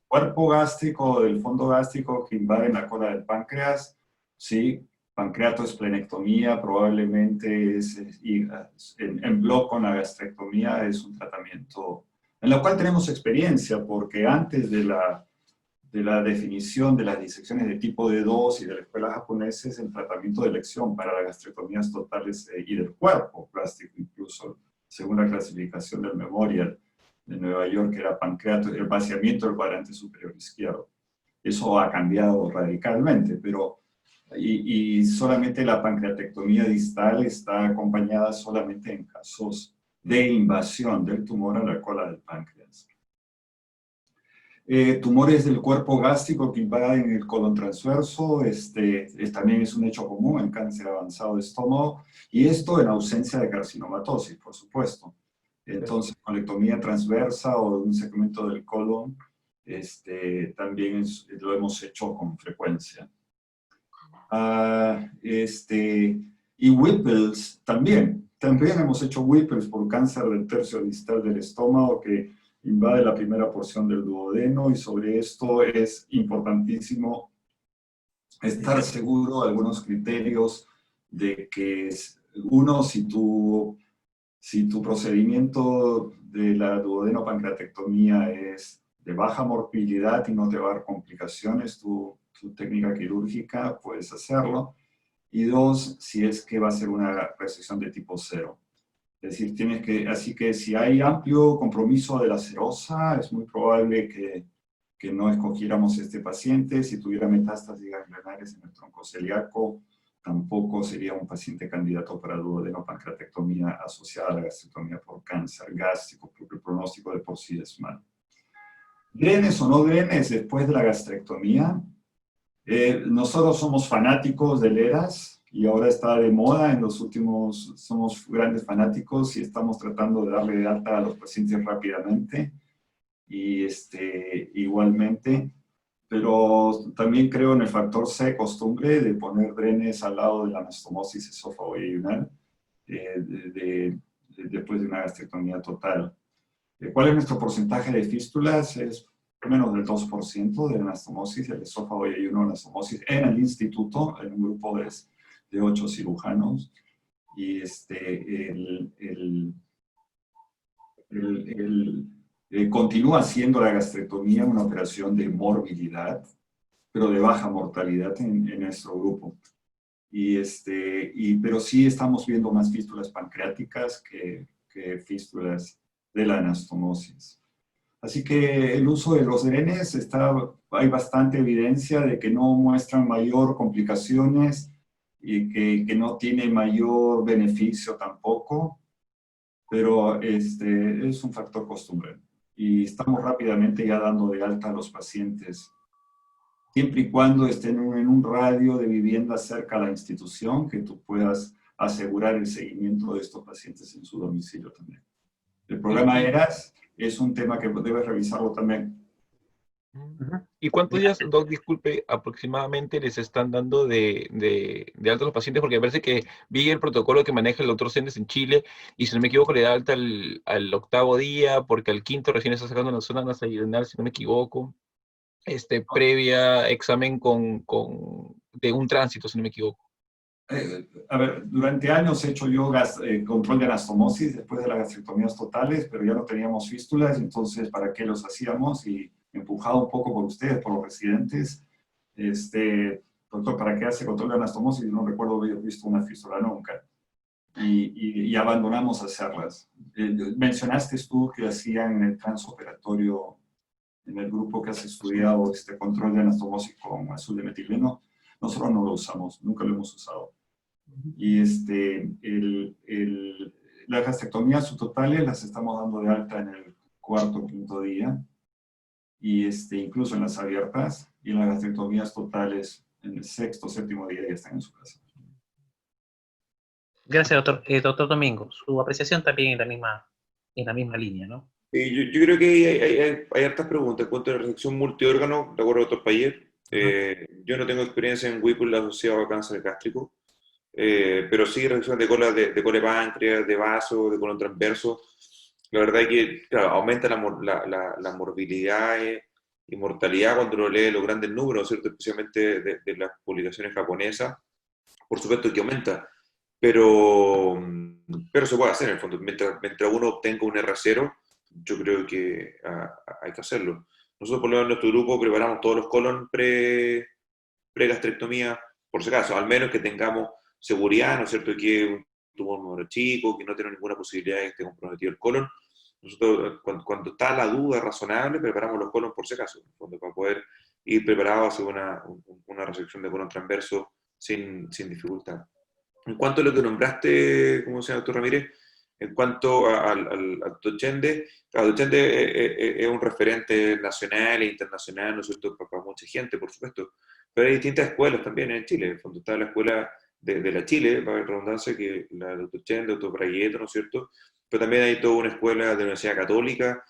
cuerpo gástrico o del fondo gástrico que invaden la cola del páncreas, sí. Pancreatoesplenectomía probablemente es, en bloque con la gastrectomía es un tratamiento en el cual tenemos experiencia, porque antes de la definición de las disecciones de tipo D2 y de la escuela japonesa es el tratamiento de elección para las gastrectomías totales y del cuerpo gástrico, incluso según la clasificación del Memorial de Nueva York, que era el vaciamiento del cuadrante superior izquierdo. Eso ha cambiado radicalmente, pero y solamente la pancreatectomía distal está acompañada solamente en casos de invasión del tumor a la cola del páncreas. Tumores del cuerpo gástrico que invaden el colon transverso, también es un hecho común en cáncer avanzado de estómago, y esto en ausencia de carcinomatosis, por supuesto. Entonces, colectomía transversa o un segmento del colon, también lo hemos hecho con frecuencia. Y Whipples también hemos hecho Whipples por cáncer del tercio distal del estómago que invade la primera porción del duodeno, y sobre esto es importantísimo estar seguro de algunos criterios de que, uno, si tu procedimiento de la duodenopancreatectomía es de baja morbilidad y no te va a dar complicaciones, tu técnica quirúrgica, puedes hacerlo. Y dos, si es que va a ser una resección de tipo 0. Es decir, así que si hay amplio compromiso de la serosa, es muy probable que no escogiéramos este paciente. Si tuviera metástasis ganglionares en el tronco celíaco, tampoco sería un paciente candidato para duodenopancreatectomía asociada a la gastrectomía por cáncer gástrico, porque el pronóstico de por sí es malo. ¿Drenes o no drenes después de la gastrectomía? Nosotros somos fanáticos del ERAS, y ahora está de moda, somos grandes fanáticos y estamos tratando de darle de alta a los pacientes rápidamente, y igualmente, pero también creo en el factor C, costumbre de poner drenes al lado de la anastomosis esófago-yeyunal después de una gastrectomía total. ¿Cuál es nuestro porcentaje de fístulas? Es menos del 2% de anastomosis del esófago y ayuno anastomosis en el instituto, en un grupo de 8 cirujanos. Y continúa siendo la gastrectomía una operación de morbilidad, pero de baja mortalidad en nuestro grupo. Pero sí estamos viendo más fístulas pancreáticas que fístulas de la anastomosis. Así que el uso de los drenes, hay bastante evidencia de que no muestran mayor complicaciones y que no tiene mayor beneficio tampoco, pero es un factor costumbre. Y estamos rápidamente ya dando de alta a los pacientes, siempre y cuando estén en un radio de vivienda cerca a la institución, que tú puedas asegurar el seguimiento de estos pacientes en su domicilio también. El programa ERAS es un tema que debes revisarlo también. ¿Y cuántos días, Doc, disculpe, aproximadamente les están dando de alta a los pacientes? Porque me parece que vi el protocolo que maneja el doctor Sendes en Chile, y si no me equivoco le da alta al 8º día, porque al 5º recién está sacando una zona nasoidional, si no me equivoco. Previa examen de un tránsito, si no me equivoco. A ver, durante años he hecho yo control de anastomosis después de las gastrectomías totales, pero ya no teníamos fístulas, entonces ¿para qué los hacíamos? Y empujado un poco por ustedes, por los residentes, doctor, ¿para qué hace control de anastomosis? No recuerdo haber visto una fístula nunca. Y abandonamos hacerlas. Mencionaste tú que hacían en el transoperatorio, en el grupo que has estudiado control de anastomosis con azul de metileno. Nosotros no lo usamos, nunca lo hemos usado. Y las gastrectomías subtotales las estamos dando de alta en el 4º o 5º día, y incluso en las abiertas, y en las gastrectomías totales en el 6º o 7º día ya están en su casa. Gracias, doctor. Doctor Domingo, su apreciación también en la misma línea, ¿no? Yo creo que hay hartas preguntas en cuanto a la resección multiórgano, de acuerdo al doctor Payet. Yo no tengo experiencia en Whipple asociado a cáncer gástrico, pero sí resección de cola de páncreas, de vaso, de colon transverso. La verdad es que, claro, aumenta la morbilidad y mortalidad cuando uno lee los grandes números, ¿cierto? Especialmente de las publicaciones japonesas. Por supuesto que aumenta, pero se puede hacer en el fondo. Mientras uno obtenga un R0, yo creo que hay que hacerlo. Nosotros, por lo menos en nuestro grupo, preparamos todos los colon pre-gastrectomía, por si acaso, al menos que tengamos seguridad, ¿no es cierto?, que un tumor chico, que no tenga ninguna posibilidad de que esté comprometido el colon. Nosotros, cuando está la duda razonable, preparamos los colon por si acaso, para poder ir preparados a hacer una resección de colon transverso sin dificultad. En cuanto a lo que nombraste, como decía el doctor Ramírez, en cuanto al Dochende, claro, Dochende es un referente nacional e internacional, ¿no es cierto?, para mucha gente, por supuesto, pero hay distintas escuelas también en Chile. En el fondo está la escuela de la Chile, para la redundancia, que la de Dochende, doctor Bragueto, ¿no es cierto?, pero también hay toda una escuela de la Universidad Católica,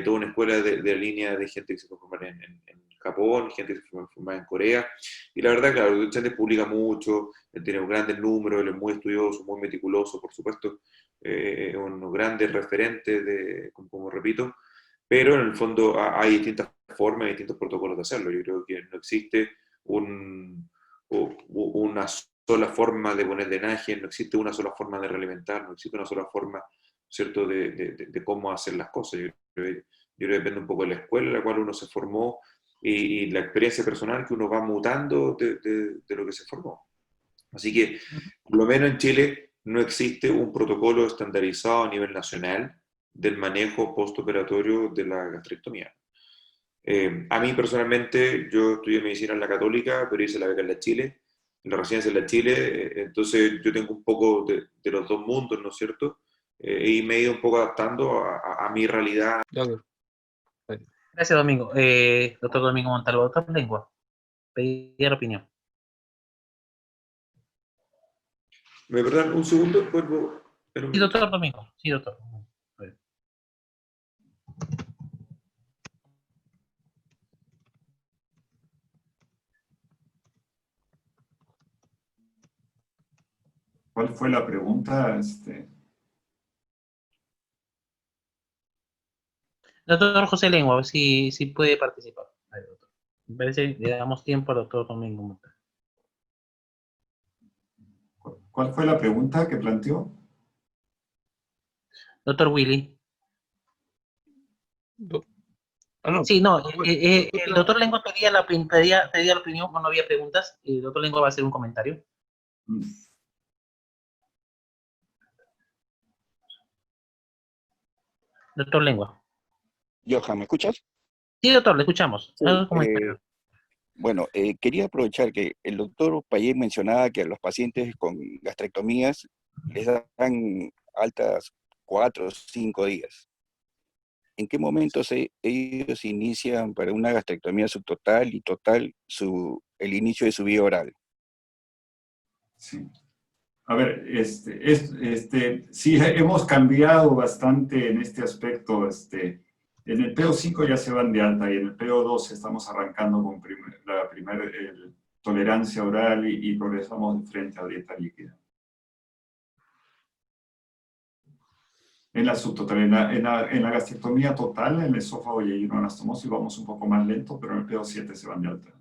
toda una escuela de línea de gente que se fue a formar en Japón, gente que se fue a formar en Corea, y la verdad, claro, Dochende publica mucho, tiene un grandes números, él es muy estudioso, muy meticuloso, por supuesto, unos grandes referentes, como repito, pero en el fondo hay distintas formas y distintos protocolos de hacerlo. Yo creo que no existe una sola forma de poner drenaje, no existe una sola forma de realimentar, no existe una sola forma, ¿cierto?, de cómo hacer las cosas. Yo creo que depende un poco de la escuela en la cual uno se formó y la experiencia personal que uno va mutando de lo que se formó. Así que, por lo menos en Chile, no existe un protocolo estandarizado a nivel nacional del manejo postoperatorio de la gastrectomía. A mí personalmente, yo estudié medicina en la Católica, pero hice la beca en la Chile, en la residencia en la Chile, entonces yo tengo un poco de los dos mundos, ¿no es cierto? Y me he ido un poco adaptando a mi realidad. Gracias, Domingo. Doctor Domingo Montalvo, doctor Lengua, pedía la opinión. ¿Me perdonan un segundo? Vuelvo. Sí, doctor Domingo. Sí, doctor. ¿Cuál fue la pregunta? Doctor José Lengua, a ver si puede participar. Ver, doctor. Me parece que le damos tiempo al doctor Domingo Montalvo. ¿Cuál fue la pregunta que planteó? Doctor Willy. No. Sí, no, el doctor Lengua pedía la opinión, no había preguntas, el doctor Lengua va a hacer un comentario. Doctor Lengua. Johan, ¿me escuchas? Sí, doctor, le escuchamos. Sí, bueno, quería aprovechar que el doctor Payet mencionaba que a los pacientes con gastrectomías les dan altas 4 o 5 días. ¿En qué momentos ellos inician para una gastrectomía subtotal y total el inicio de su vía oral? Sí. A ver, sí, hemos cambiado bastante en este aspecto. En el PO5 ya se van de alta y en el PO2 estamos arrancando con la primera tolerancia oral y progresamos de frente a dieta líquida. En la subtotal, en la gastrectomía total, en el esófago y en anastomosis vamos un poco más lento, pero en el PO7 se van de alta.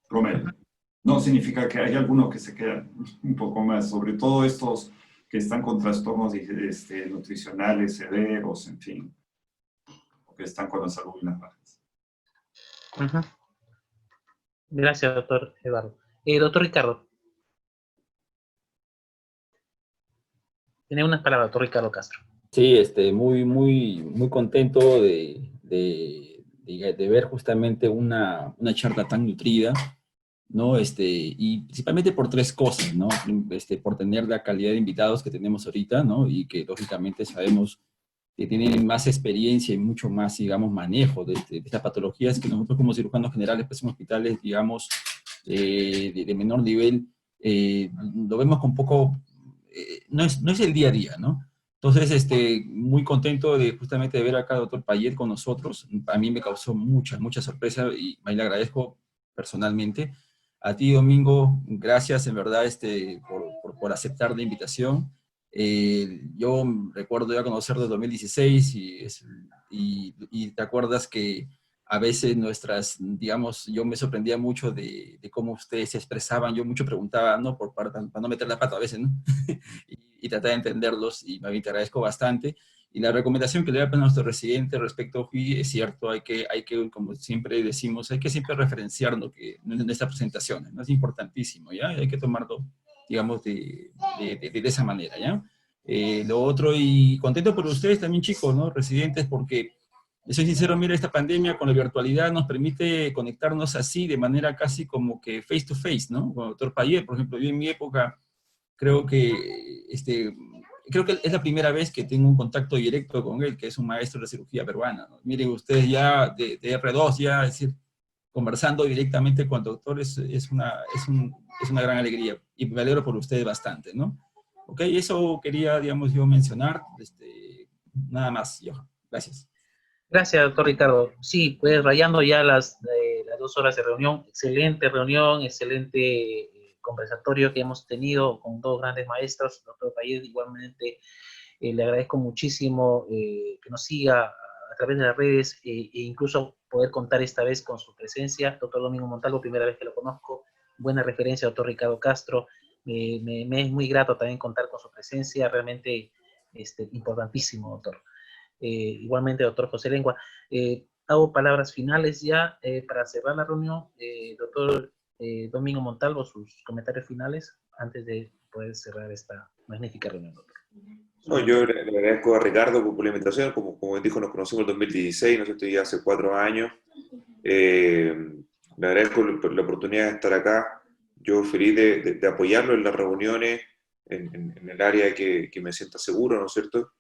Promedio. No significa que hay algunos que se quedan un poco más, sobre todo estos que están con trastornos nutricionales severos, en fin, o que están con las albuminas bajas. Ujú. Gracias, doctor Eduardo. Doctor Ricardo. Tiene unas palabras, doctor Ricardo Castro. Sí, muy contento de ver justamente una charla tan nutrida, ¿no? Y principalmente por tres cosas, ¿no? Por tener la calidad de invitados que tenemos ahorita, ¿no? Y que lógicamente sabemos que tienen más experiencia y mucho más, digamos, manejo de estas patologías que nosotros como cirujanos generales, pues en hospitales, digamos, de menor nivel, lo vemos con poco, no es el día a día, ¿no? Entonces, muy contento de justamente de ver acá al doctor Payet con nosotros. A mí me causó mucha sorpresa y ahí le agradezco personalmente. A ti, Domingo, gracias en verdad por aceptar la invitación. Yo recuerdo ya conocerlo en 2016 y te acuerdas que a veces digamos, yo me sorprendía mucho de cómo ustedes se expresaban, yo mucho preguntaba, ¿no? Para no meter la pata a veces, ¿no? y tratar de entenderlos, y me te agradezco bastante. Y la recomendación que le da a nuestro residente respecto a FUI es cierto, hay que, como siempre decimos, hay que siempre referenciarlo en estas presentaciones, ¿no? Es importantísimo, ¿ya? Hay que tomarlo, digamos, de esa manera, ¿ya? Lo otro, y contento por ustedes también, chicos, ¿no? Residentes, porque soy sincero, mira, esta pandemia con la virtualidad nos permite conectarnos así, de manera casi como que face to face, ¿no? Con el doctor Payet, por ejemplo, yo en mi época creo que, creo que es la primera vez que tengo un contacto directo con él, que es un maestro de cirugía peruana, ¿no? Miren, ustedes ya de R2, ya, es decir, conversando directamente con el doctor es una gran alegría, y me alegro por ustedes bastante, ¿no? Ok, eso quería, digamos, yo mencionar, nada más, yo. Gracias. Gracias, doctor Ricardo. Sí, pues rayando ya las 2 horas de reunión, reunión, excelente conversatorio que hemos tenido con 2 grandes maestros, doctor Payet, igualmente le agradezco muchísimo que nos siga a través de las redes e incluso poder contar esta vez con su presencia. Doctor Domingo Montalvo, primera vez que lo conozco, buena referencia, doctor Ricardo Castro, me es muy grato también contar con su presencia, realmente importantísimo, doctor. Igualmente, doctor José Lengua. Hago palabras finales ya para cerrar la reunión. Doctor Domingo Montalvo, sus comentarios finales antes de poder cerrar esta magnífica reunión, doctor. No, yo le agradezco a Ricardo por la invitación. Como dijo, nos conocimos en el 2016, ¿no es cierto? Ya hace 4 años. Le agradezco la oportunidad de estar acá. Yo feliz de apoyarlo en las reuniones, en el área que me sienta seguro, ¿no es cierto?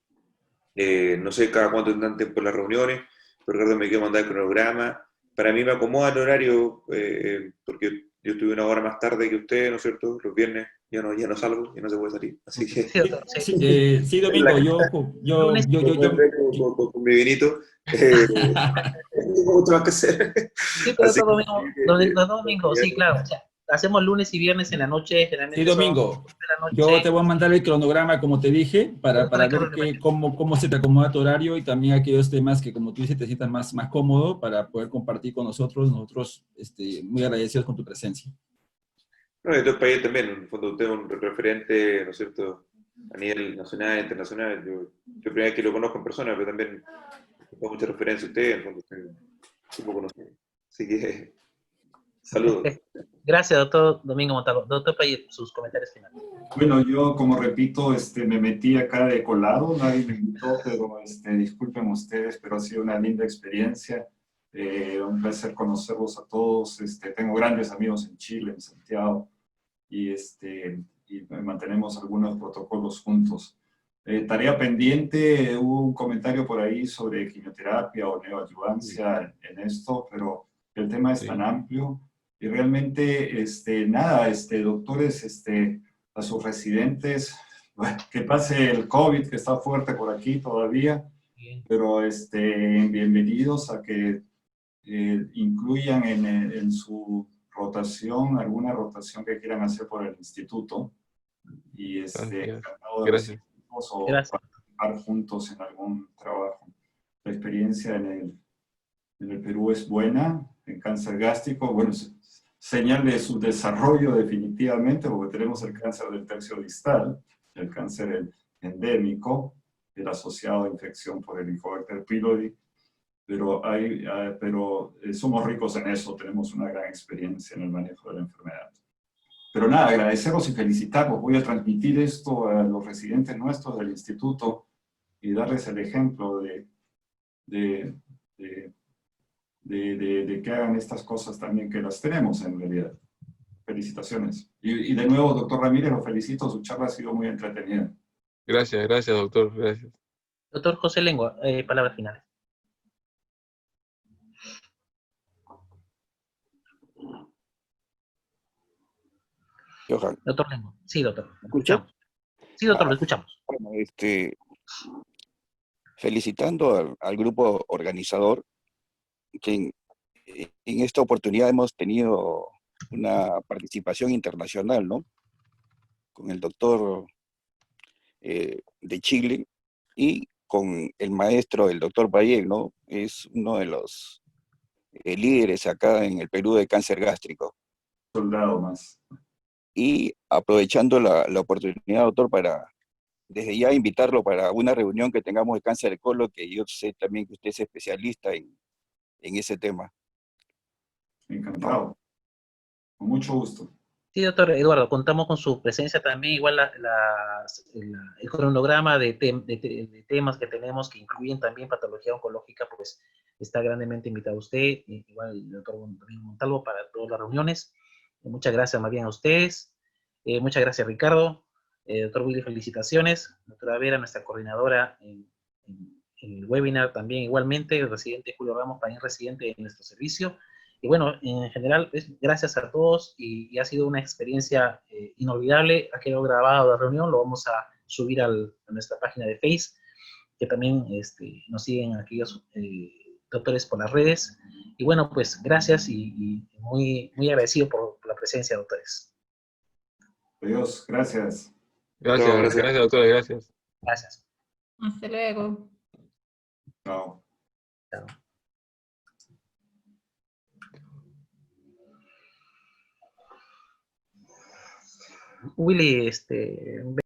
No sé cada cuánto tendrán tiempo las reuniones, pero Ricardo me quiere mandar el cronograma. Para mí me acomoda el horario, porque yo estuve 1 hora más tarde que usted, ¿no es cierto? Los viernes ya no salgo, ya no se puede salir. Así que... Sí, doctor, sí. Sí, Domingo, Lunes, con mi vinito. Tengo mucho más que hacer. sí, pero doctor Domingo, sí, claro. O sea, hacemos lunes y viernes en la noche, generalmente sí, Domingo, de la noche. yo te voy a mandar el cronograma, como te dije, para Ricardo, ver cómo se te acomoda tu horario, y también aquellos temas que, como tú dices, te sientas más cómodo para poder compartir con nosotros. Nosotros muy agradecidos con tu presencia. No, y todo el país también, en el fondo usted es un referente, ¿no es cierto?, a nivel nacional e internacional. Yo primera vez que lo conozco en persona, pero también tengo mucha referencia a usted, en el fondo usted es un poco conocido. Así que, saludos. Gracias, doctor Domingo Montalvo. Doctor Payet, sus comentarios finales. Bueno, yo, como repito, me metí acá de colado, nadie me invitó, pero disculpen ustedes, pero ha sido una linda experiencia. Un placer conocerlos a todos. Tengo grandes amigos en Chile, en Santiago, y mantenemos algunos protocolos juntos. Tarea pendiente, hubo un comentario por ahí sobre quimioterapia o neoadyuvancia en esto, pero el tema es tan amplio, y realmente, nada, doctores, a sus residentes, bueno, que pase el COVID, que está fuerte por aquí todavía, pero bienvenidos a que incluyan en su rotación, alguna rotación que quieran hacer por el instituto, y encantado de recibirlos o participar juntos en algún trabajo. La experiencia en el Perú es buena, en cáncer gástrico, bueno, señal de su desarrollo definitivamente, porque tenemos el cáncer del tercio distal, el cáncer endémico, el asociado a infección por el Helicobacter pylori, pero somos ricos en eso, tenemos una gran experiencia en el manejo de la enfermedad. Pero nada, agradecerlos y felicitarlos. Voy a transmitir esto a los residentes nuestros del instituto y darles el ejemplo de que hagan estas cosas también, que las tenemos en realidad. Felicitaciones. Y de nuevo, doctor Ramírez, lo felicito, su charla ha sido muy entretenida. Gracias, gracias, doctor, gracias. Doctor José Lengua, palabras finales. Johan, Doctor Lengua. Sí, doctor. ¿me escucha? Escuchamos. Sí, doctor, lo escuchamos. Bueno, felicitando al grupo organizador, que en esta oportunidad hemos tenido una participación internacional, ¿no? Con el doctor de Chile y con el maestro, el doctor Valle, ¿no? Es uno de los líderes acá en el Perú de cáncer gástrico. Soldado más. Y aprovechando la oportunidad, doctor, para desde ya invitarlo para una reunión que tengamos de cáncer de colon, que yo sé también que usted es especialista en ese tema. Encantado. Con mucho gusto. Sí, doctor Eduardo, contamos con su presencia también, igual el cronograma de temas que tenemos que incluyen también patología oncológica, pues está grandemente invitado usted, igual el doctor Montalvo para todas las reuniones. Muchas gracias más bien a ustedes, muchas gracias Ricardo, doctor Willy, felicitaciones, doctora Vera, nuestra coordinadora en el webinar también igualmente, el residente Julio Ramos, también residente en nuestro servicio. Y bueno, en general, gracias a todos y ha sido una experiencia inolvidable. Ha quedado grabado la reunión, lo vamos a subir a nuestra página de Face, que también nos siguen aquellos doctores por las redes. Y bueno, pues gracias y muy, muy agradecido por la presencia, doctores. Adiós, gracias. Gracias, gracias, doctor, gracias. Gracias. Hasta luego. Chao. Chao. Willy,